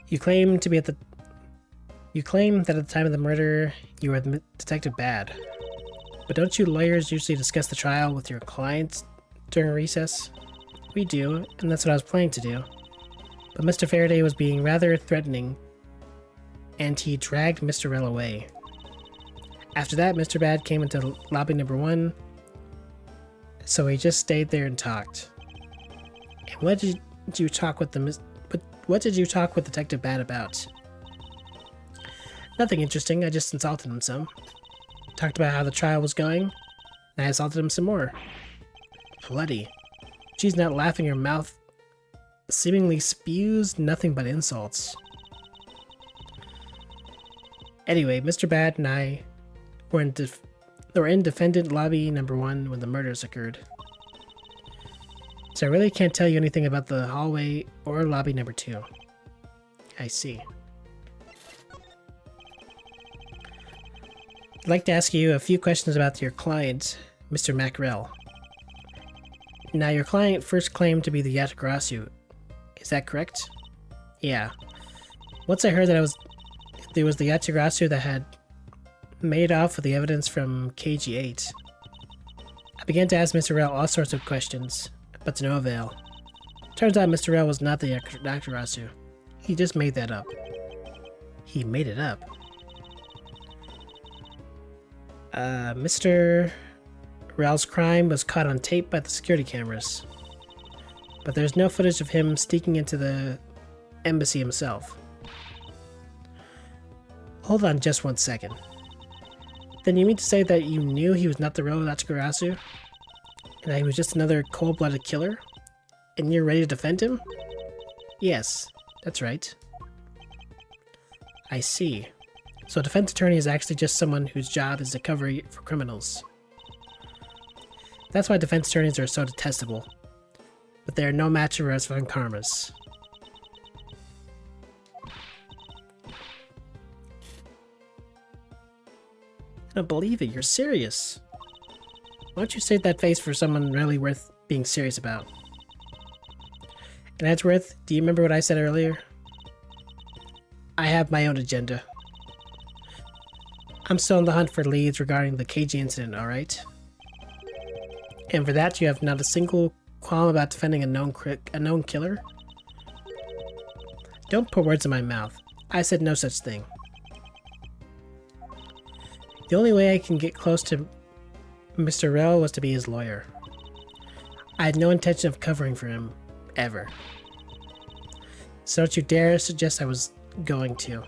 You claim that at the time of the murder, you were Detective Bad. But don't you lawyers usually discuss the trial with your clients during recess? We do, and that's what I was planning to do. But Mr. Faraday was being rather threatening, and he dragged Mr. Rell away. After that, Mr. Bad came into lobby number 1, so he just stayed there and talked. And what did you talk with Detective Bad about? Nothing interesting, I just insulted him some. Talked about how the trial was going, and I insulted him some more. Bloody. She's not laughing, her mouth seemingly spews nothing but insults. Anyway, Mr. Bad and I were in defendant lobby number 1 when the murders occurred. So I really can't tell you anything about the hallway or lobby number 2. I see. I'd like to ask you a few questions about your client, Mr. Mackerel. Now, your client first claimed to be the Yachigrasu. Is that correct? Yeah. Once I heard that there was the Yachirasu that had made off with the evidence from KG8, I began to ask Mr. Rel all sorts of questions, but to no avail. Turns out Mr. Rel was not the Yachirasu. He just made that up. He made it up. Mr. Rel's crime was caught on tape by the security cameras, but there's no footage of him sneaking into the embassy himself. Hold on just 1 second. Then you mean to say that you knew he was not the real Yachirasu? And that he was just another cold-blooded killer? And you're ready to defend him? Yes, that's right. I see. So a defense attorney is actually just someone whose job is to cover for criminals. That's why defense attorneys are so detestable. But they are no match for us von Karmas. I don't believe it, you're serious. Why don't you save that face for someone really worth being serious about? And Edgeworth, do you remember what I said earlier? I have my own agenda. I'm still on the hunt for leads regarding the KG incident, alright? And for that, you have not a single qualm about defending a known killer? Don't put words in my mouth. I said no such thing. The only way I can get close to Mr. Rel was to be his lawyer. I had no intention of covering for him, ever. So don't you dare suggest I was going to.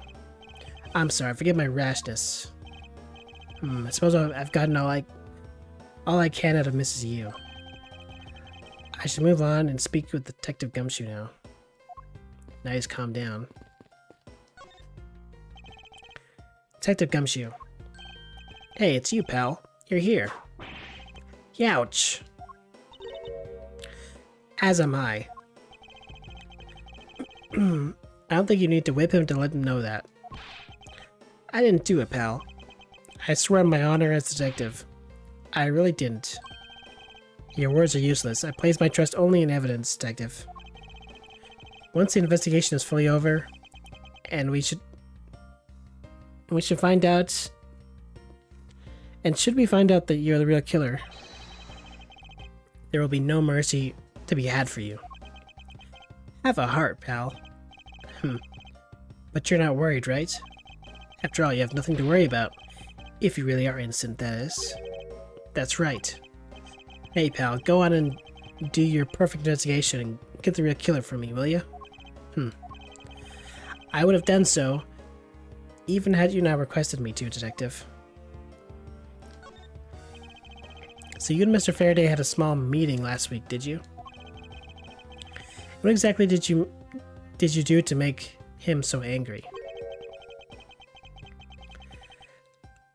I'm sorry, forgive my rashness. I suppose I've gotten all I can out of Mrs. Yu. I should move on and speak with Detective Gumshoe now. Now he's calmed down. Detective Gumshoe. Hey, it's you, pal. You're here. Youch. As am I. I don't think you need to whip him to let him know that. I didn't do it, pal. I swear on my honor as detective. I really didn't. Your words are useless. I place my trust only in evidence, detective. Once the investigation is fully over, and we should find out. And should we find out that you're the real killer, there will be no mercy to be had for you. Have a heart, pal. But you're not worried, right? After all, you have nothing to worry about. If you really are innocent, that is. That's right. Hey, pal, go on and do your perfect investigation and get the real killer for me, will you? I would have done so, even had you not requested me to, detective. So you and Mr. Faraday had a small meeting last week, did you? What exactly did you do to make him so angry?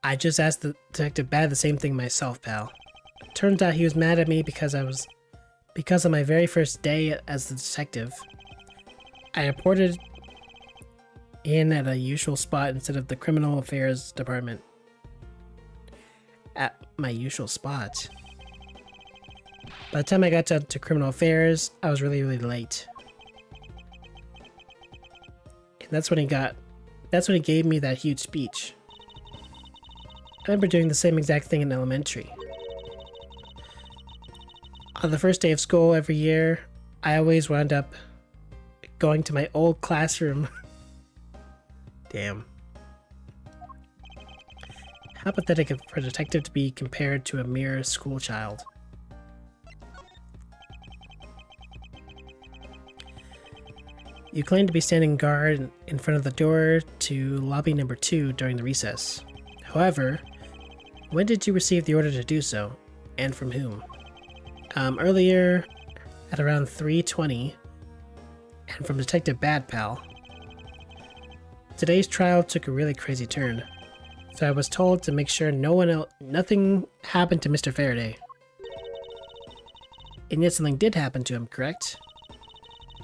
I just asked the Detective Bad the same thing myself, pal. Turns out he was mad at me because on my very first day as the detective, I reported in at a usual spot instead of the criminal affairs department. At my usual spot. By the time I got to criminal affairs, I was really late. And that's when he gave me that huge speech. I remember doing the same exact thing in elementary. On the first day of school every year, I always wound up going to my old classroom. Damn. How pathetic for a detective to be compared to a mere school child. You claim to be standing guard in front of the door to lobby number 2 during the recess. However, when did you receive the order to do so, and from whom? Earlier, at around 3:20, and from Detective Bad Pal. Today's trial took a really crazy turn, so I was told to make sure nothing happened to Mr. Faraday. And yet something did happen to him, correct?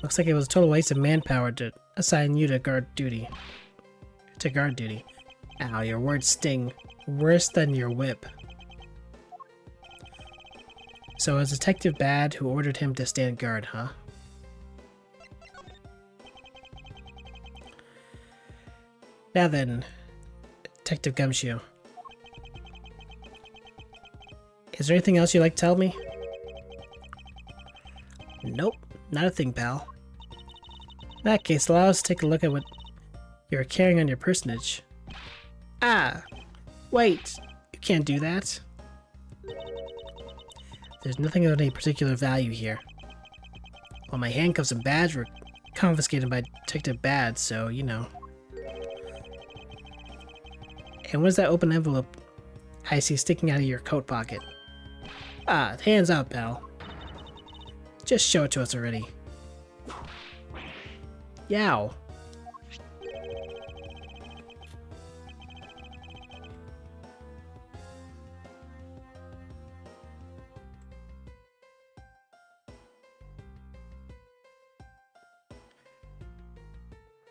Looks like it was a total waste of manpower to assign you to guard duty. Ow, your words sting. Worse than your whip. So it was Detective Bad who ordered him to stand guard, huh? Now then, Detective Gumshoe. Is there anything else you'd like to tell me? Nope, not a thing, pal. In that case, allow us to take a look at what you're carrying on your personage. Ah! Wait! You can't do that. There's nothing of any particular value here. Well, my handcuffs and badge were confiscated by Detective Bad, so, you know. And what is that open envelope I see sticking out of your coat pocket? Ah, hands up, pal. Just show it to us already. Yow.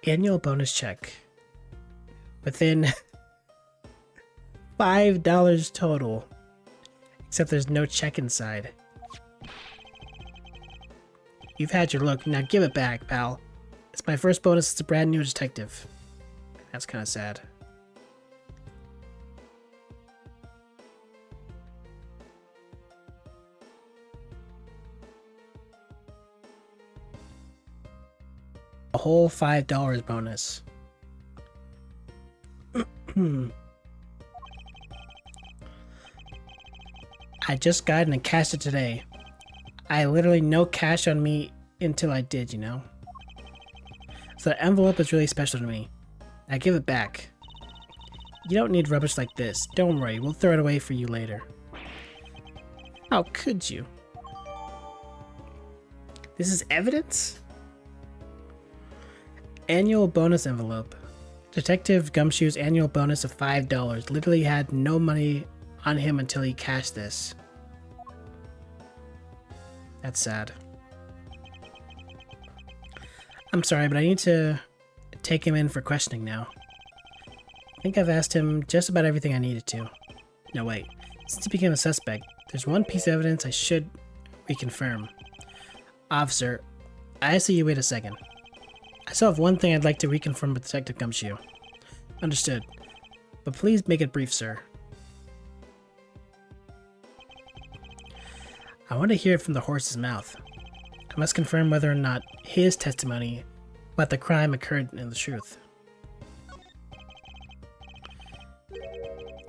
Annual bonus check. Within $5 total. Except there's no check inside. You've had your look, now give it back, pal. It's my first bonus as a brand new detective. That's kind of sad. A whole $5 bonus. I just got it and cashed it today. I literally no cash on me until I did, you know? So the envelope is really special to me. I give it back. You don't need rubbish like this. Don't worry, we'll throw it away for you later. How could you? This is evidence? Annual bonus envelope. Detective Gumshoe's annual bonus of $5. Literally had no money on him until he cashed this. That's sad. I'm sorry, but I need to take him in for questioning now. I think I've asked him just about everything I needed to. No, wait. Since he became a suspect, there's one piece of evidence I should reconfirm. Officer, I ask that you wait a second. I still have one thing I'd like to reconfirm with Detective Gumshoe. Understood. But please make it brief, sir. I want to hear it from the horse's mouth. I must confirm whether or not his testimony about the crime occurred in the truth.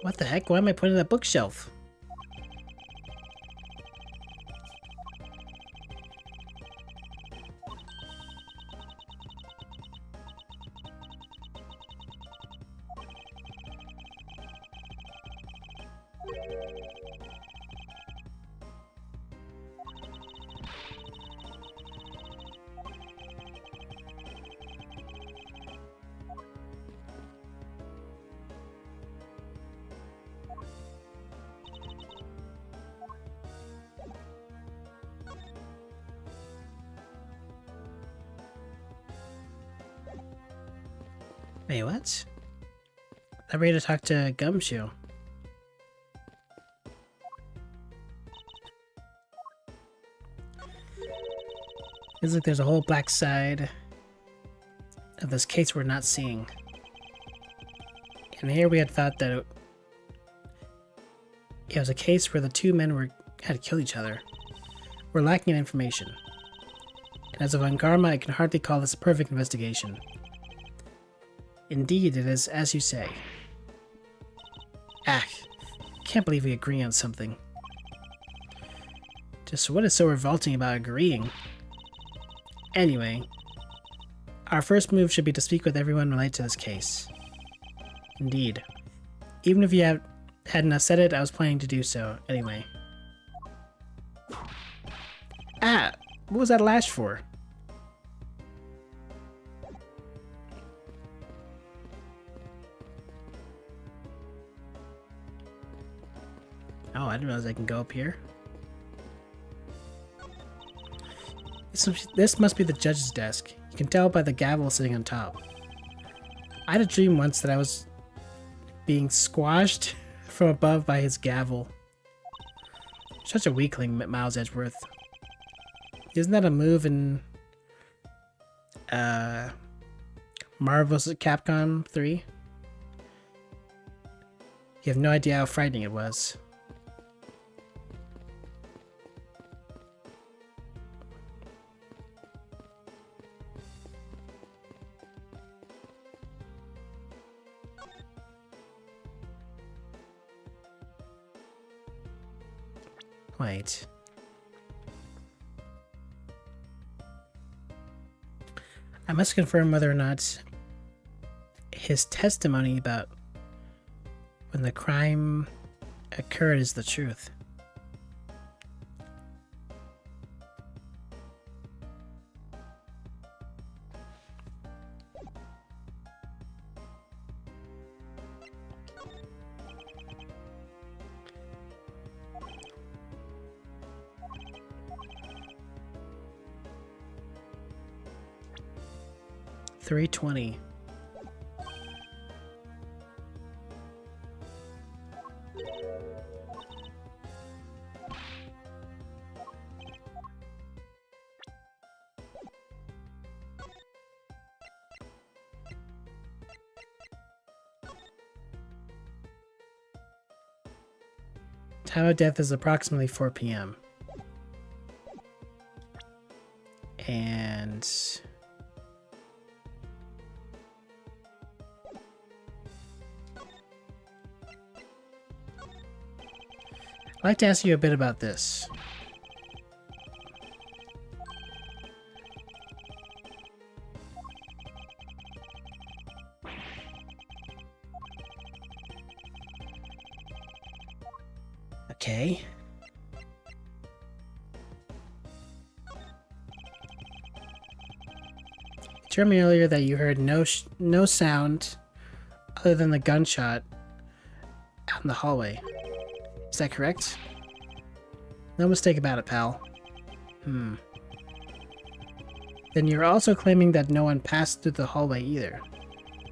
What the heck? Why am I putting that bookshelf? Wait, what? I'm ready to talk to Gumshoe. Feels like there's a whole black side of this case we're not seeing. And here we had thought that it was a case where the two men had killed each other. We're lacking in information. And as of Angarma, I can hardly call this a perfect investigation. Indeed, it is as you say. Ah, can't believe we agree on something. Just what is so revolting about agreeing? Anyway, our first move should be to speak with everyone related to this case. Indeed. Even if you hadn't said it, I was planning to do so anyway. Ah! What was that lash for? Oh, I didn't realize I can go up here. This must be the judge's desk. You can tell by the gavel sitting on top. I had a dream once that I was being squashed from above by his gavel. Such a weakling, Miles Edgeworth. Isn't that a move in Marvel's Capcom 3? You have no idea how frightening it was. Wait. I must confirm whether or not his testimony about when the crime occurred is the truth. $320. Time of death is approximately 4 p.m. And I'd like to ask you a bit about this. Okay. You told me earlier that you heard no sound other than the gunshot out in the hallway. Is that correct? No mistake about it, pal. Then you're also claiming that no one passed through the hallway either.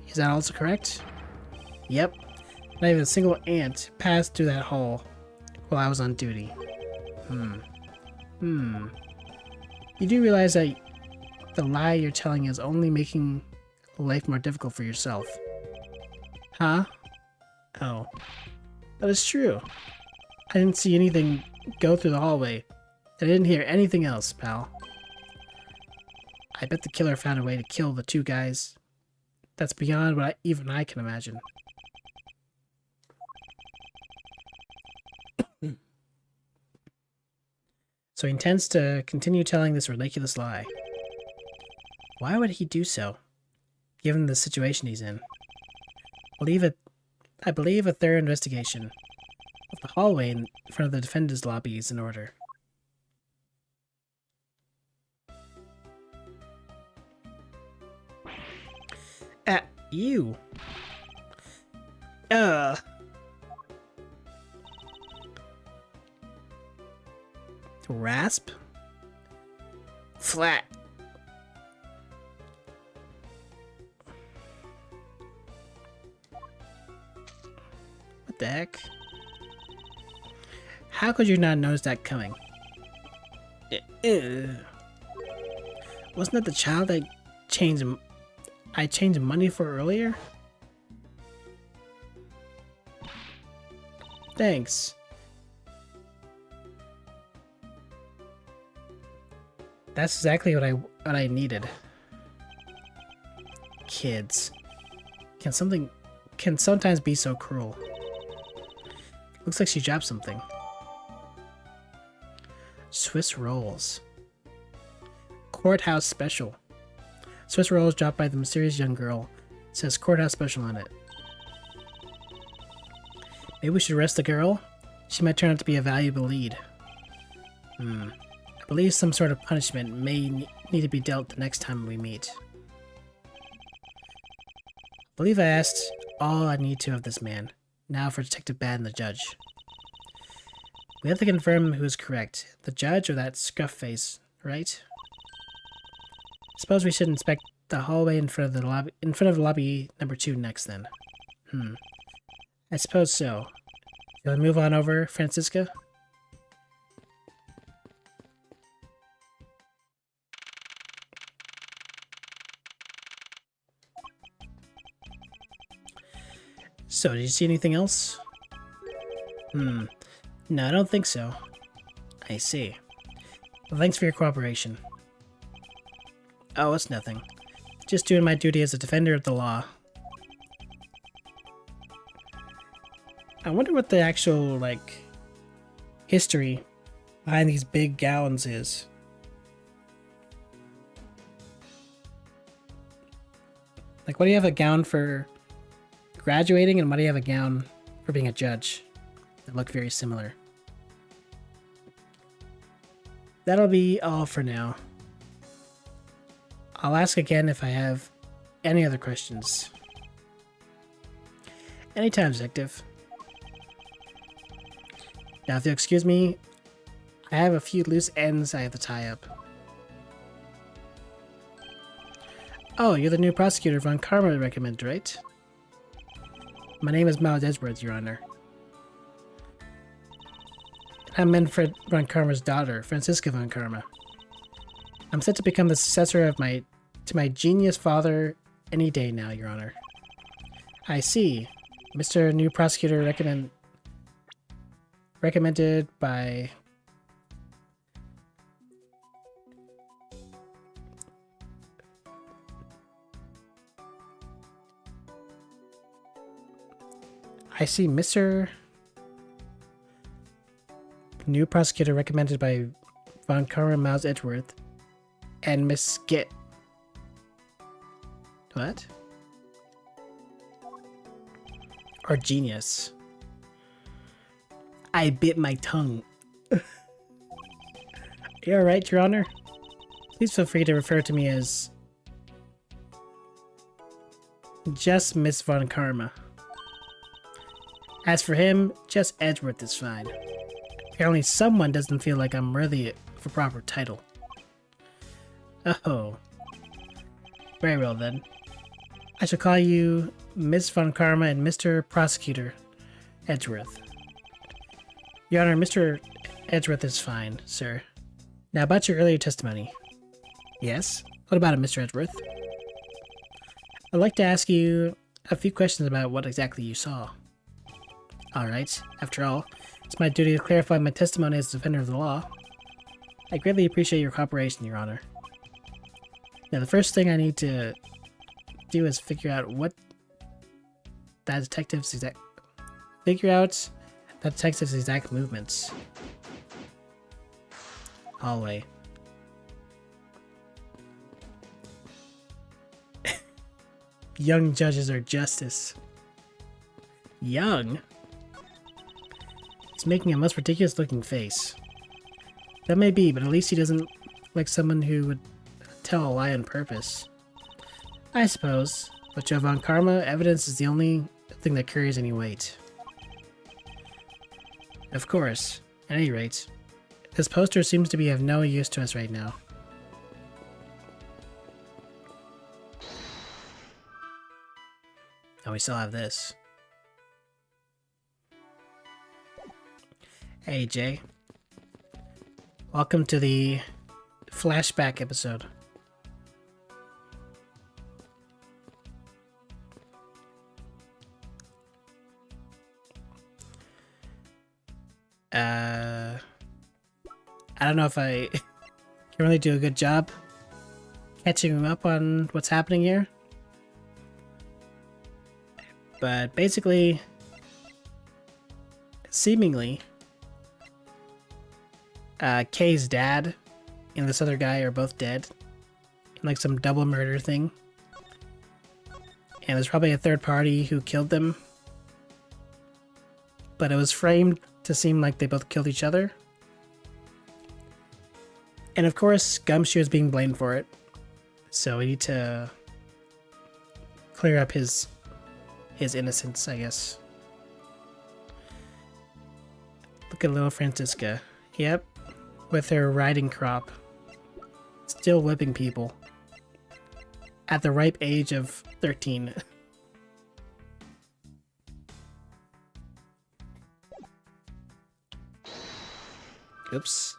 Is that also correct? Yep. Not even a single ant passed through that hall while I was on duty. You do realize that the lie you're telling is only making life more difficult for yourself. Huh? Oh. That is true. I didn't see anything go through the hallway. I didn't hear anything else, pal. I bet the killer found a way to kill the two guys. That's beyond what even I can imagine. So he intends to continue telling this ridiculous lie. Why would he do so, given the situation he's in? I believe a thorough investigation of the hallway in front of the defendant's lobby is in order. You. Rasp? Flat. What the heck? How could you not notice that coming? Wasn't that the child I changed money for earlier? Thanks. That's exactly what I needed. Kids can sometimes be so cruel. Looks like she dropped something. Swiss rolls. Courthouse special. Swiss rolls dropped by the mysterious young girl. It says courthouse special on it. Maybe we should arrest the girl? She might turn out to be a valuable lead. I believe some sort of punishment may need to be dealt the next time we meet. I believe I asked all I need to of this man. Now for Detective Bad and the judge. We have to confirm who is correct. The judge or that scruff face, right? Suppose we should inspect the hallway in front of lobby number 2 next then. I suppose so. Shall we move on over, Francisca? So, did you see anything else? Hmm. No, I don't think so. I see. Well, thanks for your cooperation. Oh, it's nothing. Just doing my duty as a defender of the law. I wonder what the actual, like, history behind these big gowns is. Like, what do you have a gown for graduating, and what do you have a gown for being a judge? They look very similar. That'll be all for now. I'll ask again if I have any other questions. Anytime, Detective. Now, if you'll excuse me, I have a few loose ends I have to tie up. Oh, you're the new prosecutor Von Karma recommended, right? My name is Miles Edgeworth, Your Honor. I'm Manfred Von Karma's daughter, Franziska Von Karma. I'm set to become the successor of my genius father any day now, Your Honor. I see. Mr. New Prosecutor recommended by... I see Mr. New Prosecutor recommended by Von Karma Miles Edgeworth and Miss Git. What? Or genius. I bit my tongue. You alright, Your Honor? Please feel free to refer to me as just Miss Von Karma. As for him, just Edgeworth is fine. Apparently someone doesn't feel like I'm worthy of a proper title. Oh. Very well then. I shall call you Miss Von Karma and Mr. Prosecutor Edgeworth. Your Honor, Mr. Edgeworth is fine, sir. Now about your earlier testimony. Yes? What about it, Mr. Edgeworth? I'd like to ask you a few questions about what exactly you saw. Alright, after all, it's my duty to clarify my testimony as a defender of the law. I greatly appreciate your cooperation, Your Honor. Now, the first thing I need to do is figure out that detective's exact movements. Hallway. Young judges are justice. Young? He's making a most ridiculous looking face. That may be, but at least he doesn't look like someone who would tell a lie on purpose. I suppose, but Joe Von Karma, evidence is the only thing that carries any weight. Of course. At any rate, this poster seems to be of no use to us right now. And we still have this. Hey, Jay. Welcome to the flashback episode. I don't know if I can really do a good job catching him up on what's happening here. But basically, seemingly, Kay's dad and this other guy are both dead in like some double murder thing. And there's probably a third party who killed them. But it was framed to seem like they both killed each other. And of course, Gumshoe is being blamed for it. So we need to clear up his innocence, I guess. Look at little Franziska. Yep. With her riding crop. Still whipping people. At the ripe age of 13. Oops.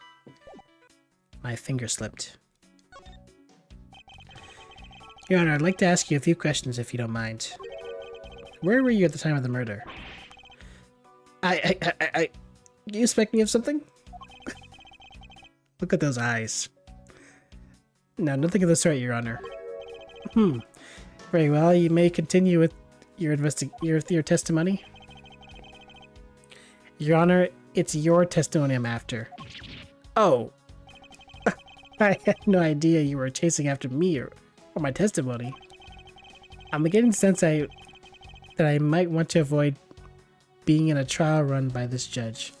My finger slipped. Your Honor, I'd like to ask you a few questions if you don't mind. Where were you at the time of the murder? You expect me of something? Look at those eyes. No, nothing of the sort, Your Honor. Very well, you may continue with your your testimony. Your Honor, it's your testimony I'm after. Oh. I had no idea you were chasing after me or my testimony. I'm beginning to sense that I might want to avoid being in a trial run by this judge.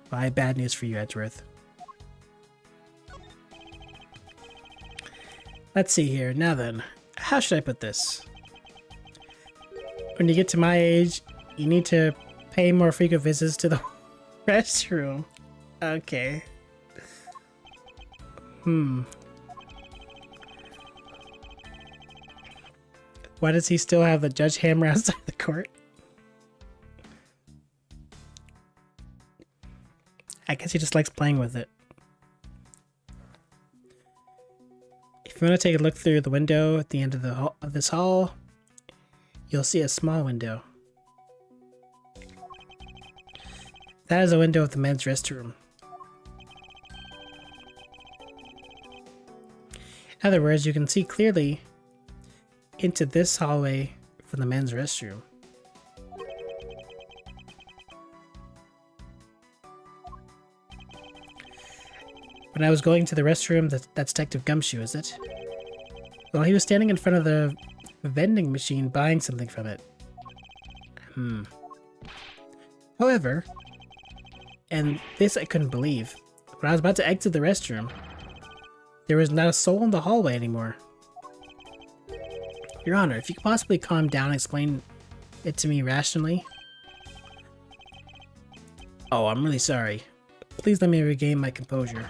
Well, I have bad news for you, Edgeworth. Let's see here. Now then, how should I put this? When you get to my age, you need to pay more frequent visits to the restroom. Okay. Why does he still have the judge hammer outside the court? I guess he just likes playing with it. If you want to take a look through the window at the end of this hall, you'll see a small window. That is a window of the men's restroom. In other words, you can see clearly into this hallway from the men's restroom. When I was going to the restroom, that's Detective Gumshoe, is it? Well, he was standing in front of the vending machine buying something from it. However, and this I couldn't believe, when I was about to exit the restroom, there was not a soul in the hallway anymore. Your Honor, if you could possibly calm down and explain it to me rationally. Oh, I'm really sorry. Please let me regain my composure.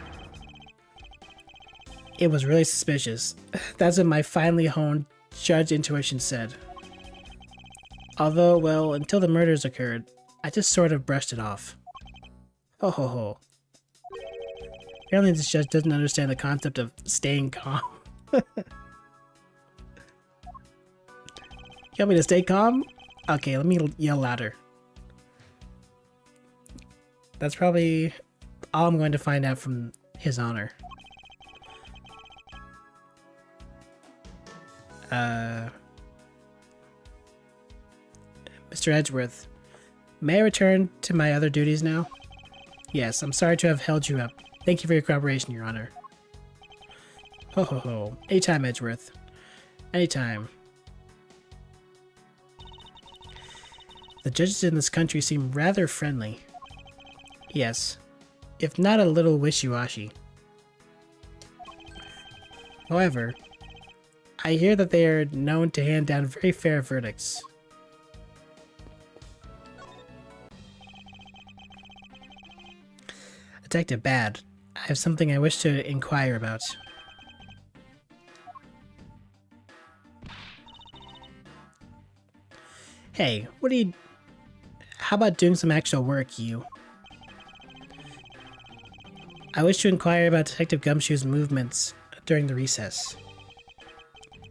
It was really suspicious. That's what my finely honed judge intuition said. Although, well, until the murders occurred, I just sort of brushed it off. Ho ho ho. Apparently this judge doesn't understand the concept of staying calm. You want me to stay calm? Okay, let me yell louder. That's probably all I'm going to find out from His Honor. Mr. Edgeworth, may I return to my other duties now? Yes, I'm sorry to have held you up. Thank you for your cooperation, Your Honor. Ho ho ho. Anytime, Edgeworth. Anytime. The judges in this country seem rather friendly. Yes, if not a little wishy-washy. However, I hear that they are known to hand down very fair verdicts. Detective Bad, I have something I wish to inquire about. Hey, what are you... How about doing some actual work, you? I wish to inquire about Detective Gumshoe's movements during the recess.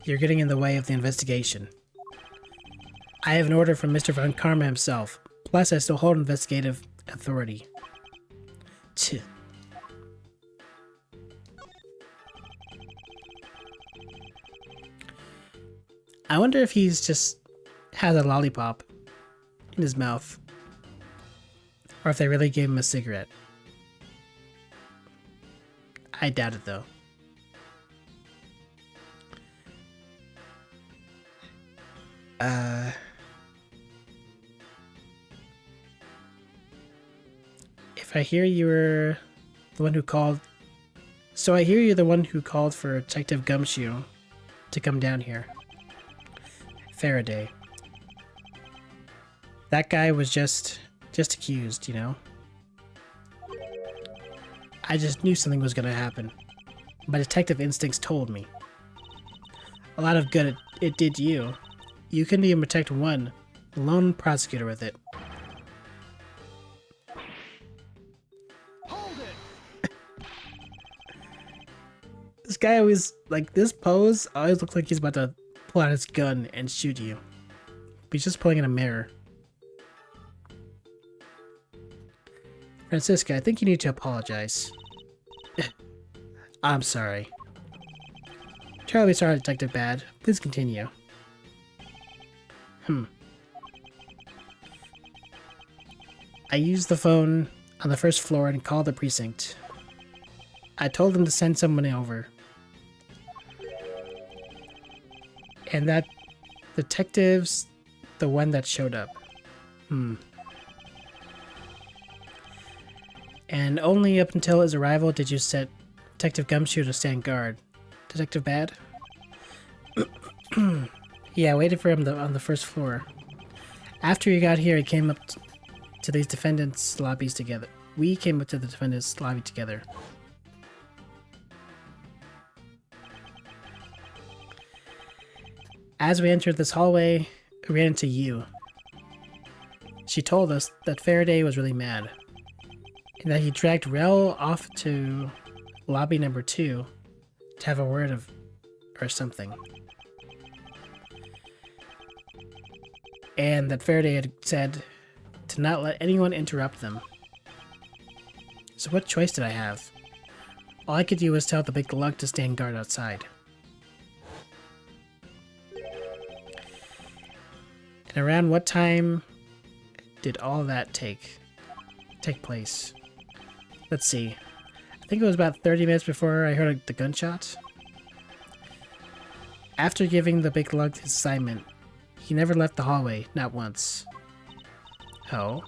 You're getting in the way of the investigation. I have an order from Mr. Von Karma himself, plus I still hold investigative authority. Tch. I wonder if he's just has a lollipop in his mouth, or if they really gave him a cigarette. I doubt it, though. If I hear you were the one who called... So I hear you're the one who called for Detective Gumshoe to come down here. Faraday. That guy was just accused, you know? I just knew something was gonna happen. My detective instincts told me. A lot of good it did you. You couldn't even protect one lone prosecutor with it. Hold it! This guy always, like, this pose always looks like he's about to pull out his gun and shoot you. But he's just pulling in a mirror. Francisca, I think you need to apologize. I'm sorry. Terribly sorry, Detective Bad. Please continue. I used the phone on the first floor and called the precinct. I told them to send someone over. And that detective's the one that showed up. And only up until his arrival did you set Detective Gumshoe to stand guard. Detective Bad? Yeah, I waited for him on the first floor. After he got here, he came up to these defendants' lobbies together. We came up to the defendants' lobby together. As we entered this hallway, we ran into you. She told us that Faraday was really mad, and that he dragged Rel off to lobby number 2 to have a word of or something. And that Faraday had said to not let anyone interrupt them. So what choice did I have? All I could do was tell the big lug to stand guard outside. And around what time did all that take place? Let's see. I think it was about 30 minutes before I heard the gunshot. After giving the big lug his assignment, he never left the hallway, not once. Oh?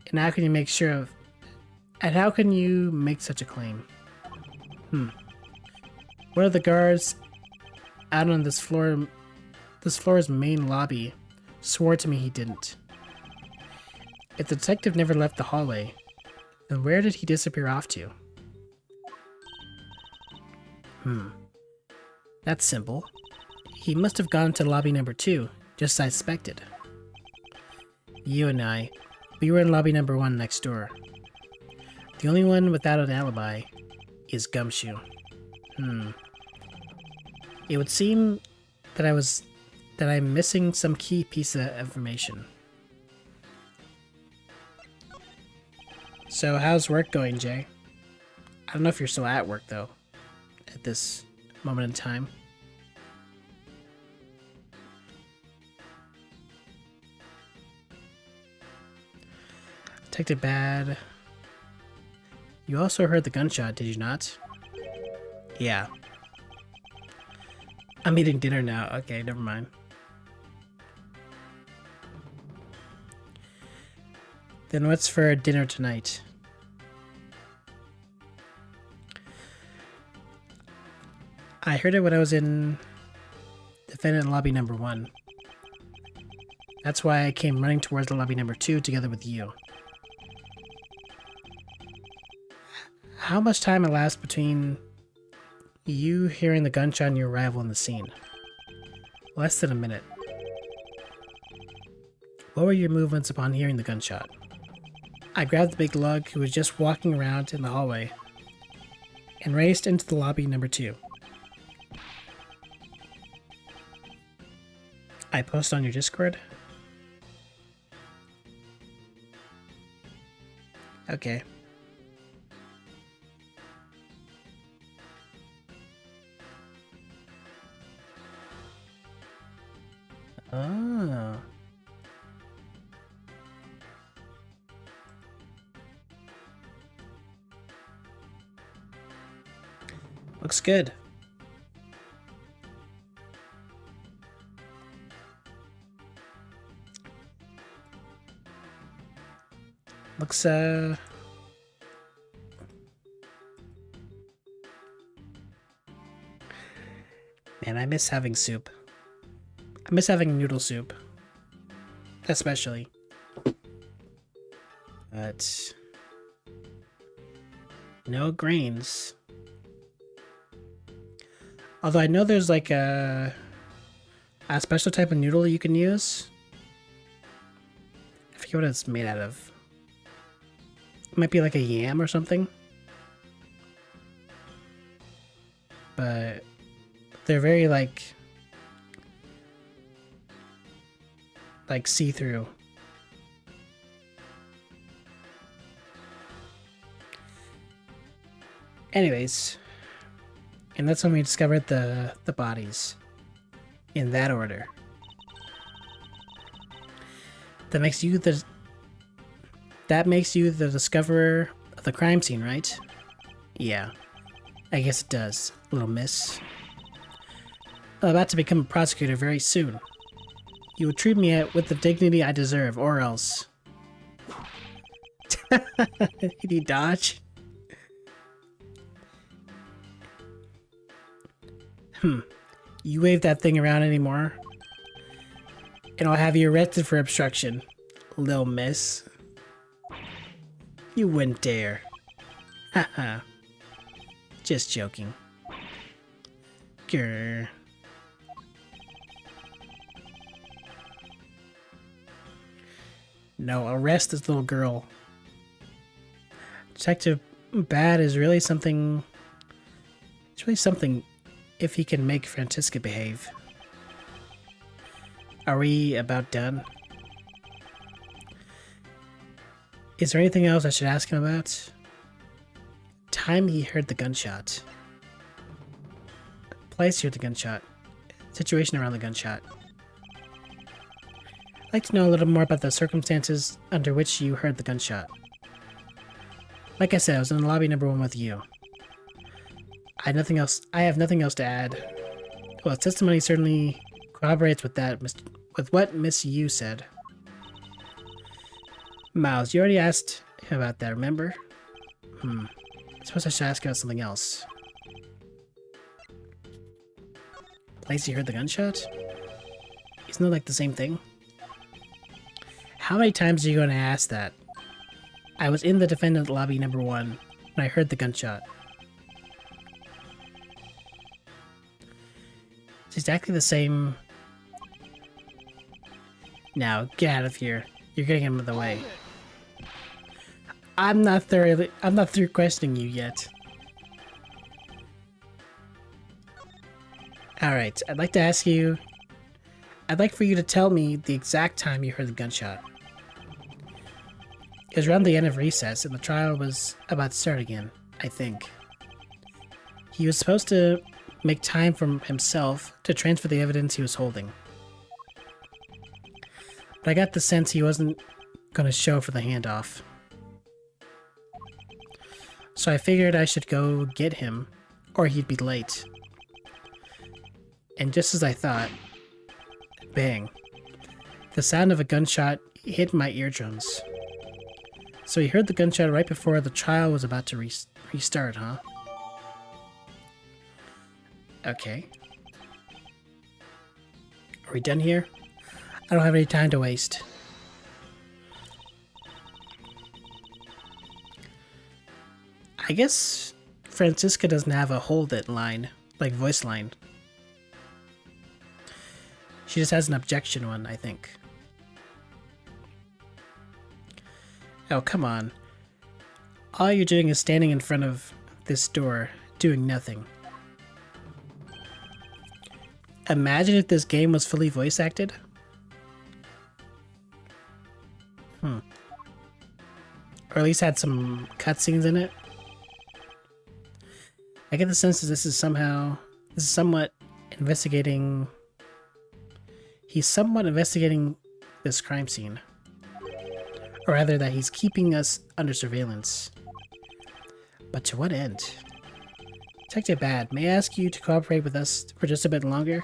And how can you make sure of... And how can you make such a claim? One of the guards out on this floor's main lobby swore to me he didn't. If the detective never left the hallway, then where did he disappear off to? That's simple. He must have gone to lobby number 2, just as I suspected. You and I, we were in lobby number 1 next door. The only one without an alibi is Gumshoe. It would seem that I'm missing some key piece of information. So how's work going, Jay? I don't know if you're still at work though, at this moment in time. Detective Bad. You also heard the gunshot, did you not? Yeah. I'm eating dinner now. Okay, never mind. Then what's for dinner tonight? I heard it when I was in defendant lobby number 1. That's why I came running towards the lobby number 2 together with you. How much time elapsed between you hearing the gunshot and your arrival on the scene? Less than a minute. What were your movements upon hearing the gunshot? I grabbed the big lug who was just walking around in the hallway and raced into the lobby number 2. I post on your Discord? Okay. Oh. Looks good. Looks, Man, I miss having soup. I miss having noodle soup. Especially. But... no grains. Although I know there's like a special type of noodle you can use. I forget what it's made out of. It might be like a yam or something. But they're very like see-through. Anyways, and that's when we discovered the bodies. In that order. That makes you the discoverer of the crime scene, right? Yeah. I guess it does, little miss. I'm about to become a prosecutor very soon. You will treat me with the dignity I deserve, or else. Did he dodge? You wave that thing around anymore, and I'll have you arrested for obstruction, little miss. You wouldn't dare. Haha. Just joking. Grr. No, arrest this little girl. Detective Bad is really something. It's really something if he can make Francisca behave. Are we about done? Is there anything else I should ask him about? Time he heard the gunshot. Place he heard the gunshot. Situation around the gunshot. I'd like to know a little more about the circumstances under which you heard the gunshot. Like I said, I was in lobby number 1 with you. I have nothing else to add. Well, testimony certainly corroborates with what Miss Yu said. Miles, you already asked him about that, remember? I suppose I should ask about something else. Place you heard the gunshot? Isn't it like the same thing? How many times are you going to ask that? I was in the defendant lobby number 1 when I heard the gunshot. It's exactly the same. Now, get out of here. You're getting him in the way. I'm not through questioning you yet. Alright, I'd like for you to tell me the exact time you heard the gunshot. It was around the end of recess and the trial was about to start again, I think. He was supposed to make time for himself to transfer the evidence he was holding. But I got the sense he wasn't going to show for the handoff. So I figured I should go get him, or he'd be late. And just as I thought, bang. The sound of a gunshot hit my eardrums. So he heard the gunshot right before the trial was about to restart, huh? Okay. Are we done here? I don't have any time to waste. I guess Francisca doesn't have a hold it line, like voice line. She just has an objection one, I think. Oh, come on. All you're doing is standing in front of this door, doing nothing. Imagine if this game was fully voice acted. Or at least had some cutscenes in it. I get the sense that this is somewhat investigating. He's somewhat investigating this crime scene. Or rather that he's keeping us under surveillance. But to what end? Detective Bad, may I ask you to cooperate with us for just a bit longer?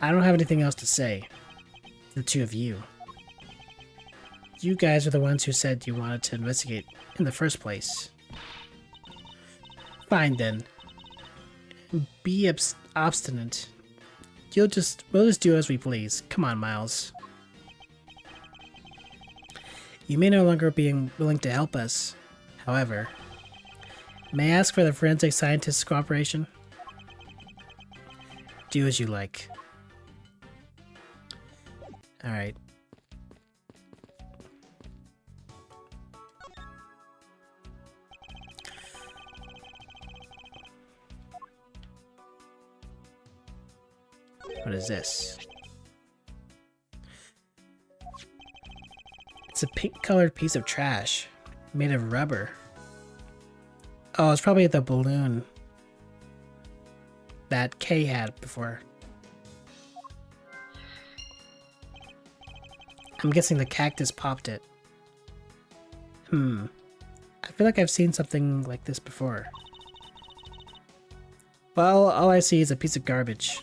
I don't have anything else to say. The two of you. You guys are the ones who said you wanted to investigate in the first place. Fine then. Be obstinate. We'll just do as we please. Come on, Miles. You may no longer be willing to help us. However, may I ask for the forensic scientist's cooperation? Do as you like. Alright. What is this? It's a pink-colored piece of trash made of rubber. Oh, it's probably the balloon that Kay had before. I'm guessing the cactus popped it. I feel like I've seen something like this before. Well, all I see is a piece of garbage.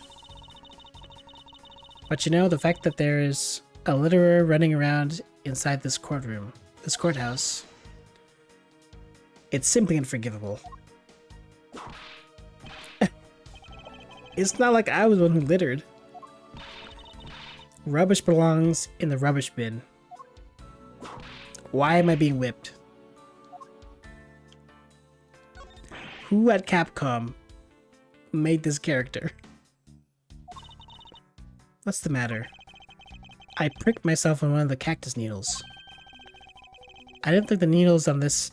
But you know, the fact that there is a litterer running around inside this courtroom, this courthouse, it's simply unforgivable. It's not like I was the one who littered. Rubbish belongs in the rubbish bin. Why am I being whipped? Who at Capcom made this character? What's the matter? I pricked myself on one of the cactus needles. I didn't think the needles on this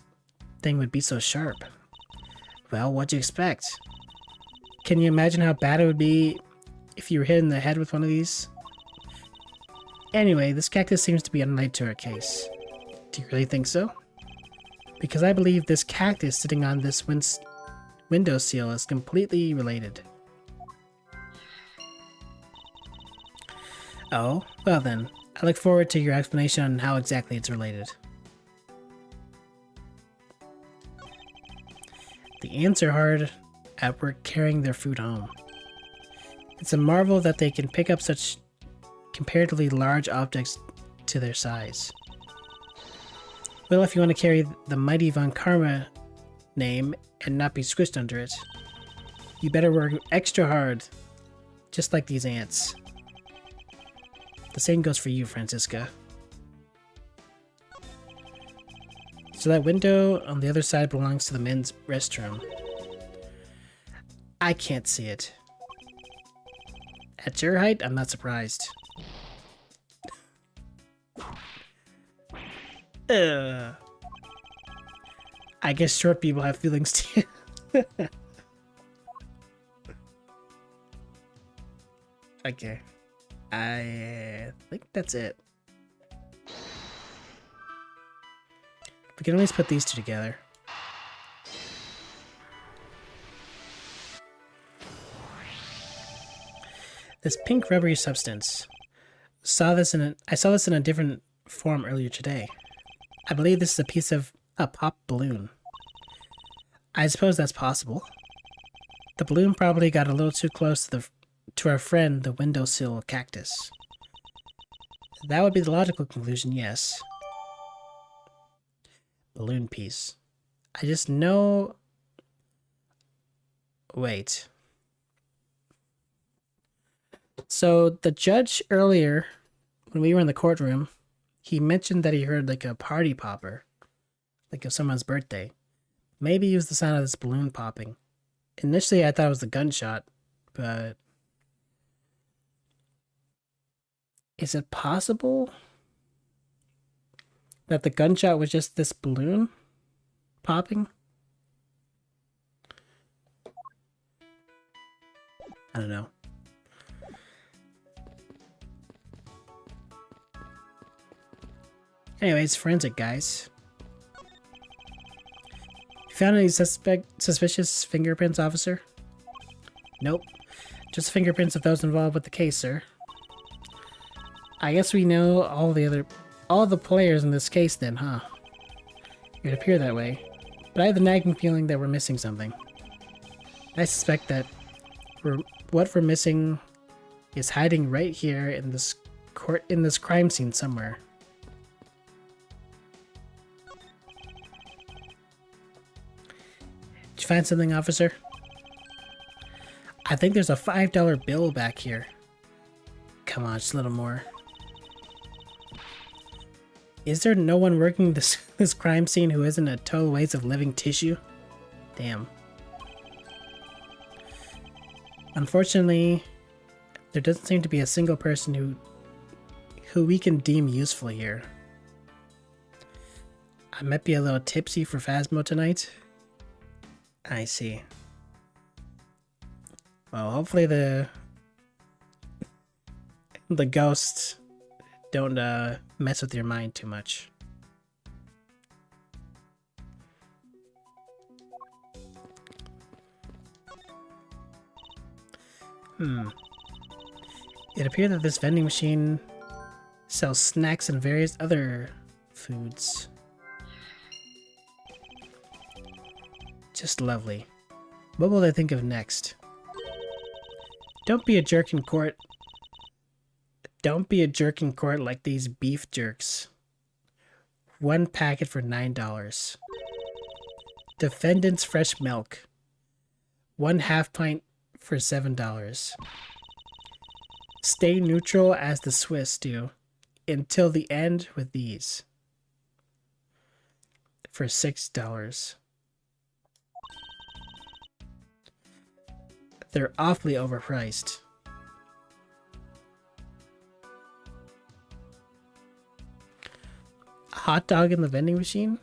thing would be so sharp. Well, what'd you expect? Can you imagine how bad it would be if you were hit in the head with one of these? Anyway, this cactus seems to be unrelated to our case. Do you really think so? Because I believe this cactus sitting on this windowsill is completely related. Oh, well then. I look forward to your explanation on how exactly it's related. The ants are hard at work carrying their food home. It's a marvel that they can pick up such comparatively large objects to their size. Well, if you want to carry the mighty Von Karma name and not be squished under it, you better work extra hard, just like these ants. The same goes for you, Francisca. So that window on the other side belongs to the men's restroom. I can't see it. At your height, I'm not surprised. I guess short people have feelings too. Okay. I think that's it. We can always put these two together. This pink rubbery substance. I saw this in a different form earlier today. I believe this is a piece of a pop balloon. I suppose that's possible. The balloon probably got a little too close to our friend, the windowsill cactus. That would be the logical conclusion, yes. Balloon piece. I just know... Wait. So the judge earlier, when we were in the courtroom, he mentioned that he heard like a party popper. Like of someone's birthday. Maybe it was the sound of this balloon popping. Initially I thought it was the gunshot, but... Is it possible that the gunshot was just this balloon popping? I don't know. Anyways, forensic guys. You found any suspicious fingerprints, officer? Nope. Just fingerprints of those involved with the case, sir. I guess we know all the players in this case then, huh? It would appear that way. But I have the nagging feeling that we're missing something. I suspect that what we're missing is hiding right here in this crime scene somewhere. Did you find something, officer? I think there's a $5 bill back here. Come on, just a little more. Is there no one working this crime scene who isn't a total waste of living tissue? Damn. Unfortunately, there doesn't seem to be a single person who we can deem useful here. I might be a little tipsy for Phasmo tonight. I see. Well, hopefully the ghosts don't mess with your mind too much. It appeared that this vending machine sells snacks and various other foods. Just lovely. What will they think of next? Don't be a jerk in court. Don't be a jerk in court like these beef jerks. One packet for $9. Defendant's fresh milk. 1/2 pint for $7. Stay neutral as the Swiss do until the end with these. For $6. They're awfully overpriced. A hot dog in the vending machine?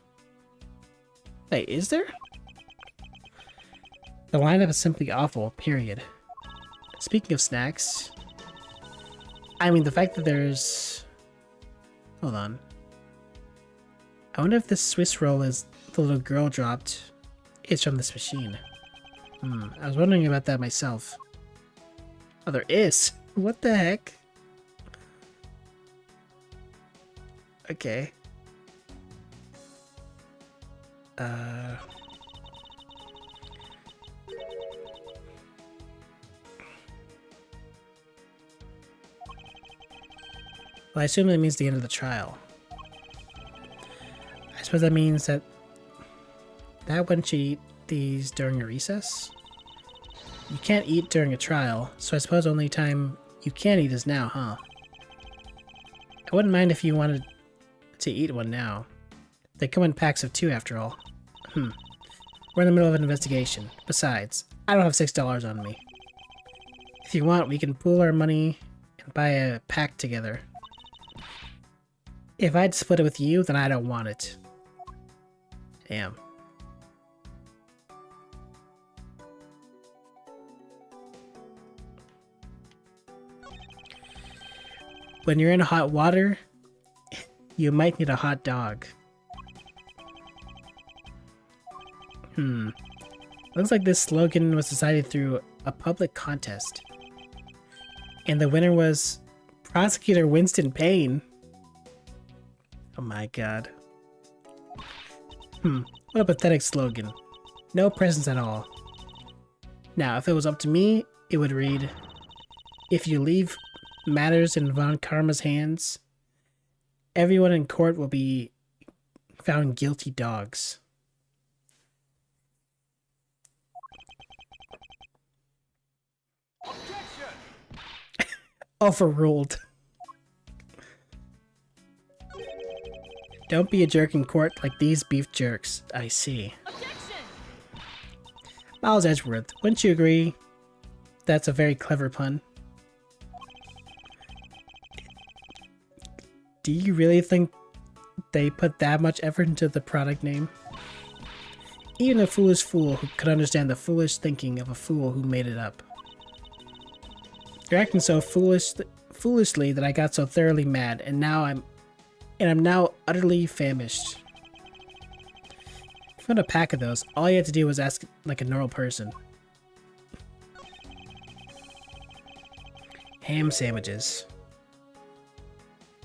Wait, is there? The lineup is simply awful, period. Speaking of snacks, I mean, the fact that there's... Hold on. I wonder if this Swiss roll is the little girl dropped is from this machine. I was wondering about that myself. Oh, there is? What the heck? Okay. Well, I assume that means the end of the trial. I suppose that means that one should eat these during a recess? You can't eat during a trial, so I suppose the only time you can eat is now, huh? I wouldn't mind if you wanted to eat one now. They come in packs of 2 after all. We're in the middle of an investigation. Besides, I don't have $6 on me. If you want, we can pool our money and buy a pack together. If I'd split it with you, then I don't want it. Damn. When you're in hot water, you might need a hot dog. Looks like this slogan was decided through a public contest. And the winner was Prosecutor Winston Payne. Oh my god. What a pathetic slogan. No presence at all. Now, if it was up to me, it would read, if you leave matters in Von Karma's hands, everyone in court will be found guilty dogs. Overruled. Don't be a jerk in court like these beef jerks. I see. Objection! Miles Edgeworth, wouldn't you agree that's a very clever pun? Do you really think they put that much effort into the product name? Even a foolish fool who could understand the foolish thinking of a fool who made it up. You're acting so foolishly that I got so thoroughly mad, and I'm now utterly famished. If you want a pack of those, all you had to do was ask like a normal person. Ham sandwiches.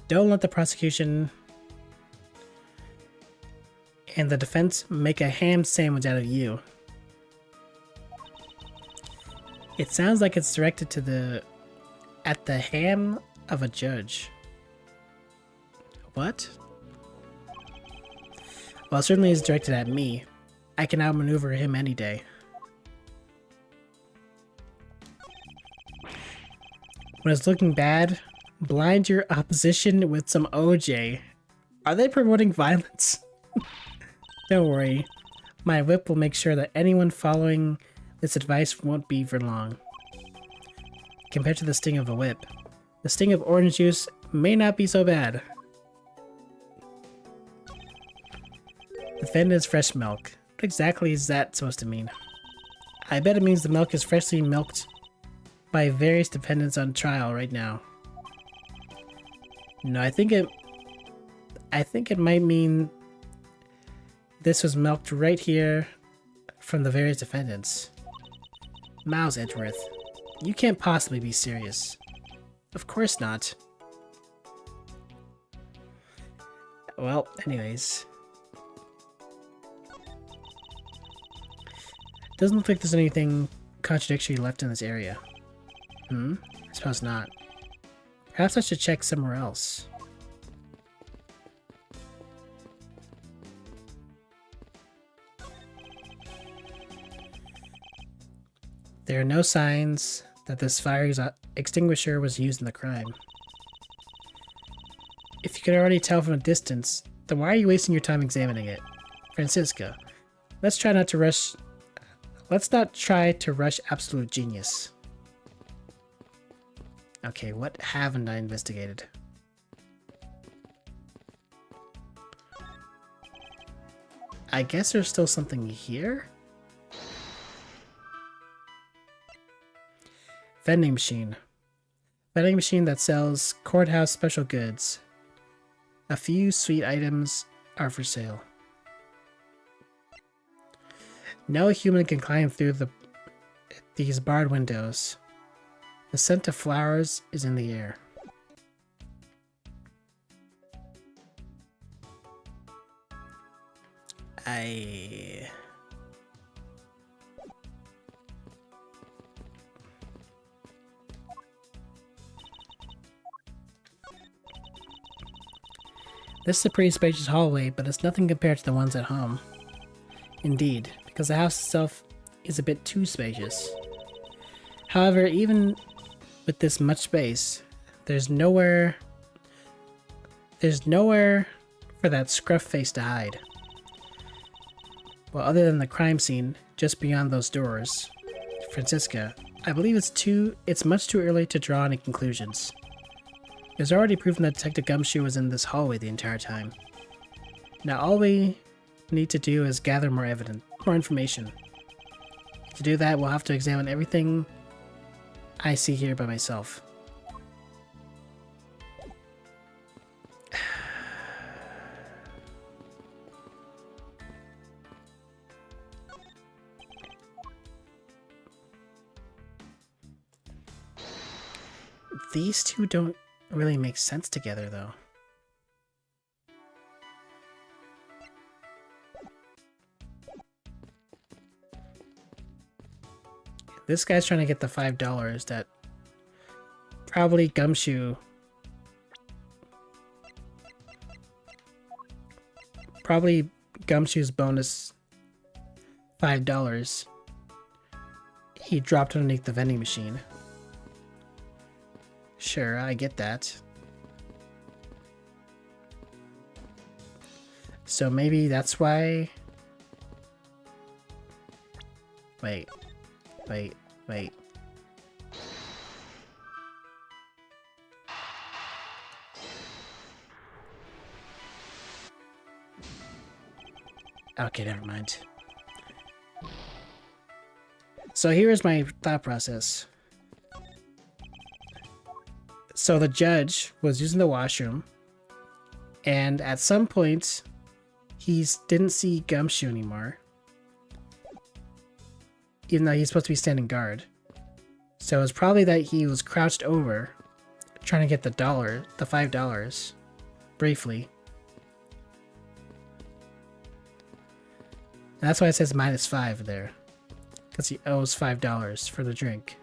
Don't let the prosecution and the defense make a ham sandwich out of you. It sounds like it's directed to the ham of a judge. What? Well, it certainly is directed at me. I can outmaneuver him any day. When it's looking bad, blind your opposition with some OJ. Are they promoting violence? Don't worry. My whip will make sure that anyone following this advice won't be for long. Compared to the sting of a whip, the sting of orange juice may not be so bad. Defendant's fresh milk. What exactly is that supposed to mean? I bet it means the milk is freshly milked by various defendants on trial right now. No, I think it might mean this was milked right here from the various defendants. Miles Edgeworth. You can't possibly be serious. Of course not. Well, anyways. Doesn't look like there's anything contradictory left in this area. I suppose not. Perhaps I should check somewhere else. There are no signs that this fire extinguisher was used in the crime. If you could already tell from a distance, then why are you wasting your time examining it? Francisca, let's not try to rush absolute genius. Okay, what haven't I investigated? I guess there's still something here? Vending machine. Vending machine that sells courthouse special goods. A few sweet items are for sale. No human can climb through these barred windows. The scent of flowers is in the air. This is a pretty spacious hallway, but it's nothing compared to the ones at home. Indeed, because the house itself is a bit too spacious. However, even with this much space, there's nowhere for that scruff face to hide. Well, other than the crime scene just beyond those doors, Francisca, I believe it's much too early to draw any conclusions. There's already proven that Detective Gumshoe was in this hallway the entire time. Now all we need to do is gather more information. To do that, we'll have to examine everything I see here by myself. These two don't really make sense together, though. This guy's trying to get the $5 that probably Gumshoe's bonus $5 he dropped underneath the vending machine. Sure, I get that. So maybe that's why... Wait. Okay, never mind. So here's my thought process. So the judge was using the washroom, and at some point, he didn't see Gumshoe anymore, even though he's supposed to be standing guard. So it's probably that he was crouched over, trying to get the $5, briefly. And that's why it says -5 there, because he owes $5 for the drink.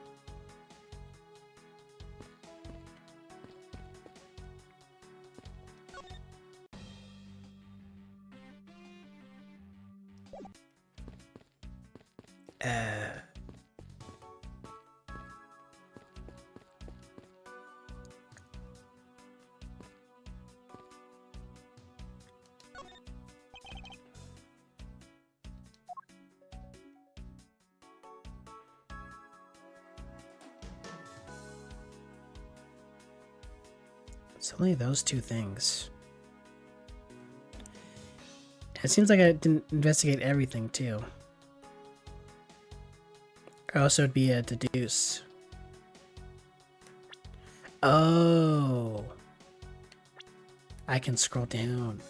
It's only those two things. It seems like I didn't investigate everything, too. Or else it would be a deduce. Oh! I can scroll down.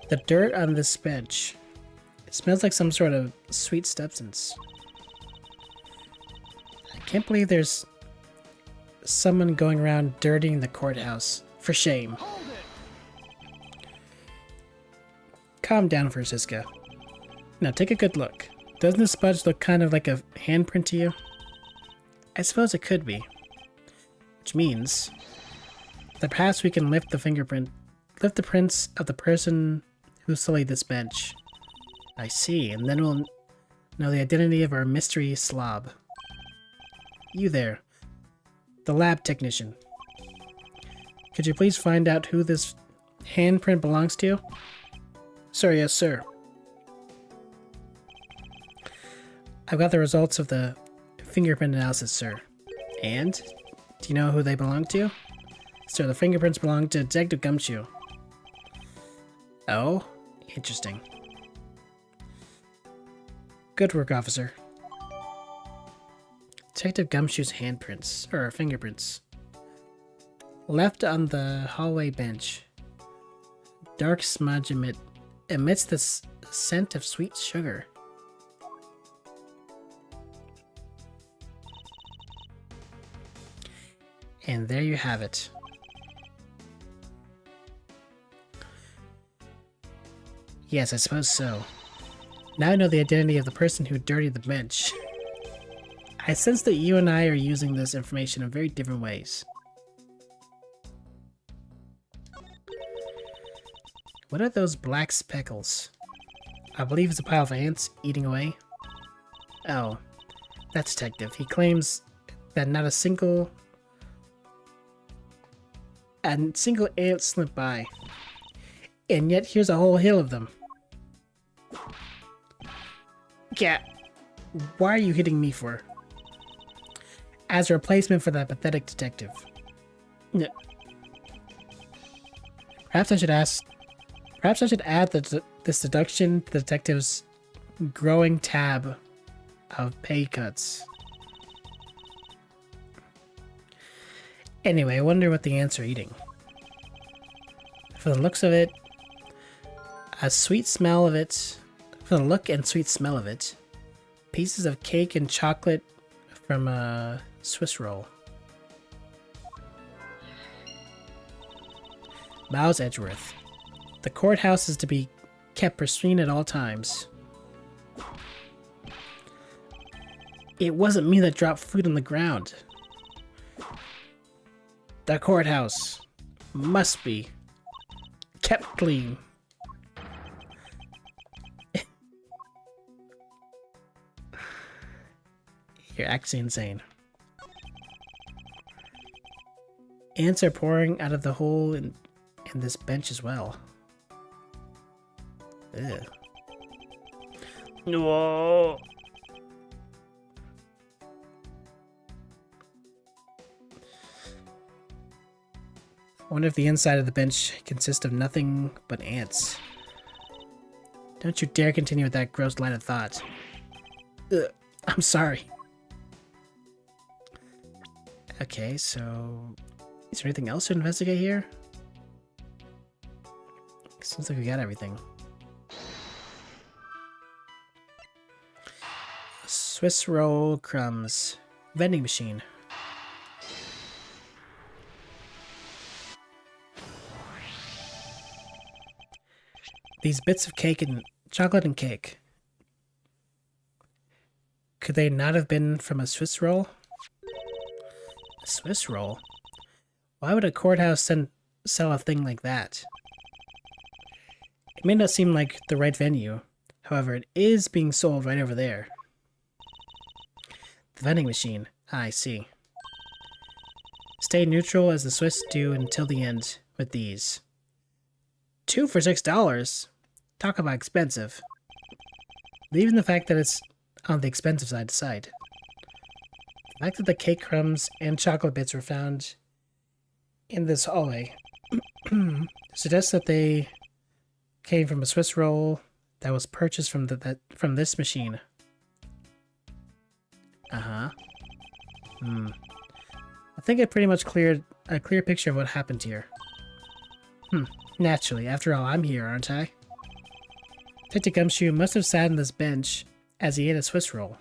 The dirt on this bench Smells like some sort of sweet substance. I can't believe there's someone going around dirtying the courthouse. For shame. Hold it. Calm down, Francisca. Now take a good look. Doesn't the smudge look kind of like a handprint to you? I suppose it could be. Which means that perhaps we can lift the prints of the person who sullied this bench. I see, and then we'll know the identity of our mystery slob. You there, the lab technician. Could you please find out who this handprint belongs to? Sir, yes, sir. I've got the results of the fingerprint analysis, sir. And? Do you know who they belong to? Sir, the fingerprints belong to Detective Gumshoe. Oh? Interesting. Good work, officer. Detective Gumshoe's handprints, or fingerprints. Left on the hallway bench. Dark smudge emits the scent of sweet sugar. And there you have it. Yes, I suppose so. Now I know the identity of the person who dirtied the bench. I sense that you and I are using this information in very different ways. What are those black speckles? I believe it's a pile of ants eating away. Oh, that detective. He claims that not a single ant slipped by. And yet here's a whole hill of them. Yeah, why are you hitting me for? As a replacement for that pathetic detective. No. Perhaps I should add this deduction to the detective's growing tab of pay cuts. Anyway, I wonder what the ants are eating. For the looks of it, a sweet smell of it, for the look and sweet smell of it, pieces of cake and chocolate from a Swiss roll. Miles Edgeworth. The courthouse is to be kept pristine at all times. It wasn't me that dropped food on the ground. The courthouse must be kept clean. You're actually insane. Ants are pouring out of the hole in this bench as well. Ugh. No. I wonder if the inside of the bench consists of nothing but ants. Don't you dare continue with that gross line of thought. Ugh. I'm sorry. Okay, so is there anything else to investigate here? Seems like we got everything. Swiss roll crumbs. Vending machine. These bits of cake and chocolate and cake. Could they not have been from a Swiss roll? A Swiss roll? Why would a courthouse sell a thing like that? It may not seem like the right venue. However, it is being sold right over there. The vending machine. Ah, I see. Stay neutral as the Swiss do until the end with these. 2 for $6? Talk about expensive. Leaving the fact that it's on the expensive side aside. The fact that the cake crumbs and chocolate bits were found in this hallway suggests that they came from a Swiss roll that was purchased from from this machine. Uh-huh. I think I pretty much cleared a clear picture of what happened here. Naturally. After all, I'm here, aren't I? Detective Gumshoe must have sat on this bench as he ate a Swiss roll.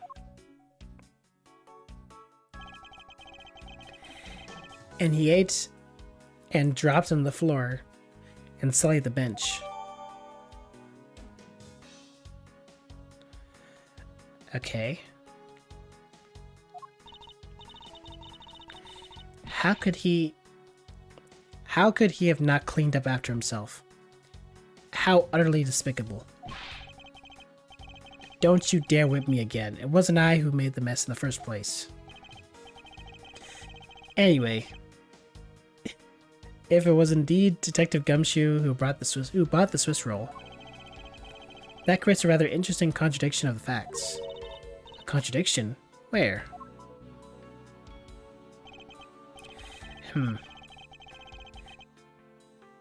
And he ate and dropped on the floor and sullied the bench. Okay. How could he have not cleaned up after himself? How utterly despicable. Don't you dare whip me again. It wasn't I who made the mess in the first place. Anyway, if it was indeed Detective Gumshoe who bought the Swiss roll, that creates a rather interesting contradiction of the facts. A contradiction? Where?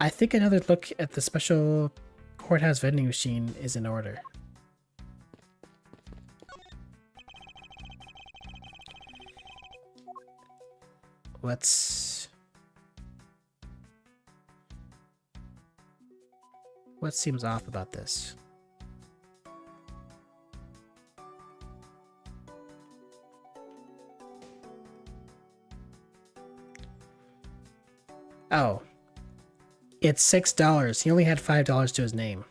I think another look at the special courthouse vending machine is in order. What seems off about this? Oh. It's $6. He only had $5 to his name.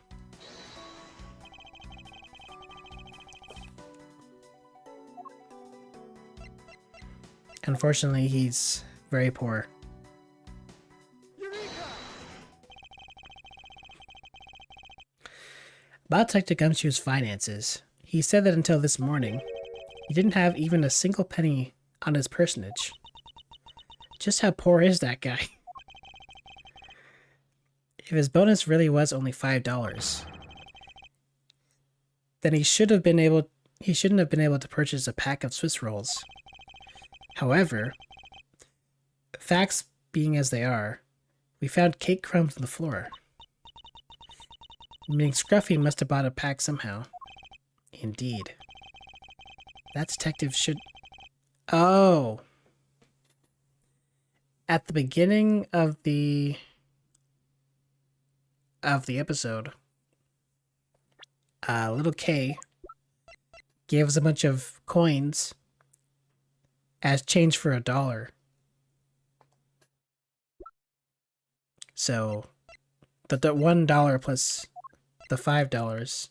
Unfortunately, he's very poor. About Detective Gumshoe's finances, he said that until this morning, he didn't have even a single penny on his personage. Just how poor is that guy? If his bonus really was only $5, then he shouldn't have been able to purchase a pack of Swiss rolls. However, facts being as they are, we found cake crumbs on the floor. Meaning Scruffy must have bought a pack somehow. Indeed. That detective should... Oh! At the beginning of the episode, little K gave us a bunch of coins as change for $1. So, the $1 plus the $5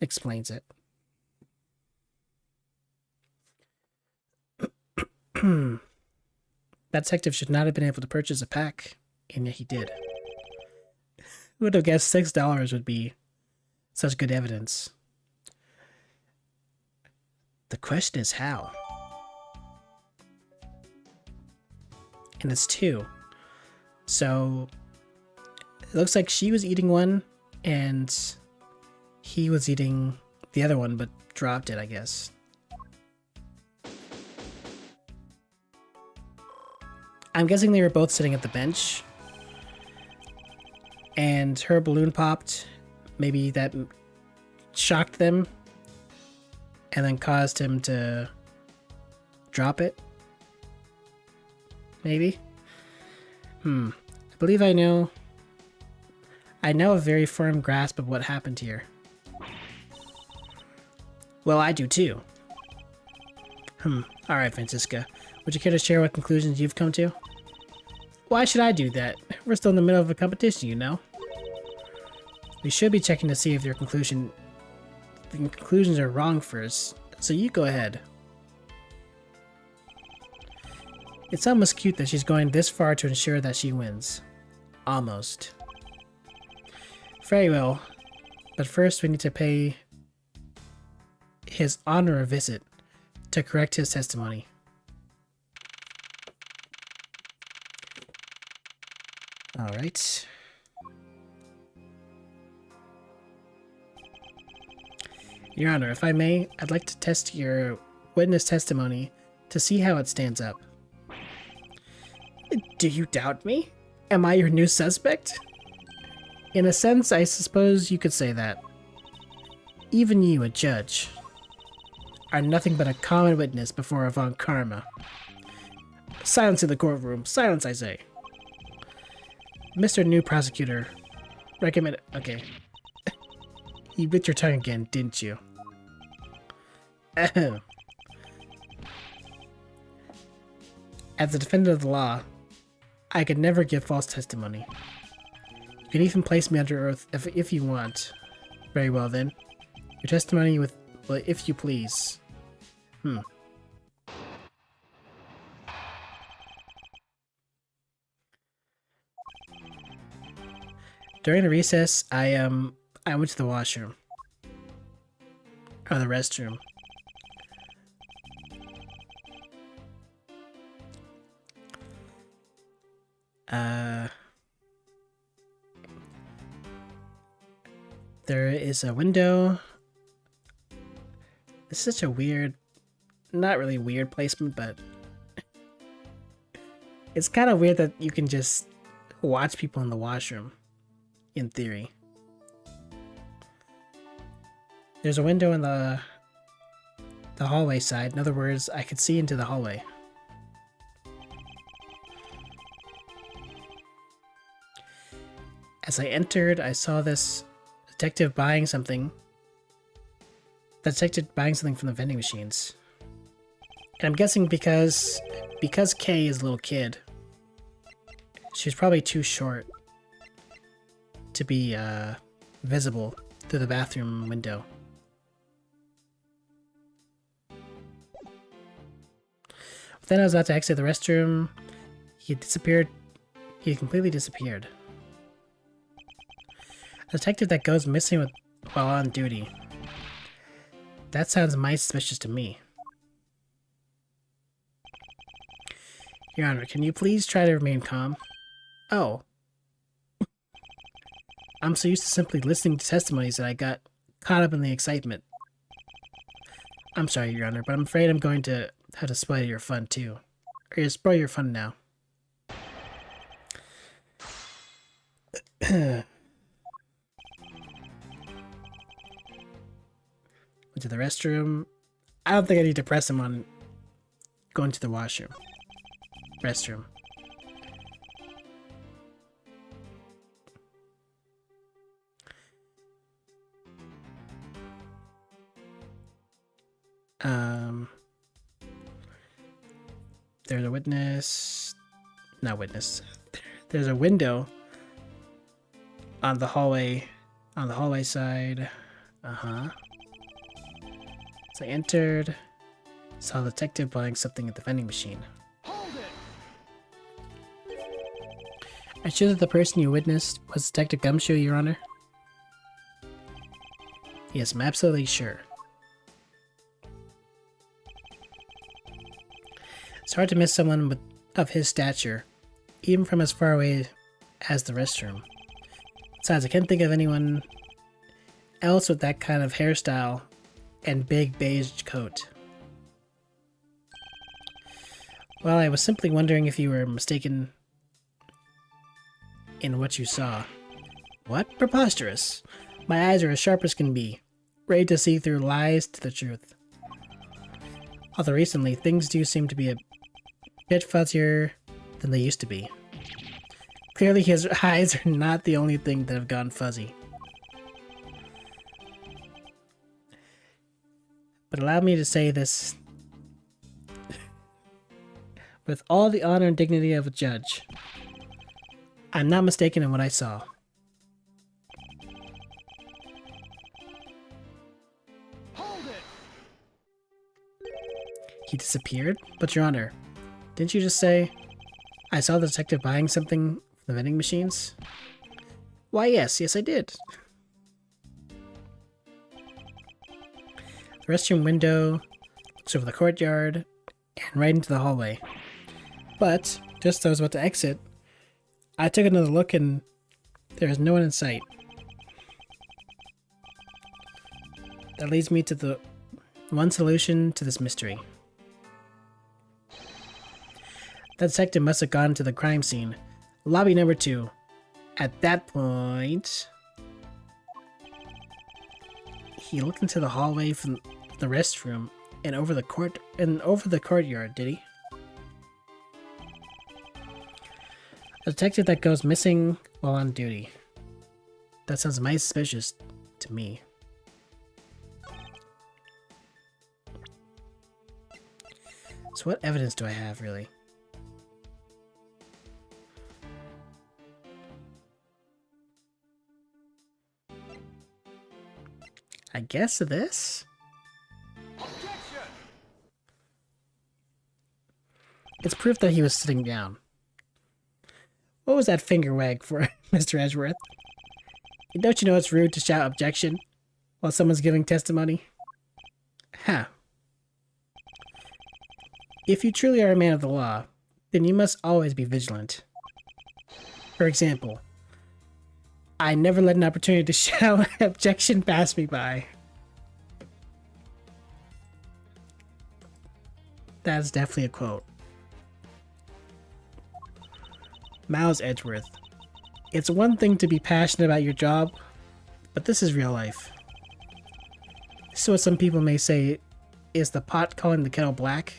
explains it. That detective should not have been able to purchase a pack, and yet he did. Who would have guessed $6 would be such good evidence? The question is how. And it's 2. So it looks like she was eating one and he was eating the other one but dropped it, I guess. I'm guessing they were both sitting at the bench and her balloon popped. Maybe that shocked them and then caused him to drop it. Maybe. I believe I know a very firm grasp of what happened here. Well, I do too. Alright, Francisca. Would you care to share what conclusions you've come to? Why should I do that? We're still in the middle of a competition, you know. We should be checking to see if the conclusions are wrong first, so you go ahead. It's almost cute that she's going this far to ensure that she wins. Almost. Very well, but first we need to pay his honor a visit to correct his testimony. Alright. Your Honor, if I may, I'd like to test your witness testimony to see how it stands up. Do you doubt me? Am I your new suspect? In a sense, I suppose you could say that. Even you, a judge, are nothing but a common witness before Avant Karma. Silence in the courtroom. Silence, I say. Mr. New Prosecutor, recommend... Okay. You bit your tongue again, didn't you? As a defender of the law, I could never give false testimony. You can even place me under oath if you want. Very well then. Your testimony with, well, if you please. During the recess, I went to the washroom. Or the restroom. There is a window. This is such a weird, not really weird placement, but it's kind of weird that you can just watch people in the washroom, in theory. There's a window in the hallway side. In other words, I could see into the hallway. As I entered, I saw this detective buying something. The detective buying something from the vending machines. And I'm guessing because Kay is a little kid, she's probably too short to be visible through the bathroom window. But then I was about to exit the restroom. He disappeared. He completely disappeared. A detective that goes missing while on duty. That sounds mighty suspicious to me. Your Honor, can you please try to remain calm? Oh. I'm so used to simply listening to testimonies that I got caught up in the excitement. I'm sorry, Your Honor, but I'm afraid I'm going to have to spoil your fun, too. Or spoil your fun now. Went to the restroom. I don't think I need to press him on going to the washroom. Restroom. There's a witness. Not witness. There's a window on the hallway side. So I entered, saw the detective buying something at the vending machine. I'm sure that the person you witnessed was Detective Gumshoe, Your Honor? Yes, I'm absolutely sure. It's hard to miss someone of his stature, even from as far away as the restroom. Besides, I can't think of anyone else with that kind of hairstyle and big beige coat. Well, I was simply wondering if you were mistaken in what you saw. What? Preposterous! My eyes are as sharp as can be, ready to see through lies to the truth. Although recently, things do seem to be a bit fuzzier than they used to be. Clearly his eyes are not the only thing that have gone fuzzy. But allow me to say this with all the honor and dignity of a judge. I'm not mistaken in what I saw. Hold it. He disappeared? But Your Honor, didn't you just say, I saw the detective buying something from the vending machines? Why yes, I did. The restroom window looks over the courtyard and right into the hallway. But, just as I was about to exit, I took another look and there is no one in sight. That leads me to the one solution to this mystery. That detective must have gone to the crime scene, lobby number 2. At that point, he looked into the hallway from the restroom and over the courtyard, did he? A detective that goes missing while on duty. That sounds mighty suspicious to me. So what evidence do I have, really? I guess this? Objection! It's proof that he was sitting down. What was that finger wag for, Mr. Edgeworth? Don't you know it's rude to shout objection while someone's giving testimony? Ha. If you truly are a man of the law, then you must always be vigilant. For example, I never let an opportunity to shout objection pass me by. That's definitely a quote. Miles Edgeworth. It's one thing to be passionate about your job, but this is real life. This is what some people may say is the pot calling the kettle black.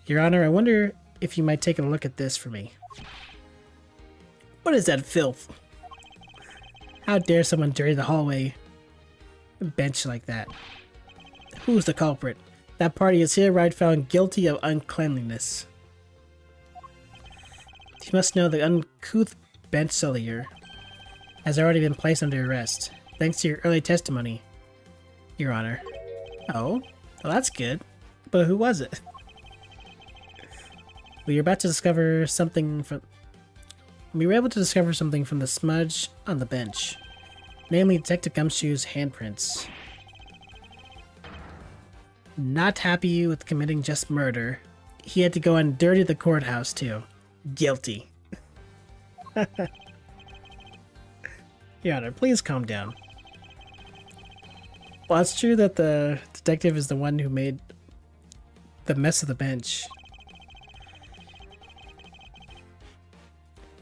Your Honor, I wonder if you might take a look at this for me. What is that filth? How dare someone dirty the hallway bench like that? Who's the culprit? That party is hereby found guilty of uncleanliness. You must know the uncouth bench sullier has already been placed under arrest, thanks to your early testimony, Your Honor. Oh? Well, that's good. But who was it? We were able to discover something from the smudge on the bench, namely Detective Gumshoe's handprints. Not happy with committing just murder, he had to go and dirty the courthouse too. Guilty. Your Honor, please calm down. Well, it's true that the detective is the one who made the mess of the bench.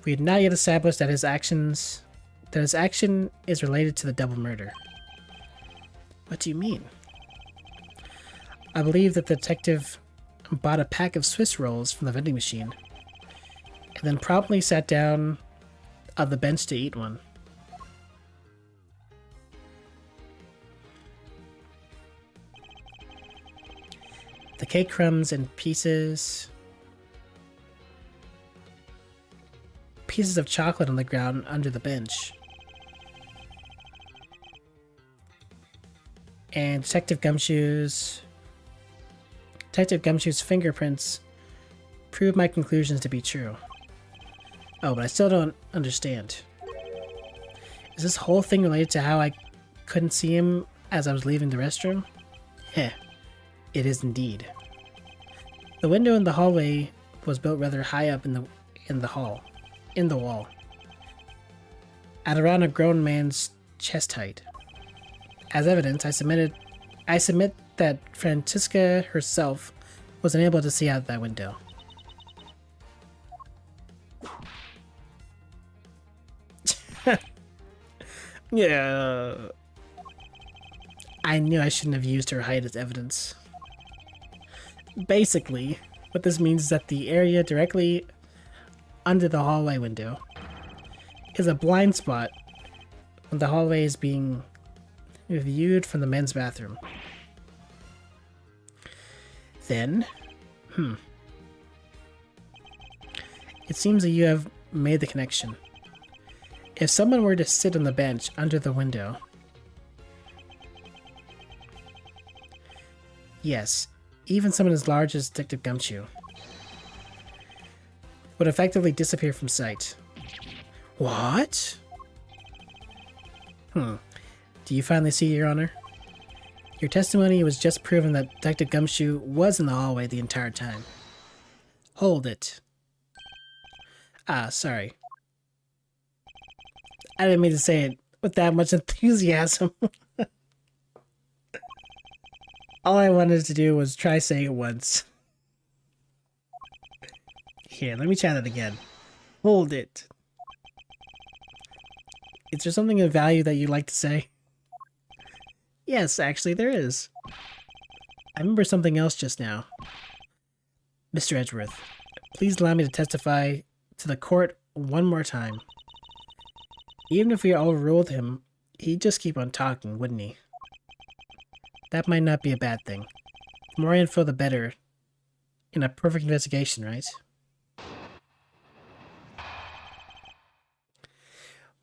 We had not yet established that his action is related to the double murder. What do you mean? I believe that the detective bought a pack of Swiss rolls from the vending machine and then promptly sat down on the bench to eat one. The cake crumbs and pieces of chocolate on the ground under the bench. And Detective Gumshoe's fingerprints prove my conclusions to be true. Oh, but I still don't understand. Is this whole thing related to how I couldn't see him as I was leaving the restroom? Heh, it is indeed. The window in the hallway was built rather high up in the wall, at around a grown man's chest height. As evidence, I submit that Francisca herself was unable to see out that window. Yeah. I knew I shouldn't have used her height as evidence. Basically, what this means is that the area directly under the hallway window is a blind spot when the hallway is being viewed from the men's bathroom. Then, it seems that you have made the connection. If someone were to sit on the bench under the window, yes, even someone as large as Detective Gumshoe would effectively disappear from sight. What? Do you finally see, Your Honor? Your testimony was just proven that Detective Gumshoe was in the hallway the entire time. Hold it. Ah, sorry. I didn't mean to say it with that much enthusiasm. All I wanted to do was try saying it once. Here, let me try that again. Hold it. Is there something of value that you'd like to say? Yes, actually there is. I remember something else just now. Mr. Edgeworth, please allow me to testify to the court one more time. Even if we overruled him, he'd just keep on talking, wouldn't he? That might not be a bad thing. The more info, the better. In a perfect investigation, right?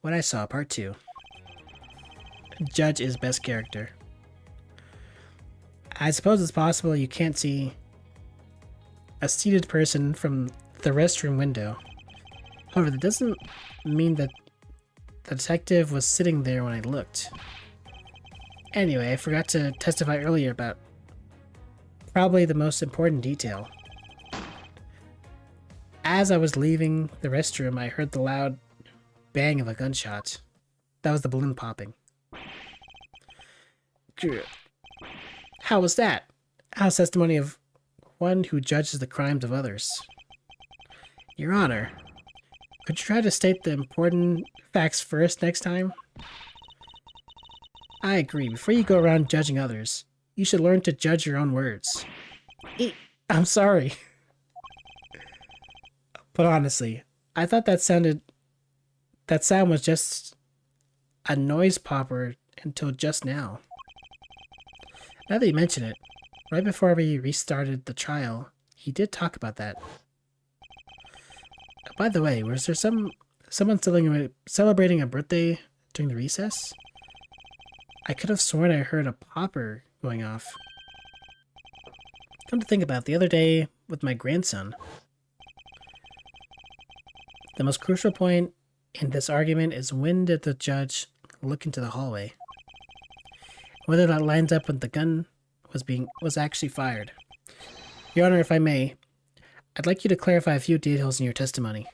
What I saw, part 2. Judge is best character. I suppose it's possible you can't see a seated person from the restroom window. However, that doesn't mean that the detective was sitting there when I looked. Anyway, I forgot to testify earlier about probably the most important detail. As I was leaving the restroom, I heard the loud bang of a gunshot. That was the balloon popping. How was that? How's testimony of one who judges the crimes of others? Your Honor, could you try to state the important facts first next time? I agree. Before you go around judging others, you should learn to judge your own words. I'm sorry. But honestly, I thought that sound was just a noise popper until just now. Now that you mention it, right before we restarted the trial, he did talk about that. By the way, was there someone celebrating a birthday during the recess? I could have sworn I heard a popper going off. Come to think about it, the other day with my grandson. The most crucial point in this argument is when did the judge look into the hallway? Whether that lines up when the gun was actually fired. Your Honor, if I may, I'd like you to clarify a few details in your testimony.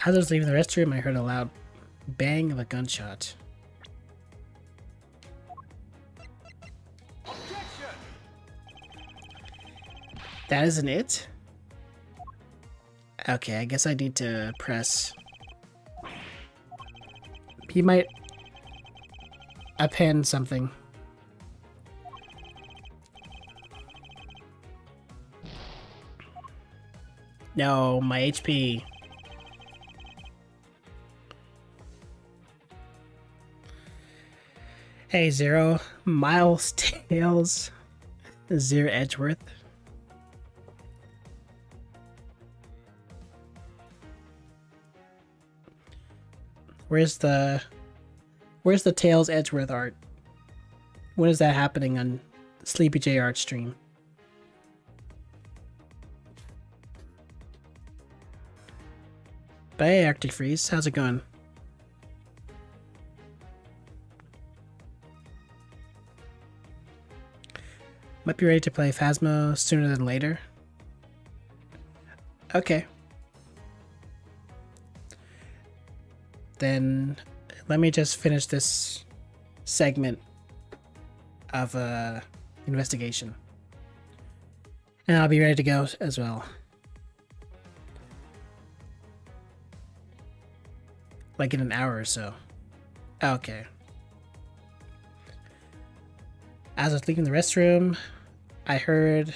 As I was leaving the restroom, I heard a loud bang of a gunshot. Objection! That isn't it? Okay, I guess I need to press. He might append something. No, my HP. Hey, Zero. Miles Tails. Zero Edgeworth. Where's the Tails Edgeworth art? When is that happening on Sleepy J Art stream? But hey, Arctic Freeze, how's it going? Might be ready to play Phasmo sooner than later. Okay. Then let me just finish this segment of investigation. And I'll be ready to go as well. Like in an hour or so. Okay. As I was leaving the restroom, I heard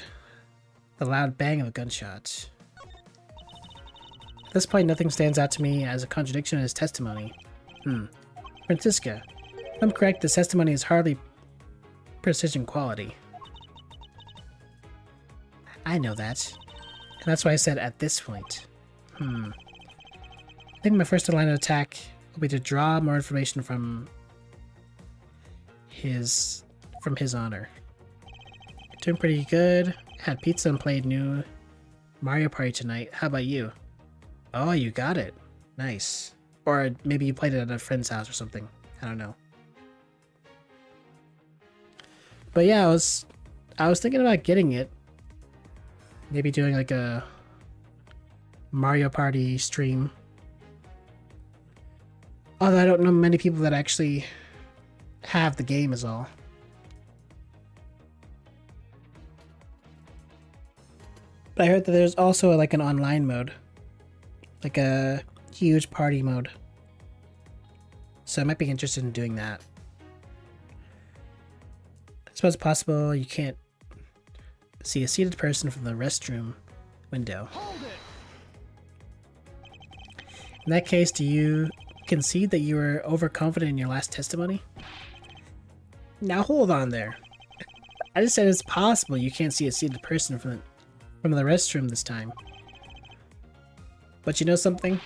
the loud bang of a gunshot. At this point, nothing stands out to me as a contradiction in his testimony. Francisca, if I'm correct, this testimony is hardly precision quality. I know that. And that's why I said at this point. I think my first line of attack will be to draw more information from his honor. Doing pretty good. Had pizza and played new Mario Party tonight. How about you? Oh, you got it. Nice. Or maybe you played it at a friend's house or something. I don't know. But yeah, I was thinking about getting it. Maybe doing like a Mario Party stream. Although I don't know many people that actually have the game is all. But I heard that there's also like an online mode. Like a huge party mode. So I might be interested in doing that. I suppose it's possible you can't see a seated person from the restroom window. Hold it. In that case, do you concede that you were overconfident in your last testimony? Now hold on there. I just said it's possible you can't see a seated person from the restroom this time. But you know something?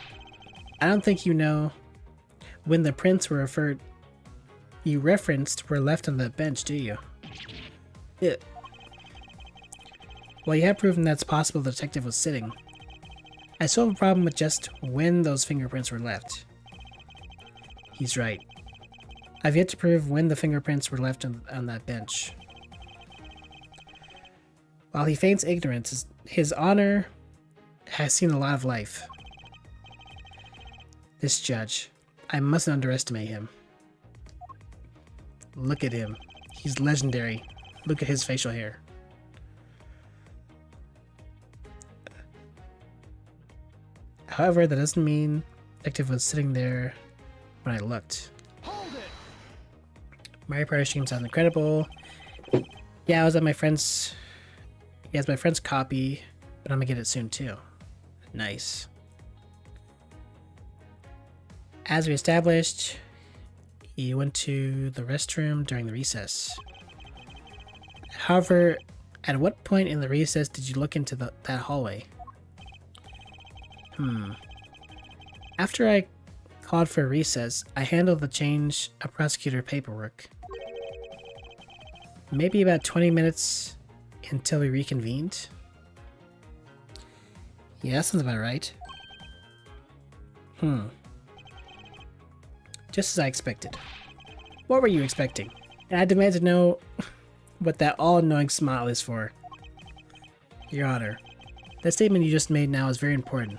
I don't think you know when the prints you referenced were left on that bench, do you? Yeah. Well, you have proven that's possible the detective was sitting. I still have a problem with just when those fingerprints were left. He's right. I've yet to prove when the fingerprints were left on that bench. While he feigns ignorance, his honor has seen a lot of life. This judge, I mustn't underestimate him. Look at him. He's legendary. Look at his facial hair. However, that doesn't mean the detective was sitting there when I looked. Hold it. Mario Party stream sounds incredible. Yeah, I was at my friend's. He has my friend's copy, but I'm gonna get it soon too. Nice. As we established, he went to the restroom during the recess. However, at what point in the recess did you look into that hallway? After I called for a recess, I handled the change of prosecutor paperwork. Maybe about 20 minutes until we reconvened? Yeah, that sounds about right. Just as I expected. What were you expecting? And I demand to know what that all-knowing smile is for. Your Honor, that statement you just made now is very important.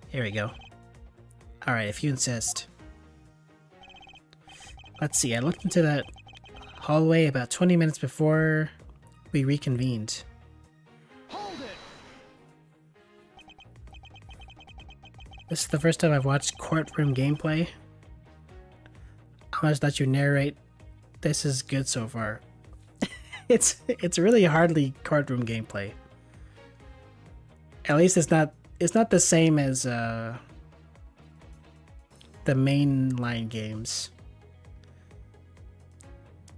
Here we go. Alright, if you insist. Let's see, I looked into that hallway about 20 minutes before we reconvened. Hold it. This is the first time I've watched courtroom gameplay. How much that you narrate? This is good so far. It's really hardly courtroom gameplay. At least it's not the same as the mainline games.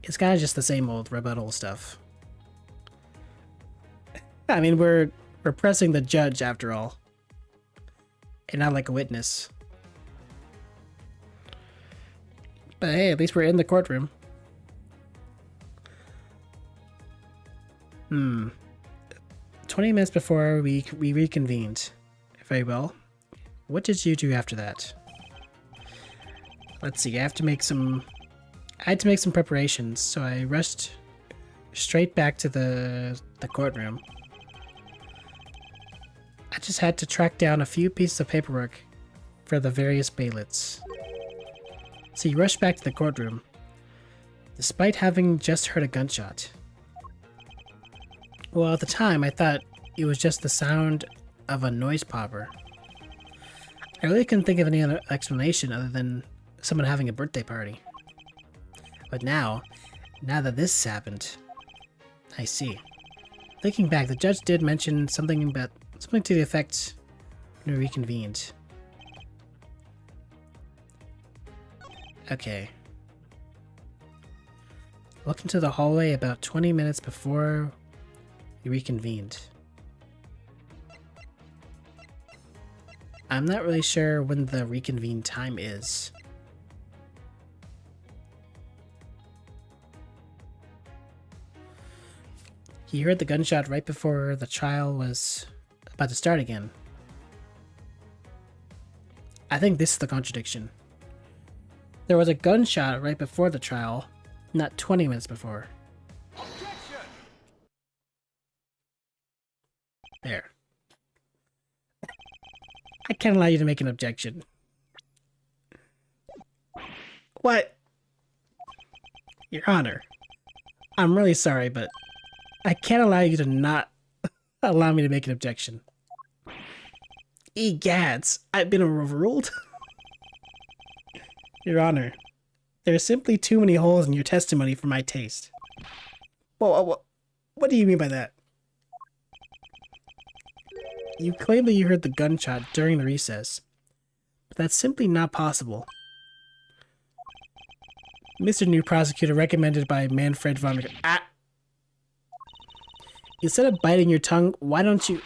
It's kind of just the same old rebuttal stuff. I mean, we're pressing the judge after all, and not like a witness. But hey, at least we're in the courtroom. 20 minutes before we reconvened. Very well. What did you do after that? Let's see, I had to make some preparations, so I rushed straight back to the courtroom. I just had to track down a few pieces of paperwork for the various bailiffs. So you rushed back to the courtroom, despite having just heard a gunshot. Well, at the time, I thought it was just the sound of a noise popper. I really couldn't think of any other explanation other than someone having a birthday party. But now that this has happened, I see. Thinking back, the judge did mention something to the effect when we reconvened. Okay. Look into the hallway about 20 minutes before we reconvened. I'm not really sure when the reconvene time is. He heard the gunshot right before the trial was about to start again. I think this is the contradiction. There was a gunshot right before the trial, not 20 minutes before. Objection. There. I can't allow you to make an objection. What? Your Honor, I'm really sorry, but I can't allow you to not allow me to make an objection. Egads, I've been overruled. Your Honor, there are simply too many holes in your testimony for my taste. What do you mean by that? You claim that you heard the gunshot during the recess, but that's simply not possible. Mr. New Prosecutor, recommended by Manfred von... Instead of biting your tongue, why don't you...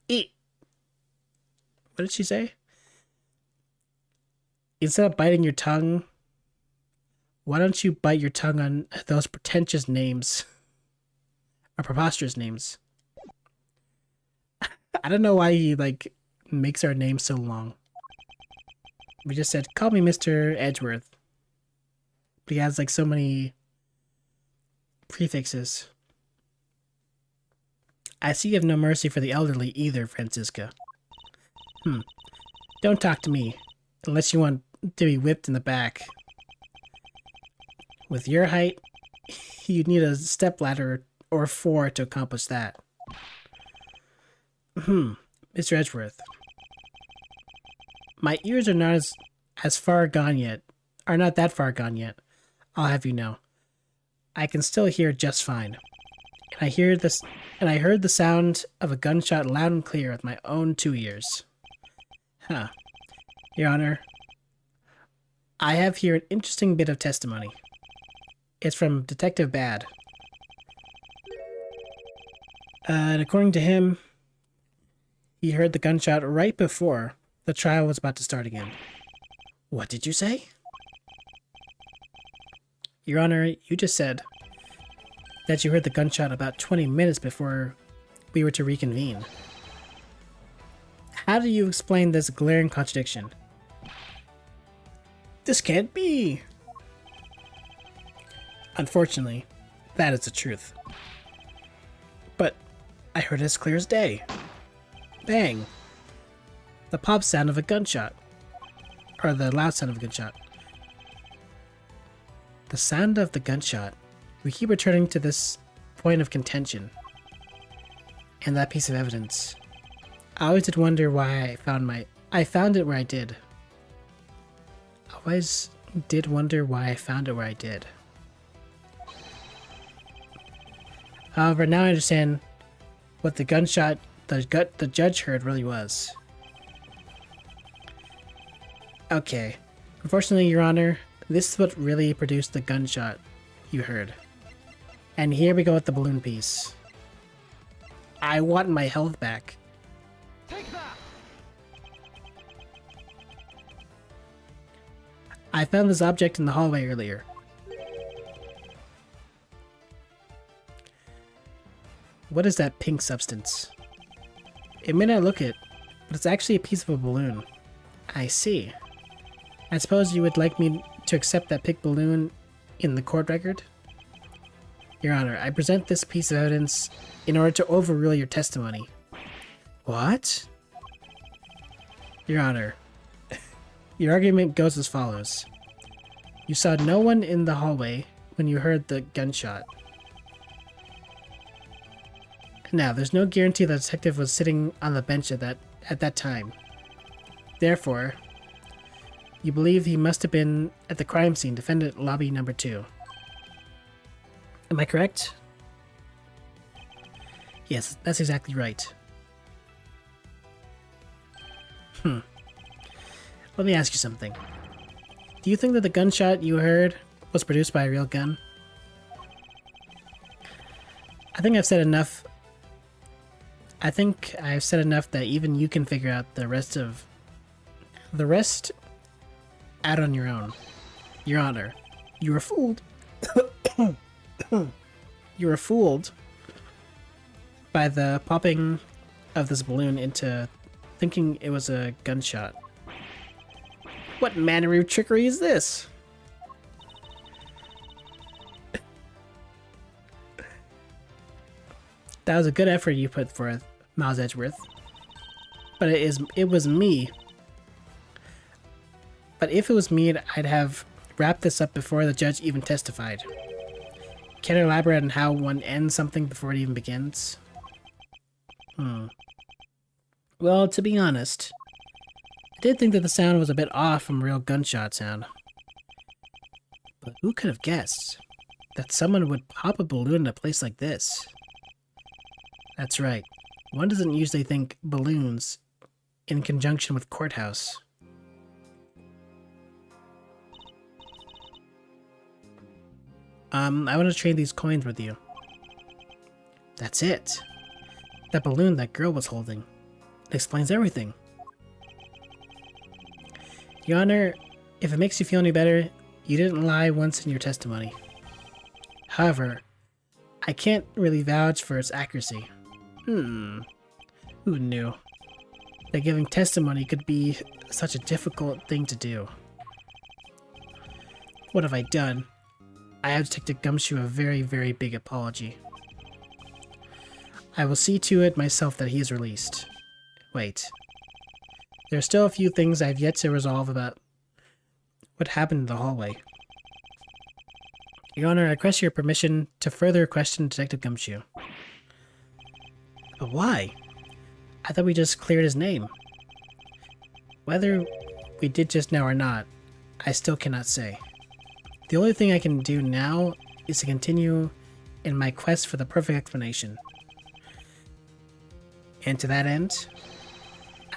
Eat. What did she say? Instead of biting your tongue, why don't you bite your tongue on those pretentious names? Or preposterous names. I don't know why he, like, makes our names so long. We just said, call me Mr. Edgeworth. But he has, like, so many prefixes. I see you have no mercy for the elderly either, Francisca. Don't talk to me, unless you want to be whipped in the back. With your height, you'd need a stepladder or 4 to accomplish that. Mr. Edgeworth. My ears are not as far gone yet. Are not that far gone yet. I'll have you know. I can still hear just fine. And I heard the sound of a gunshot loud and clear with my own 2 ears. Your Honor, I have here an interesting bit of testimony. It's from Detective Bad. And according to him, he heard the gunshot right before the trial was about to start again. What did you say? Your Honor, you just said that you heard the gunshot about 20 minutes before we were to reconvene. How do you explain this glaring contradiction? This can't be! Unfortunately, that is the truth. But I heard it as clear as day. Bang! The pop sound of a gunshot. Or the loud sound of a gunshot. The sound of the gunshot. We keep returning to this point of contention. And that piece of evidence. I always did wonder why I found it where I did. I always did wonder why I found it where I did. However, now I understand what the gunshot the judge heard really was. Okay. Unfortunately, Your Honor, this is what really produced the gunshot you heard. And here we go with the balloon piece. I want my health back. Take that! I found this object in the hallway earlier. What is that pink substance? It may not look it, but it's actually a piece of a balloon. I see. I suppose you would like me to accept that pink balloon in the court record? Your Honor, I present this piece of evidence in order to overrule your testimony. What? Your Honor, your argument goes as follows. You saw no one in the hallway when you heard the gunshot. Now, there's no guarantee the detective was sitting on the bench at that time. Therefore, you believe he must have been at the crime scene, defendant lobby number 2. Am I correct? Yes, that's exactly right. Let me ask you something. Do you think that the gunshot you heard was produced by a real gun? I think I've said enough that even you can figure out the rest out on your own. Your Honor, you were fooled. You were fooled by the popping of this balloon into thinking it was a gunshot. What manner of trickery is this? That was a good effort you put forth, Miles Edgeworth. But it was me. But if it was me, I'd have wrapped this up before the judge even testified. Can you elaborate on how one ends something before it even begins? Well, to be honest, I did think that the sound was a bit off from real gunshot sound. But who could have guessed that someone would pop a balloon in a place like this? That's right. One doesn't usually think balloons in conjunction with courthouse. I want to trade these coins with you. That's it. That balloon that girl was holding. It explains everything. Your Honor, if it makes you feel any better, you didn't lie once in your testimony. However, I can't really vouch for its accuracy. Who knew that giving testimony could be such a difficult thing to do? What have I done? I owe Detective Gumshoe a very, very big apology. I will see to it myself that he is released. Wait. There are still a few things I have yet to resolve about what happened in the hallway. Your Honor, I request your permission to further question Detective Gumshoe. But why? I thought we just cleared his name. Whether we did just now or not, I still cannot say. The only thing I can do now is to continue in my quest for the perfect explanation. And to that end,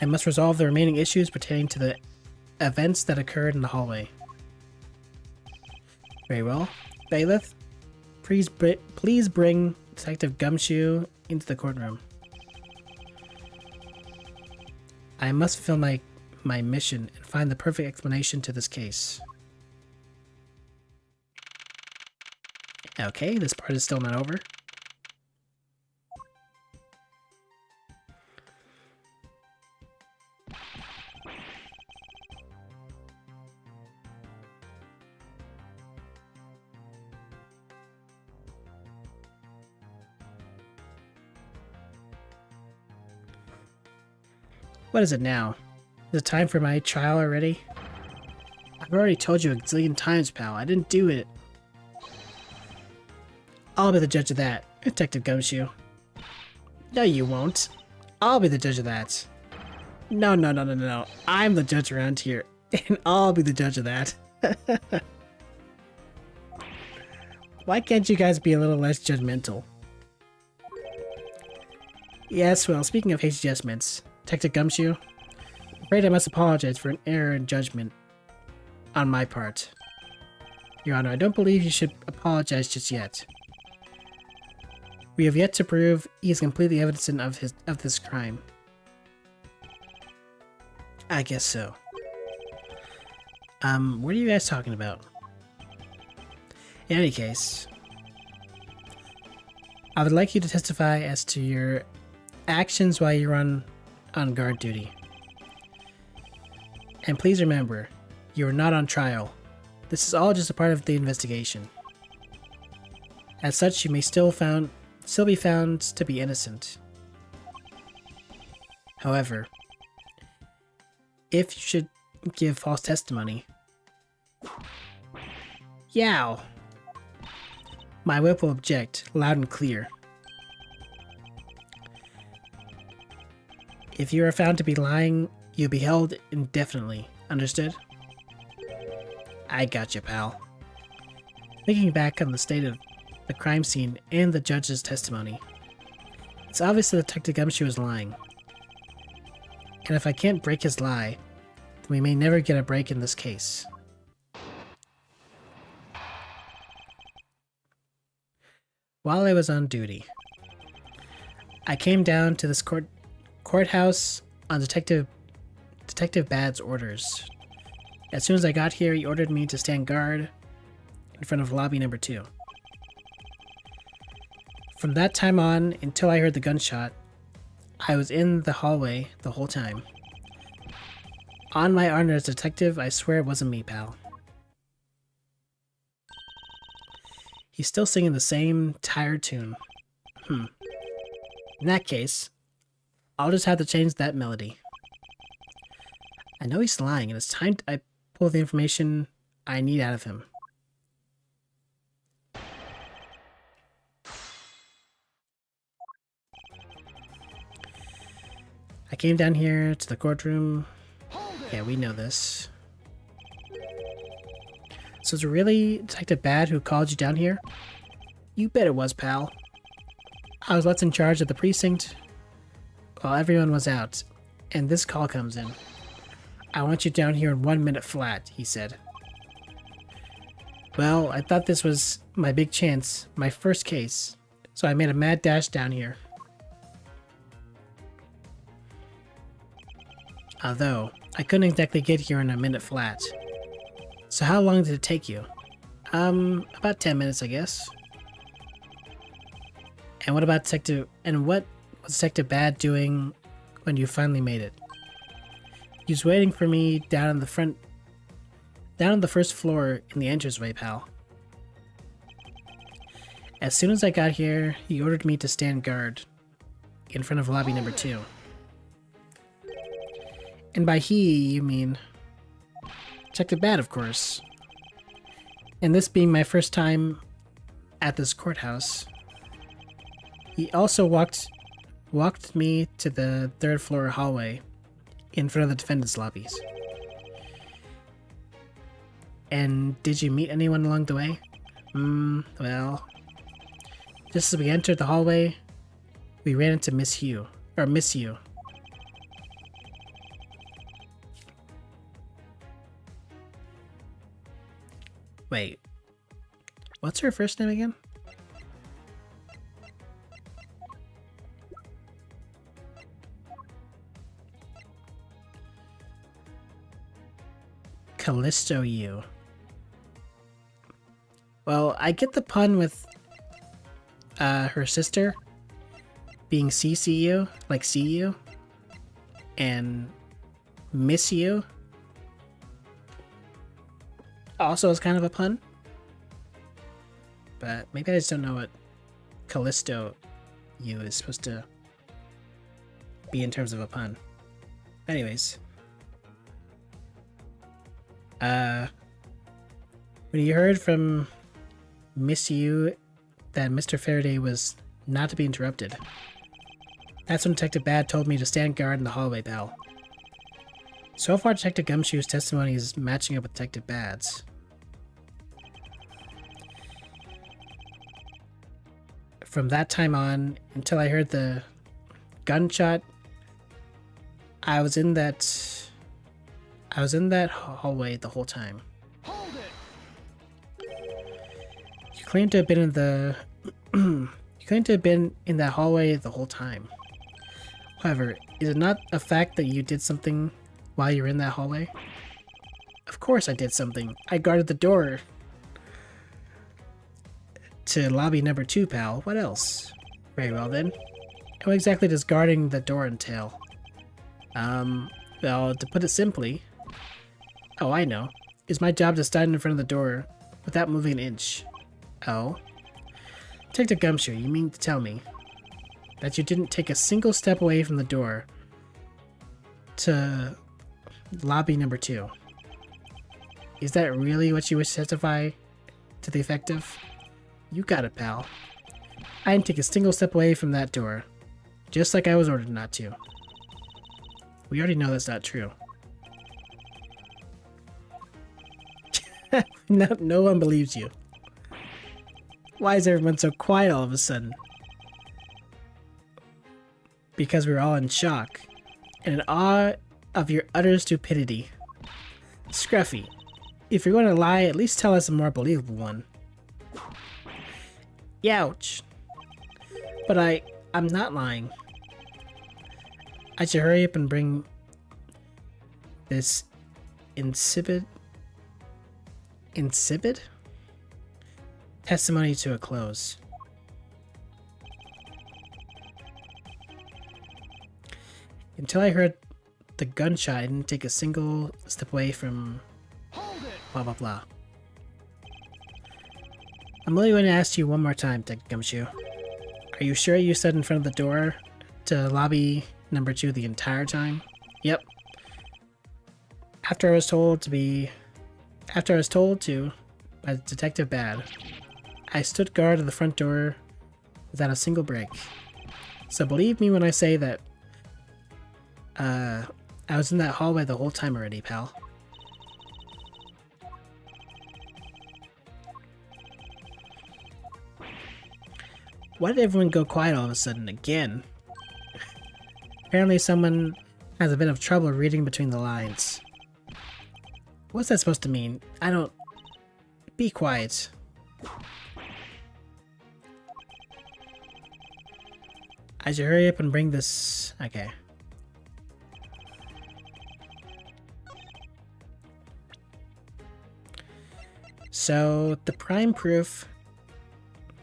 I must resolve the remaining issues pertaining to the events that occurred in the hallway. Very well. Bailiff, please bring Detective Gumshoe into the courtroom. I must fulfill my mission and find the perfect explanation to this case. Okay, this part is still not over. What is it now? Is it time for my trial already? I've already told you a zillion times, pal. I didn't do it. I'll be the judge of that, Detective Gumshoe. No, you won't. I'll be the judge of that. No. I'm the judge around here, and I'll be the judge of that. Why can't you guys be a little less judgmental? Yes, well, speaking of hasty judgments, Detective Gumshoe, I'm afraid I must apologize for an error in judgment on my part. Your Honor, I don't believe you should apologize just yet. We have yet to prove he is completely innocent of this crime. I guess so. What are you guys talking about? In any case, I would like you to testify as to your actions while you're on guard duty. And please remember, you are not on trial. This is all just a part of the investigation. As such, you may still be found to be innocent. However, if you should give false testimony, yow! My whip will object, loud and clear. If you are found to be lying, you'll be held indefinitely. Understood? I gotcha, pal. Thinking back on the state of the crime scene and the judge's testimony, it's obvious that Detective Gumshoe is lying. And if I can't break his lie, then we may never get a break in this case. While I was on duty, I came down to this courthouse on Detective Bad's orders. As soon as I got here, he ordered me to stand guard in front of lobby number 2. From that time on, until I heard the gunshot, I was in the hallway the whole time. On my honor as detective, I swear it wasn't me, pal. He's still singing the same tired tune. In that case, I'll just have to change that melody. I know he's lying, and it's time I pull the information I need out of him. I came down here to the courtroom. Hold it. Yeah, we know this. So it's really Detective Bad who called you down here? You bet it was, pal. I was left in charge of the precinct while everyone was out, and this call comes in. I want you down here in 1 minute flat, he said. Well, I thought this was my big chance, my first case, so I made a mad dash down here. Although, I couldn't exactly get here in a minute flat. So how long did it take you? About 10 minutes, I guess. And what was Detective Bad doing when you finally made it? He was waiting for me down on the first floor in the entranceway, pal. As soon as I got here, he ordered me to stand guard in front of lobby number 2. And by he, you mean Detective Bad, of course. And this being my first time at this courthouse, he also walked me to the 3rd floor hallway in front of the defendant's lobbies. And did you meet anyone along the way? Well, just as we entered the hallway, we ran into Miss Yu. Wait, what's her first name again? Callisto Yu. Well, I get the pun with her sister being CCU, like CU, and Miss You also is kind of a pun. But maybe I just don't know what Callisto Yu is supposed to be in terms of a pun. Anyways. When you heard from Miss You that Mr. Faraday was not to be interrupted, that's when Detective Bad told me to stand guard in the hallway, pal. So far, Detective Gumshoe's testimony is matching up with Detective Bad's. From that time on, until I heard the gunshot, I was in that hallway the whole time. Hold it. You claim to have been in that hallway the whole time. However, is it not a fact that you did something while you were in that hallway? Of course I did something. I guarded the door to lobby number 2, pal. What else? Very well then. And what exactly does guarding the door entail? Well, to put it simply, oh, I know. It's my job to stand in front of the door without moving an inch. Oh? Detective Gumshoe, you mean to tell me that you didn't take a single step away from the door to lobby number 2? Is that really what you wish to testify to the effect of? You got it, pal. I didn't take a single step away from that door, just like I was ordered not to. We already know that's not true. No one believes you. Why is everyone so quiet all of a sudden? Because we're all in shock and in awe of your utter stupidity. Scruffy, if you're going to lie, at least tell us a more believable one. Youch. But I'm not lying. I should hurry up and bring this insipid testimony to a close. Until I heard the gunshot, I didn't take a single step away from blah blah blah. I'm only going to ask you one more time, Detective Gumshoe. Are you sure you stood in front of the door to lobby number 2 the entire time? Yep. After I was told to by Detective Bad, I stood guard at the front door without a single break. So believe me when I say that I was in that hallway the whole time already, pal. Why did everyone go quiet all of a sudden again? Apparently someone has a bit of trouble reading between the lines. What's that supposed to mean? I don't... Be quiet. I should hurry up and bring this... Okay. So, the prime proof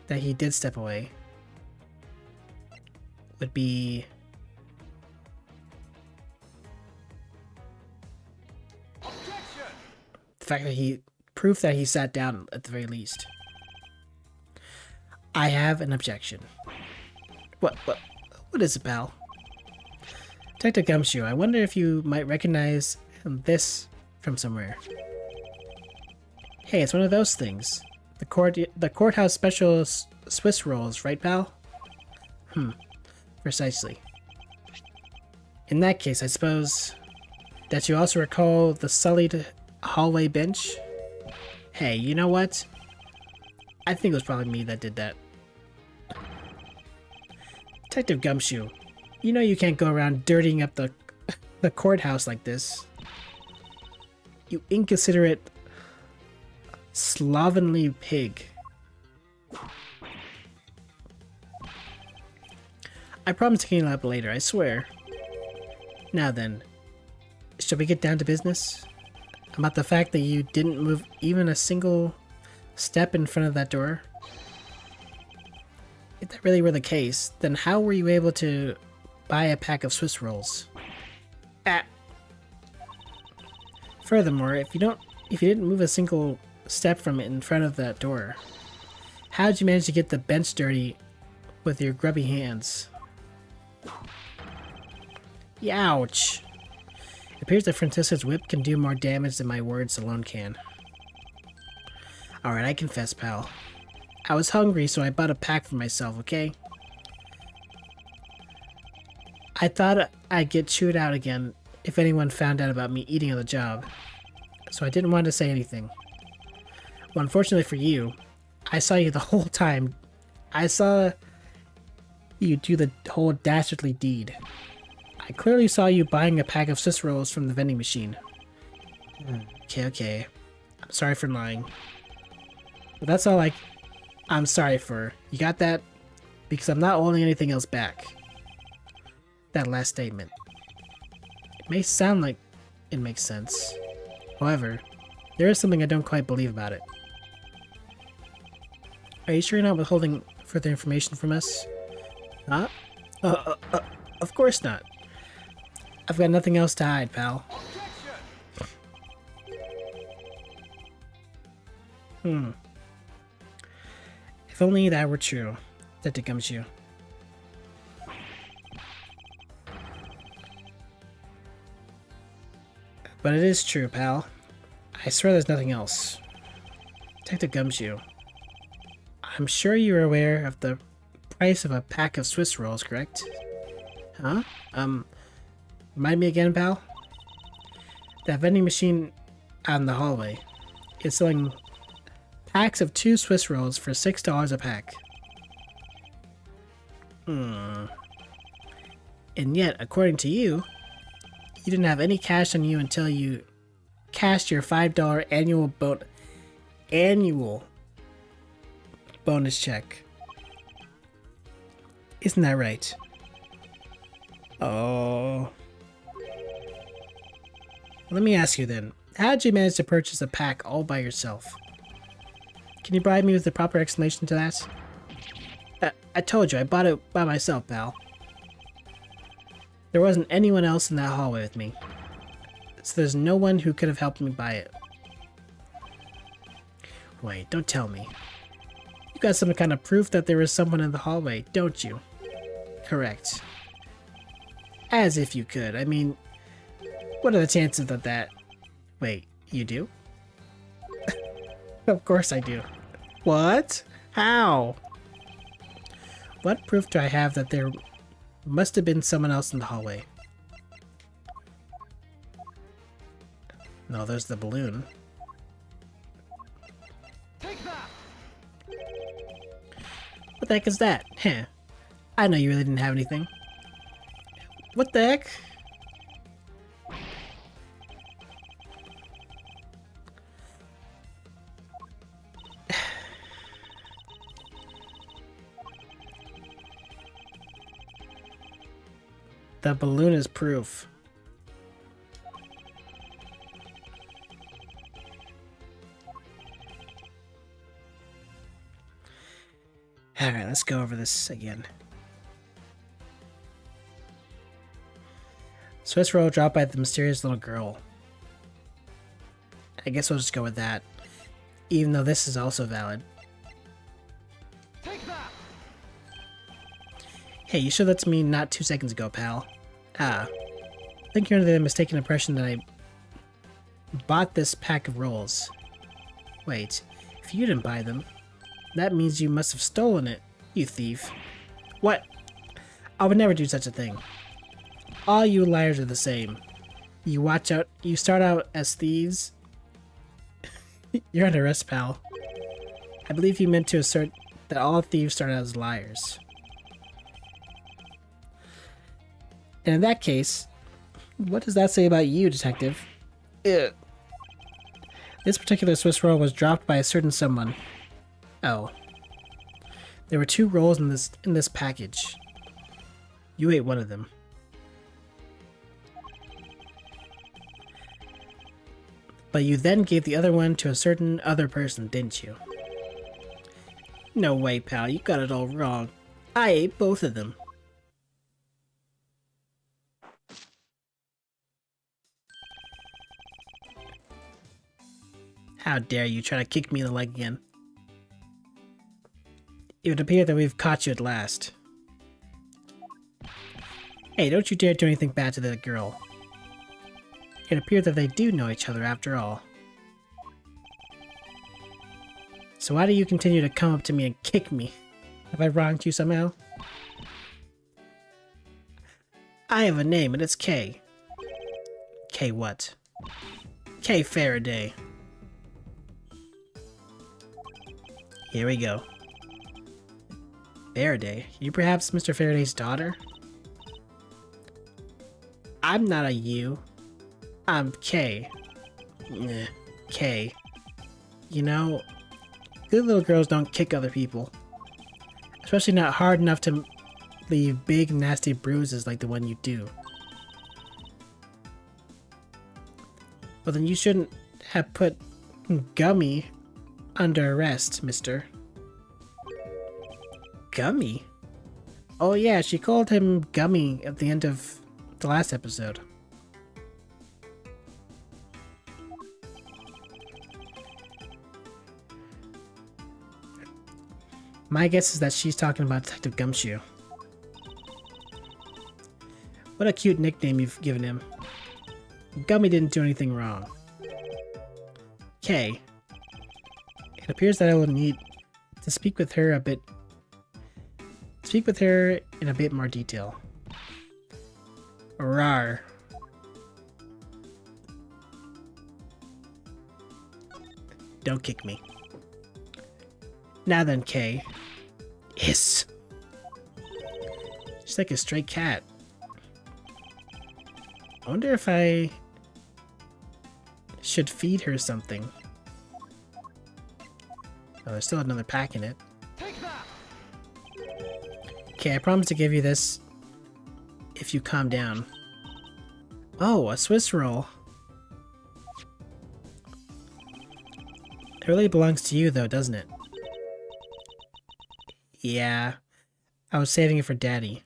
that he did step away would be... Objection! the fact that he... proof that he sat down at the very least. I have an objection. What is it, pal? Detective Gumshoe, I wonder if you might recognize this from somewhere. Hey, it's one of those things. The courthouse special Swiss rolls, right, pal? Precisely. In that case, I suppose that you also recall the sullied hallway bench? Hey, you know what? I think it was probably me that did that. Detective Gumshoe, you know you can't go around dirtying up the courthouse like this. You inconsiderate, slovenly pig. I promise to clean it up later, I swear. Now then, shall we get down to business? About the fact that you didn't move even a single step in front of that door? If that really were the case, then how were you able to buy a pack of Swiss rolls? Furthermore, if you didn't move a single step from it in front of that door, how did you manage to get the bench dirty with your grubby hands? Youch! It appears that Francisca's whip can do more damage than my words alone can. Alright, I confess, pal. I was hungry, so I bought a pack for myself, okay? I thought I'd get chewed out again if anyone found out about me eating on the job, so I didn't want to say anything. Well, unfortunately for you, I saw you the whole time. I saw you do the whole dastardly deed. I clearly saw you buying a pack of Swiss rolls from the vending machine. Okay. I'm sorry for lying. But that's all I'm sorry for. You got that? Because I'm not holding anything else back. That last statement. It may sound like it makes sense. However, there is something I don't quite believe about it. Are you sure you're not withholding further information from us? Huh? Of course not. I've got nothing else to hide, pal. Objection! If only that were true. That becomes you. But it is true, pal. I swear there's nothing else. Detective Gumshoe, I'm sure you're aware of the price of a pack of Swiss rolls, correct? Huh? Remind me again, pal? That vending machine out in the hallway is selling packs of 2 Swiss rolls for $6 a pack. And yet, according to you, you didn't have any cash on you until you cashed your $5 annual bonus check. Isn't that right? Oh. Let me ask you then, how did you manage to purchase a pack all by yourself? Can you provide me with the proper explanation to that? I told you, I bought it by myself, pal. There wasn't anyone else in that hallway with me, so there's no one who could have helped me buy it. Wait, don't tell me. You got some kind of proof that there was someone in the hallway, don't you? Correct. As if you could. I mean, what are the chances of that? Wait, you do? Of course I do. What? How? What proof do I have that there must have been someone else in the hallway? No, there's the balloon. Take that! What the heck is that? Heh. I know you really didn't have anything. What the heck? The balloon is proof. Alright, let's go over this again. Swiss roll dropped by the mysterious little girl. I guess we'll just go with that. Even though this is also valid. Take that! Hey, you showed that to me not 2 seconds ago, pal. I think you're under the mistaken impression that I bought this pack of rolls. Wait, if you didn't buy them, that means you must have stolen it, you thief. What? I would never do such a thing. All you liars are the same. You watch out. You start out as thieves. You're under arrest, pal. I believe you meant to assert that all thieves start out as liars. And in that case, what does that say about you, detective? Ugh. This particular Swiss roll was dropped by a certain someone. Oh. There were 2 rolls in this package. You ate one of them. But you then gave the other one to a certain other person, didn't you? No way, pal. You got it all wrong. I ate both of them. How dare you try to kick me in the leg again? It would appear that we've caught you at last. Hey, don't you dare do anything bad to the girl. It appears that they do know each other after all. So why do you continue to come up to me and kick me? Have I wronged you somehow? I have a name and it's K. K what? K Faraday. Here we go. Faraday? You perhaps Mr. Faraday's daughter? I'm not a you. I'm K. K. You know, good little girls don't kick other people. Especially not hard enough to leave big nasty bruises like the one you do. Well then you shouldn't have put Gummy under arrest, mister. Gummy? Oh yeah, she called him Gummy at the end of the last episode. My guess is that she's talking about Detective Gumshoe. What a cute nickname you've given him. Gummy didn't do anything wrong. K. It appears that I will need to speak with her in a bit more detail. Rawr. Don't kick me. Now then, Kay. Hiss. She's like a stray cat. I wonder if I should feed her something. Oh, there's still another pack in it. Take that! Okay, I promise to give you this if you calm down. Oh, a Swiss roll. It really belongs to you though, doesn't it? Yeah, I was saving it for Daddy.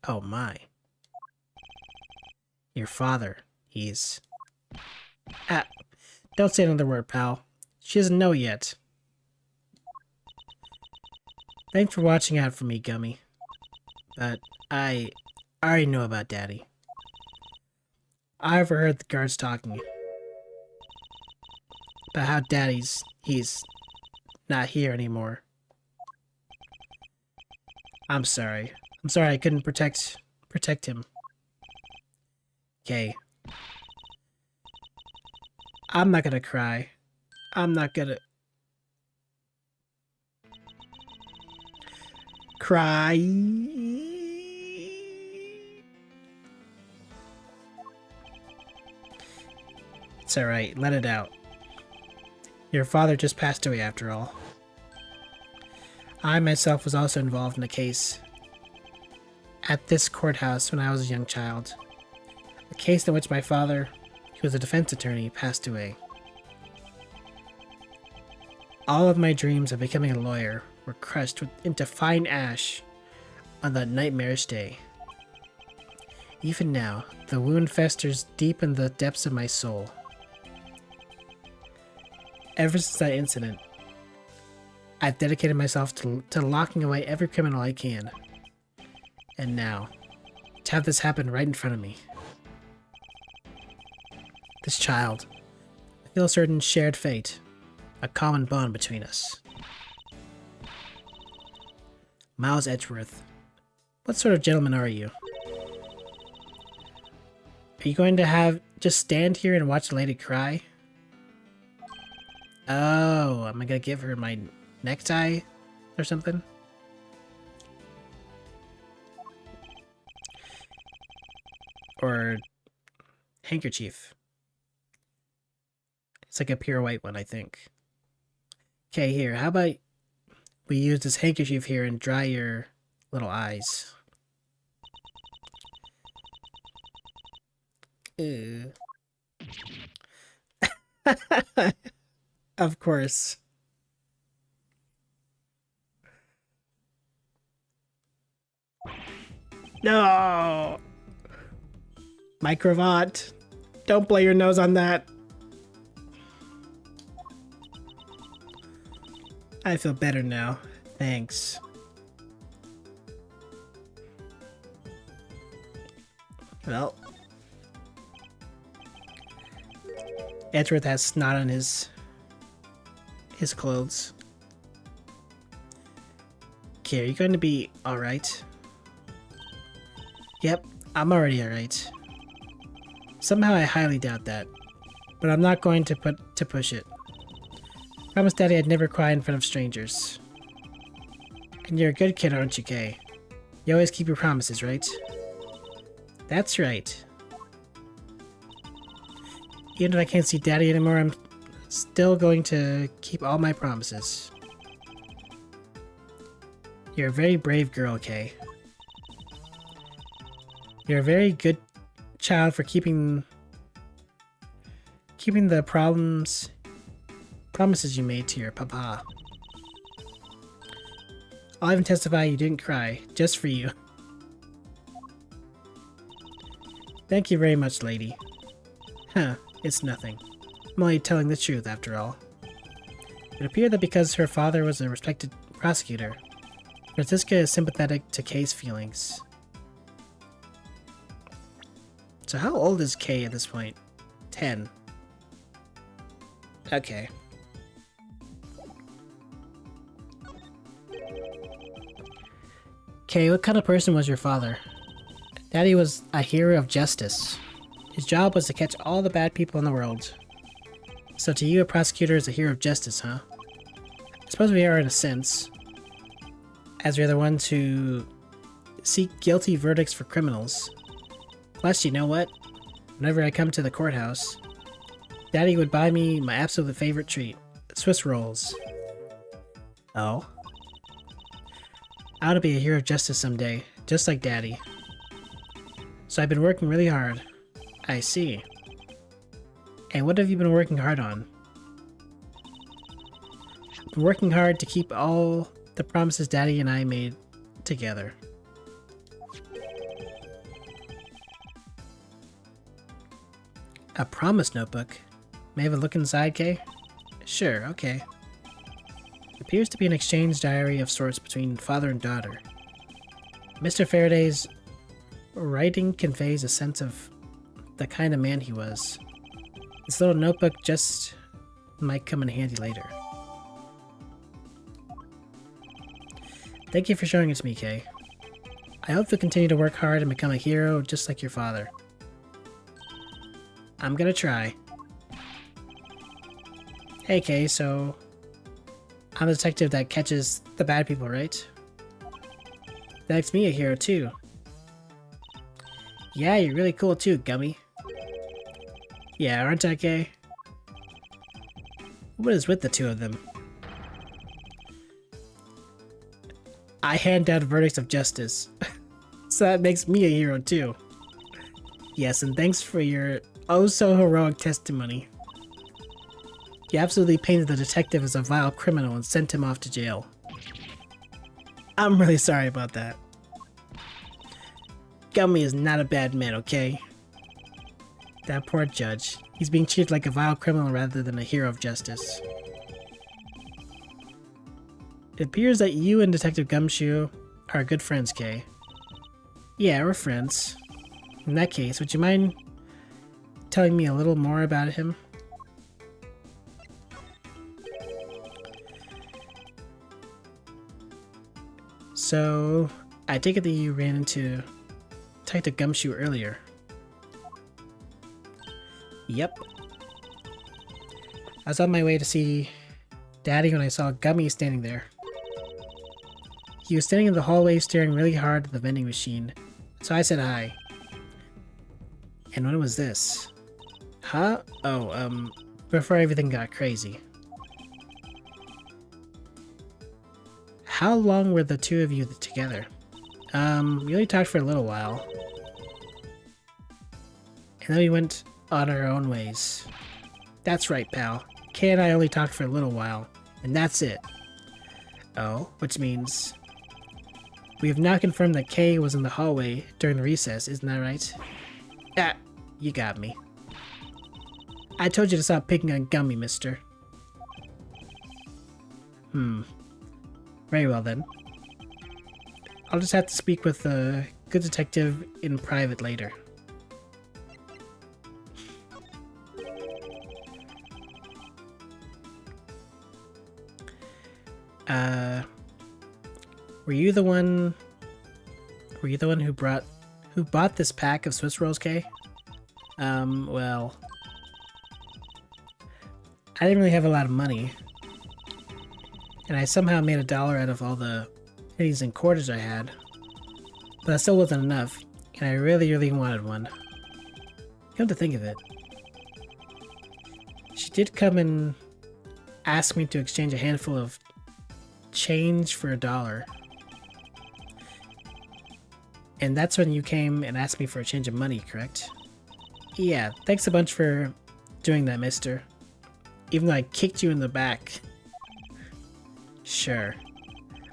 Oh my. Your father, he's... Ah, don't say another word, pal. She doesn't know yet. Thanks for watching out for me, Gummy. But I already know about Daddy. I overheard the guards talking about how he's not here anymore. I'm sorry. I'm sorry I couldn't protect him. Okay. I'm not gonna cry. I'm not gonna cry. It's alright, let it out. Your father just passed away after all. I myself was also involved in a case at this courthouse when I was a young child. A case in which my father, who was a defense attorney, passed away. All of my dreams of becoming a lawyer were crushed into fine ash on that nightmarish day. Even now, the wound festers deep in the depths of my soul. Ever since that incident, I've dedicated myself to locking away every criminal I can. And now, to have this happen right in front of me. This child, I feel a certain shared fate, a common bond between us. Miles Edgeworth, what sort of gentleman are you? Are you going to just stand here and watch the lady cry? Oh, am I gonna give her my necktie or something? Or handkerchief. It's like a pure white one, I think. Okay, here, how about we use this handkerchief here and dry your little eyes. Ew. Of course. No! My cravat. Don't blow your nose on that. I feel better now. Thanks. Well. Edgeworth has snot on his clothes. Okay, are you going to be alright? Yep, I'm already alright. Somehow I highly doubt that, but I'm not going to push it. Promise Daddy I'd never cry in front of strangers. And you're a good kid, aren't you, Kay? You always keep your promises, right? That's right. Even if I can't see Daddy anymore, I'm still going to keep all my promises. You're a very brave girl, Kay. You're a very good child for keeping the promises you made to your papa. I'll even testify you didn't cry, just for you. Thank you very much, lady. Huh, it's nothing. I'm only telling the truth, after all. It appeared that because her father was a respected prosecutor, Francisca is sympathetic to Kay's feelings. So how old is Kay at this point? 10. Okay. Kay, what kind of person was your father? Daddy was a hero of justice. His job was to catch all the bad people in the world. So to you, a prosecutor is a hero of justice, huh? I suppose we are in a sense, as we're the ones who seek guilty verdicts for criminals. Plus, you know what? Whenever I come to the courthouse, Daddy would buy me my absolute favorite treat, Swiss rolls. Oh? I want to be a hero of justice someday, just like Daddy. So I've been working really hard. I see. And what have you been working hard on? I've been working hard to keep all the promises Daddy and I made together. A promise notebook? May I have a look inside, Kay? Sure, okay. It appears to be an exchange diary of sorts between father and daughter. Mr. Faraday's writing conveys a sense of the kind of man he was. This little notebook just might come in handy later. Thank you for showing it to me, Kay. I hope you'll continue to work hard and become a hero just like your father. I'm gonna try. Hey Kay, so I'm the detective that catches the bad people, right? That makes me a hero too. Yeah, you're really cool too, Gummy. Yeah, aren't I, Kay? What is with the two of them? I hand down verdicts of justice. So that makes me a hero too. Yes, and thanks for your oh-so-heroic testimony. You absolutely painted the detective as a vile criminal and sent him off to jail. I'm really sorry about that. Gummy is not a bad man, okay? That poor judge. He's being treated like a vile criminal rather than a hero of justice. It appears that you and Detective Gumshoe are good friends, Kay. Yeah, we're friends. In that case, would you mind telling me a little more about him? So, I take it that you ran into Detective Gumshoe earlier. Yep. I was on my way to see Daddy when I saw Gummy standing there. He was standing in the hallway staring really hard at the vending machine, so I said hi. And when was this? Huh? Oh, before everything got crazy. How long were the two of you together? We only talked for a little while. And then we went on our own ways. That's right, pal. Kay and I only talked for a little while, and that's it. Oh, which means... We have now confirmed that Kay was in the hallway during the recess, isn't that right? Ah, you got me. I told you to stop picking on Gummy, mister. Very well then. I'll just have to speak with the good detective in private later. Were you the one who bought this pack of Swiss rolls, Kay? Well, I didn't really have a lot of money. And I somehow made $1 out of all the pennies and quarters I had. But that still wasn't enough, and I really, really wanted one. Come to think of it, she did come and ask me to exchange a handful of change for $1. And that's when you came and asked me for a change of money, correct? Yeah, thanks a bunch for doing that, mister. Even though I kicked you in the back. Sure.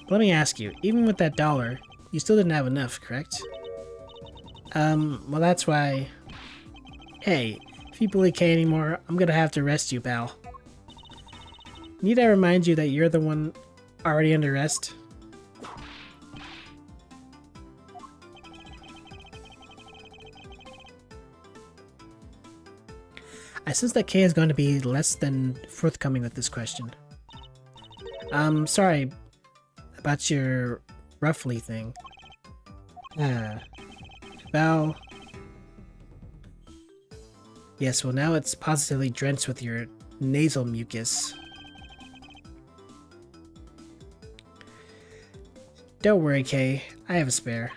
But let me ask you, even with that $1, you still didn't have enough, correct? Well that's why... Hey, if you bully Kay anymore, I'm gonna have to arrest you, pal. Need I remind you that you're the one already under arrest? I sense that Kay is going to be less than forthcoming with this question. Sorry about your roughly thing. Well... Yes, well now it's positively drenched with your nasal mucus. Don't worry, Kay. I have a spare.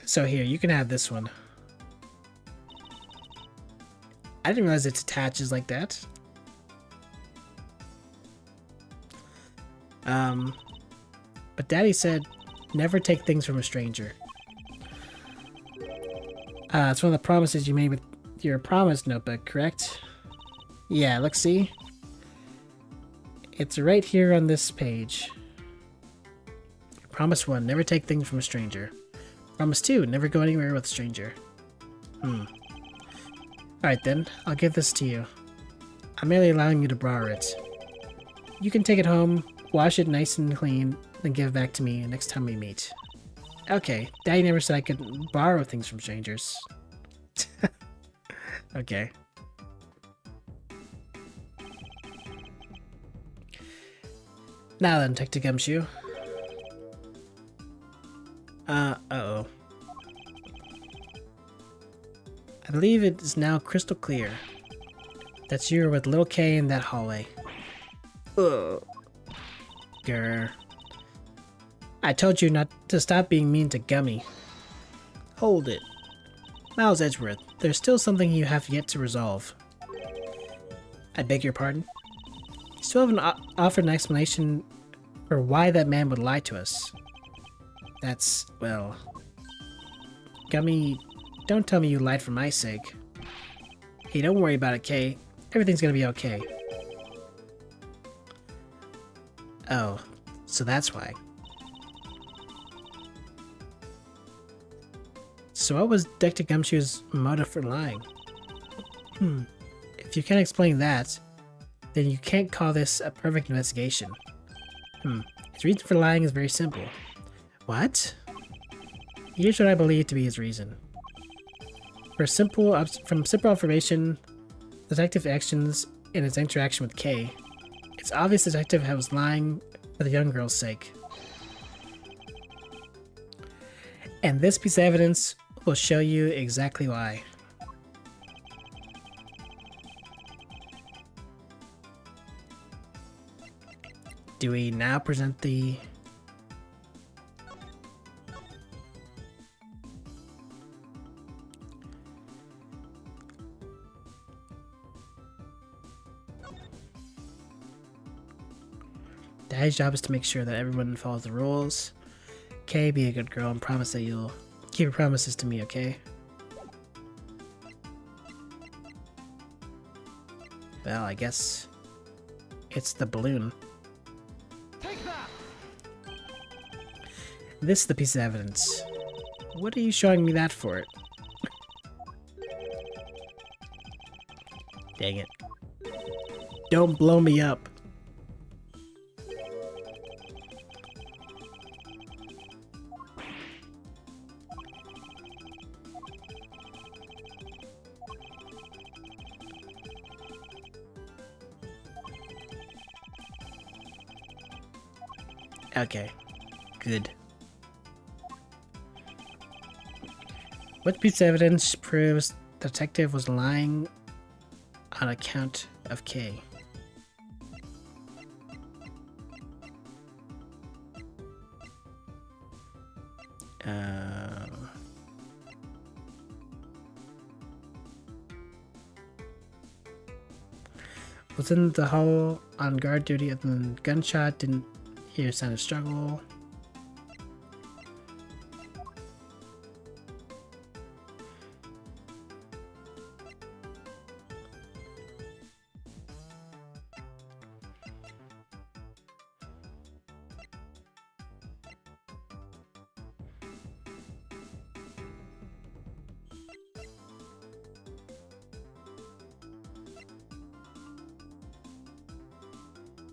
So here, you can have this one. I didn't realize it attaches like that. But Daddy said, never take things from a stranger. It's one of the promises you made with your promise notebook, correct? Yeah, look, see? It's right here on this page. Promise 1, never take things from a stranger. Promise 2, never go anywhere with a stranger. Alright then, I'll give this to you. I'm merely allowing you to borrow it. You can take it home, wash it nice and clean, then give it back to me next time we meet. Okay, Daddy never said I could borrow things from strangers. Okay. Now then, Detective Gumshoe. Uh-oh. I believe it is now crystal clear. That's you with little K in that hallway. Ugh. Grr. I told you not to stop being mean to Gummy. Hold it. Miles Edgeworth, there's still something you have yet to resolve. I beg your pardon? You still haven't offered an explanation for why that man would lie to us. That's, well... Gummy, don't tell me you lied for my sake. Hey, don't worry about it, Kay. Everything's gonna be okay. Oh, so that's why. So what was Dr. Gumshoe's motive for lying? If you can't explain that, then you can't call this a perfect investigation. His reason for lying is very simple. What? Here's what I believe to be his reason. From simple observation, detective actions, and his interaction with Kay, it's obvious the detective was lying for the young girl's sake. And this piece of evidence will show you exactly why. Do we now present the... Daddy's job is to make sure that everyone follows the rules. Okay, be a good girl and promise that you'll keep your promises to me, okay? Well, I guess it's the balloon. Take that! This is the piece of evidence. What are you showing me that for? Dang it. Don't blow me up. Okay, good. What piece of evidence proves the detective was lying on account of Kay? Was in the hall on guard duty and then gunshot, didn't hear a sound of struggle.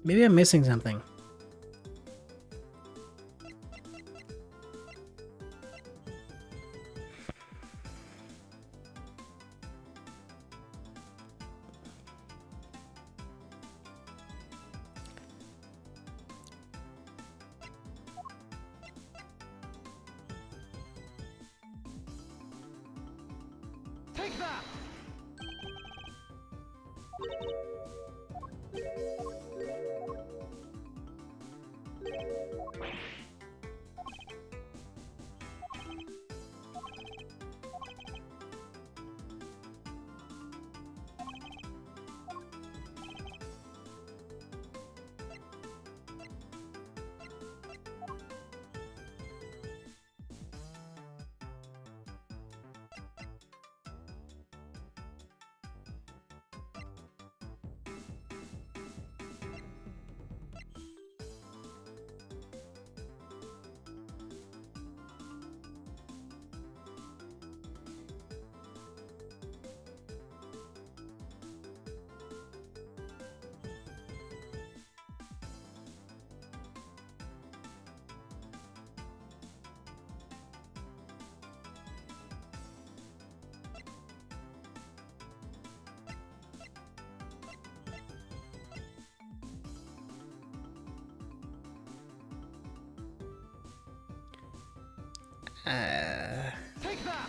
Maybe I'm missing something. Take that! Uh, Take that!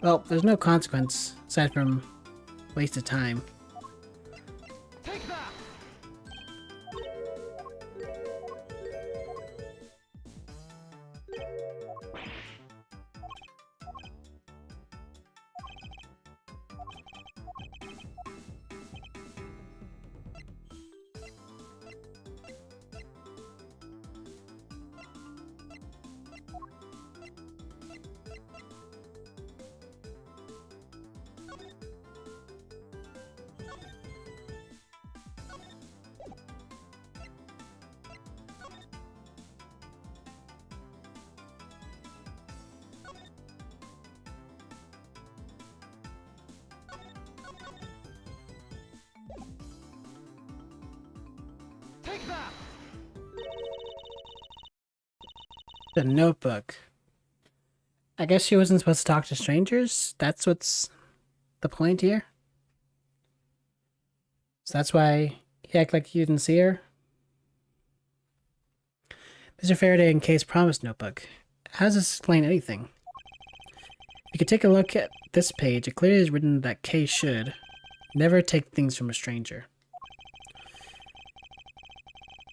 Well, there's no consequence, aside from waste of time. Take that! Take that! The notebook. I guess she wasn't supposed to talk to strangers? That's what's the point here? So that's why you act like you didn't see her? Mr. Faraday and Kay's promise notebook. How does this explain anything? You could take a look at this page. It clearly is written that Kay should never take things from a stranger.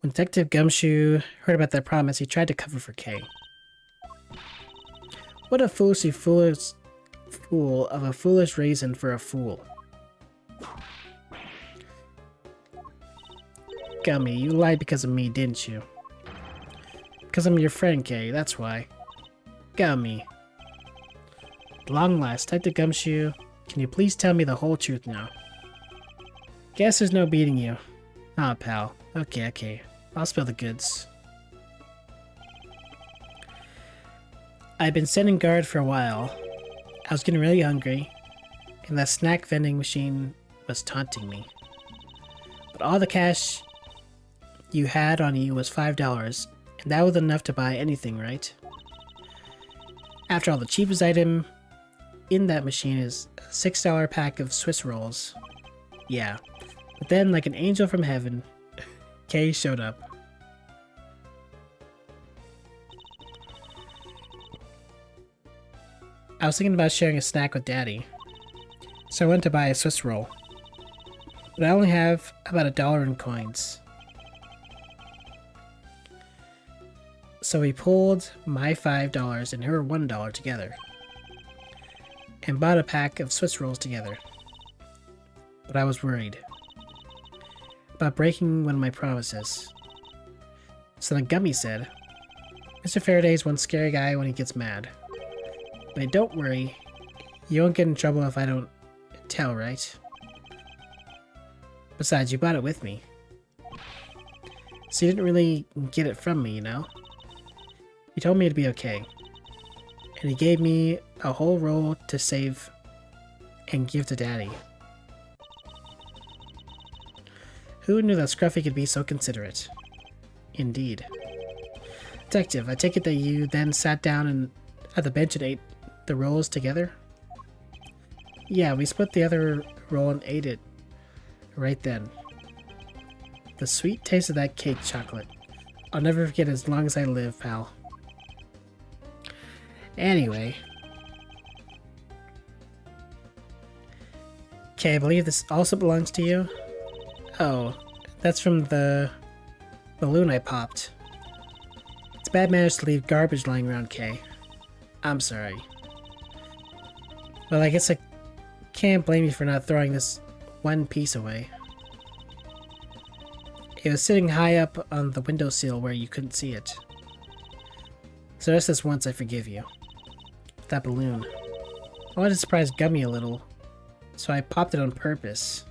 When Detective Gumshoe heard about that promise, he tried to cover for Kay. What a foolish fool of a foolish reason for a fool. Gummy, you lied because of me, didn't you? Because I'm your friend, Kay, that's why. Gummy. At long last, Detective Gumshoe, can you please tell me the whole truth now? Guess there's no beating you. Ah, pal. Okay. I'll spill the goods. I've been standing guard for a while. I was getting really hungry, and that snack vending machine was taunting me. But all the cash you had on you was $5, and that was enough to buy anything, right? After all, the cheapest item in that machine is a $6 pack of Swiss rolls. Yeah. But then, like an angel from heaven, Kay showed up. I was thinking about sharing a snack with Daddy, so I went to buy a Swiss roll. But I only have about $1 in coins. So we pulled my $5 and her $1 together, and bought a pack of Swiss rolls together. But I was worried about breaking one of my promises. So then Gummy said, Mr. Faraday's one scary guy when he gets mad. But don't worry, you won't get in trouble if I don't tell, right? Besides, you bought it with me. So you didn't really get it from me, you know? He told me it'd be okay. And he gave me a whole roll to save and give to Daddy. Who knew that Scruffy could be so considerate? Indeed. Detective, I take it that you then sat down at the bench and ate the rolls together? Yeah, we split the other roll and ate it right then. The sweet taste of that cake chocolate. I'll never forget as long as I live, pal. Anyway. Okay, I believe this also belongs to you. Oh, that's from the balloon I popped. It's bad manners to leave garbage lying around, Kay. I'm sorry. Well, I guess I can't blame you for not throwing this one piece away. It was sitting high up on the windowsill where you couldn't see it. So just this once, I forgive you. That balloon. I wanted to surprise Gummy a little, so I popped it on purpose.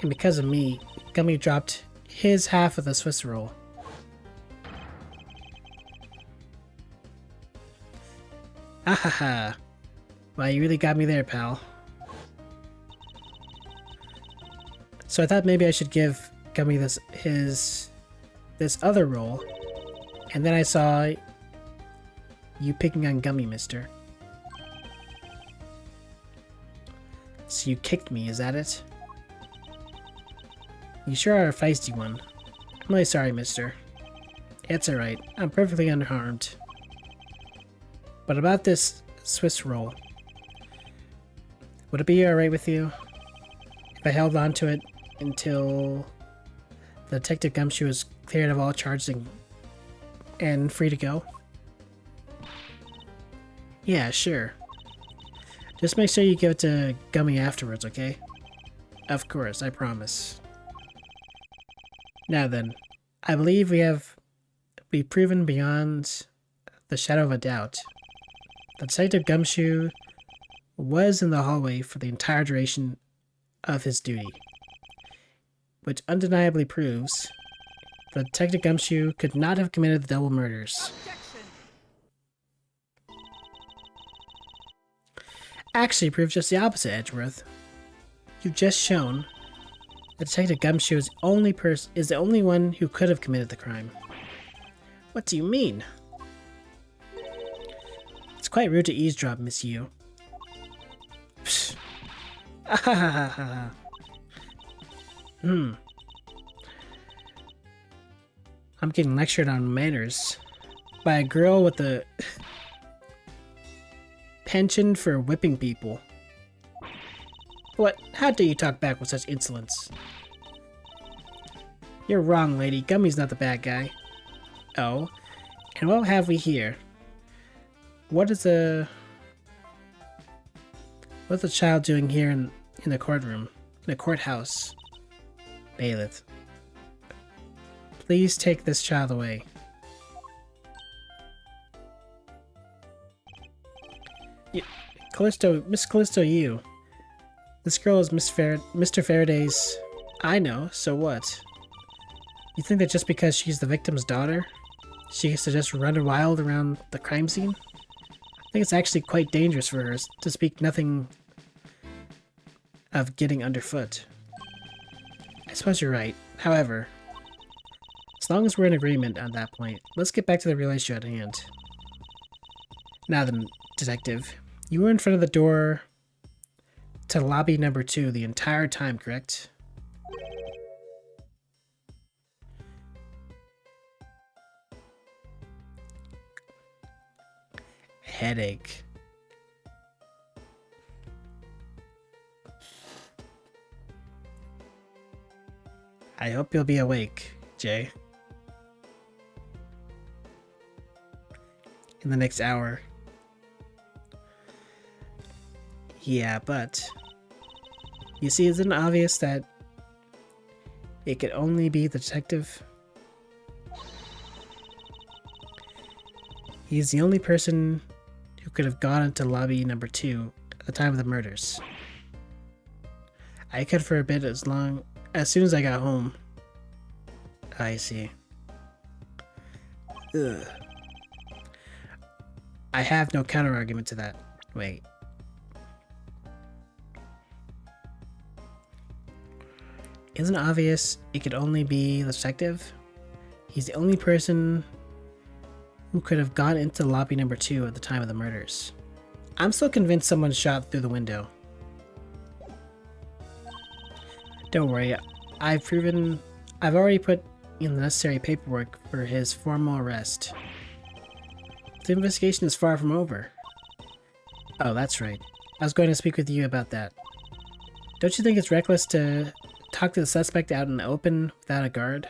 And because of me, Gummy dropped his half of the Swiss roll. Ahaha. Well, you really got me there, pal. So I thought maybe I should give Gummy this other roll, and then I saw you picking on Gummy, mister. So you kicked me, is that it? You sure are a feisty one. I'm really sorry, mister. It's alright. I'm perfectly unharmed. But about this Swiss roll, Would it be alright with you if I held on to it until the Detective Gumshoe is cleared of all charges and free to go? Yeah, sure. Just make sure you give it to Gummy afterwards, okay? Of course, I promise. Now then, I believe we've proven beyond the shadow of a doubt that Detective Gumshoe was in the hallway for the entire duration of his duty, which undeniably proves that Detective Gumshoe could not have committed the double murders. Actually proves just the opposite, Edgeworth. You've just shown that Detective Gumshoe is the only one who could have committed the crime. What do you mean? It's quite rude to eavesdrop, Miss Yu. Psst. I'm getting lectured on manners by a girl with a penchant for whipping people. What? How dare you talk back with such insolence? You're wrong, lady. Gummy's not the bad guy. Oh? And what have we here? What's the child doing here in the courtroom? In the courthouse? Bailiff. Please take this child away. Miss Callisto, you. This girl is Mr. Faraday's... I know, so what? You think that just because she's the victim's daughter, she gets to just run wild around the crime scene? I think it's actually quite dangerous for her, to speak nothing of getting underfoot. I suppose you're right. However, as long as we're in agreement on that point, let's get back to the real issue at hand. Now then, Detective, you were in front of the door to lobby number 2 the entire time, correct? Headache. I hope you'll be awake, Jay. In the next hour. Yeah, but you see, isn't it obvious that it could only be the detective? He's the only person who could have gone into lobby number 2 at the time of the murders. I could for a bit as soon as I got home. I see. Ugh. I have no counter-argument to that. Wait. Isn't it obvious it could only be the detective? He's the only person who could have gone into lobby number 2 at the time of the murders. I'm still convinced someone shot through the window. Don't worry, I've already put in the necessary paperwork for his formal arrest. The investigation is far from over. Oh, that's right. I was going to speak with you about that. Don't you think it's reckless to talk to the suspect out in the open without a guard?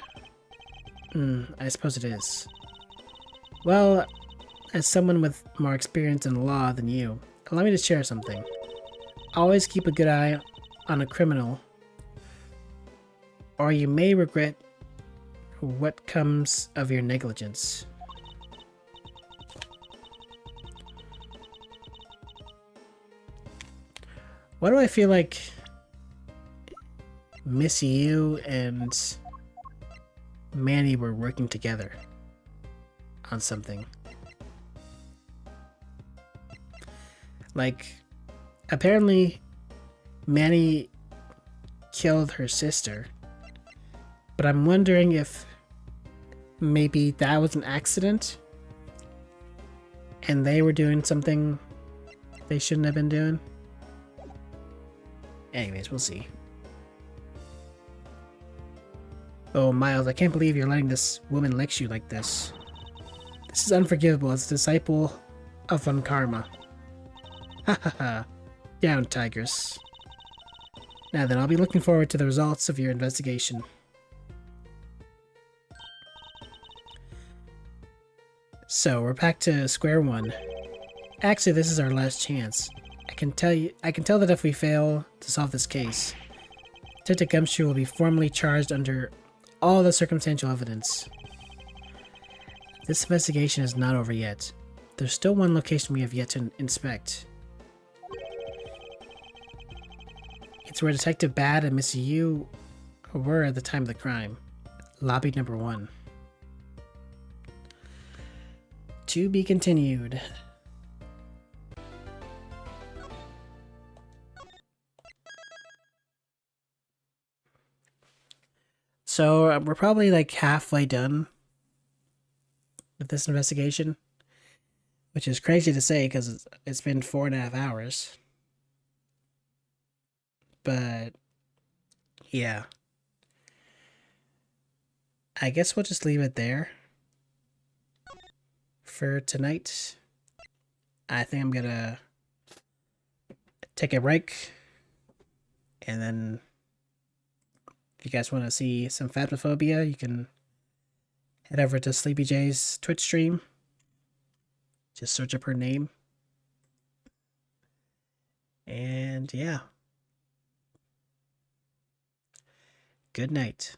I suppose it is. Well, as someone with more experience in the law than you, allow me to share something. Always keep a good eye on a criminal, or you may regret what comes of your negligence. Why do I feel like Miss Yu and Manny were working together on something? Like, apparently Manny killed her sister, but I'm wondering if maybe that was an accident and they were doing something they shouldn't have been doing. Anyways, we'll see. Oh, Miles, I can't believe you're letting this woman lecture you like this. This is unforgivable as a disciple of Von Karma. Ha ha ha. Down, Tigress. Now then, I'll be looking forward to the results of your investigation. So, we're back to square one. Actually, this is our last chance. I can tell that if we fail to solve this case, Detective Gumshoe will be formally charged under all the circumstantial evidence. This investigation is not over yet. There's still one location we have yet to inspect. It's where Detective Bad and Missy Yu were at the time of the crime. Lobby number 1. To be continued. So we're probably like halfway done with this investigation, which is crazy to say because it's been 4.5 hours. But yeah, I guess we'll just leave it there for tonight. I think I'm gonna take a break, and then if you guys want to see some Phasmophobia, you can head over to Sleepy J's Twitch stream. Just search up her name. And yeah. Good night.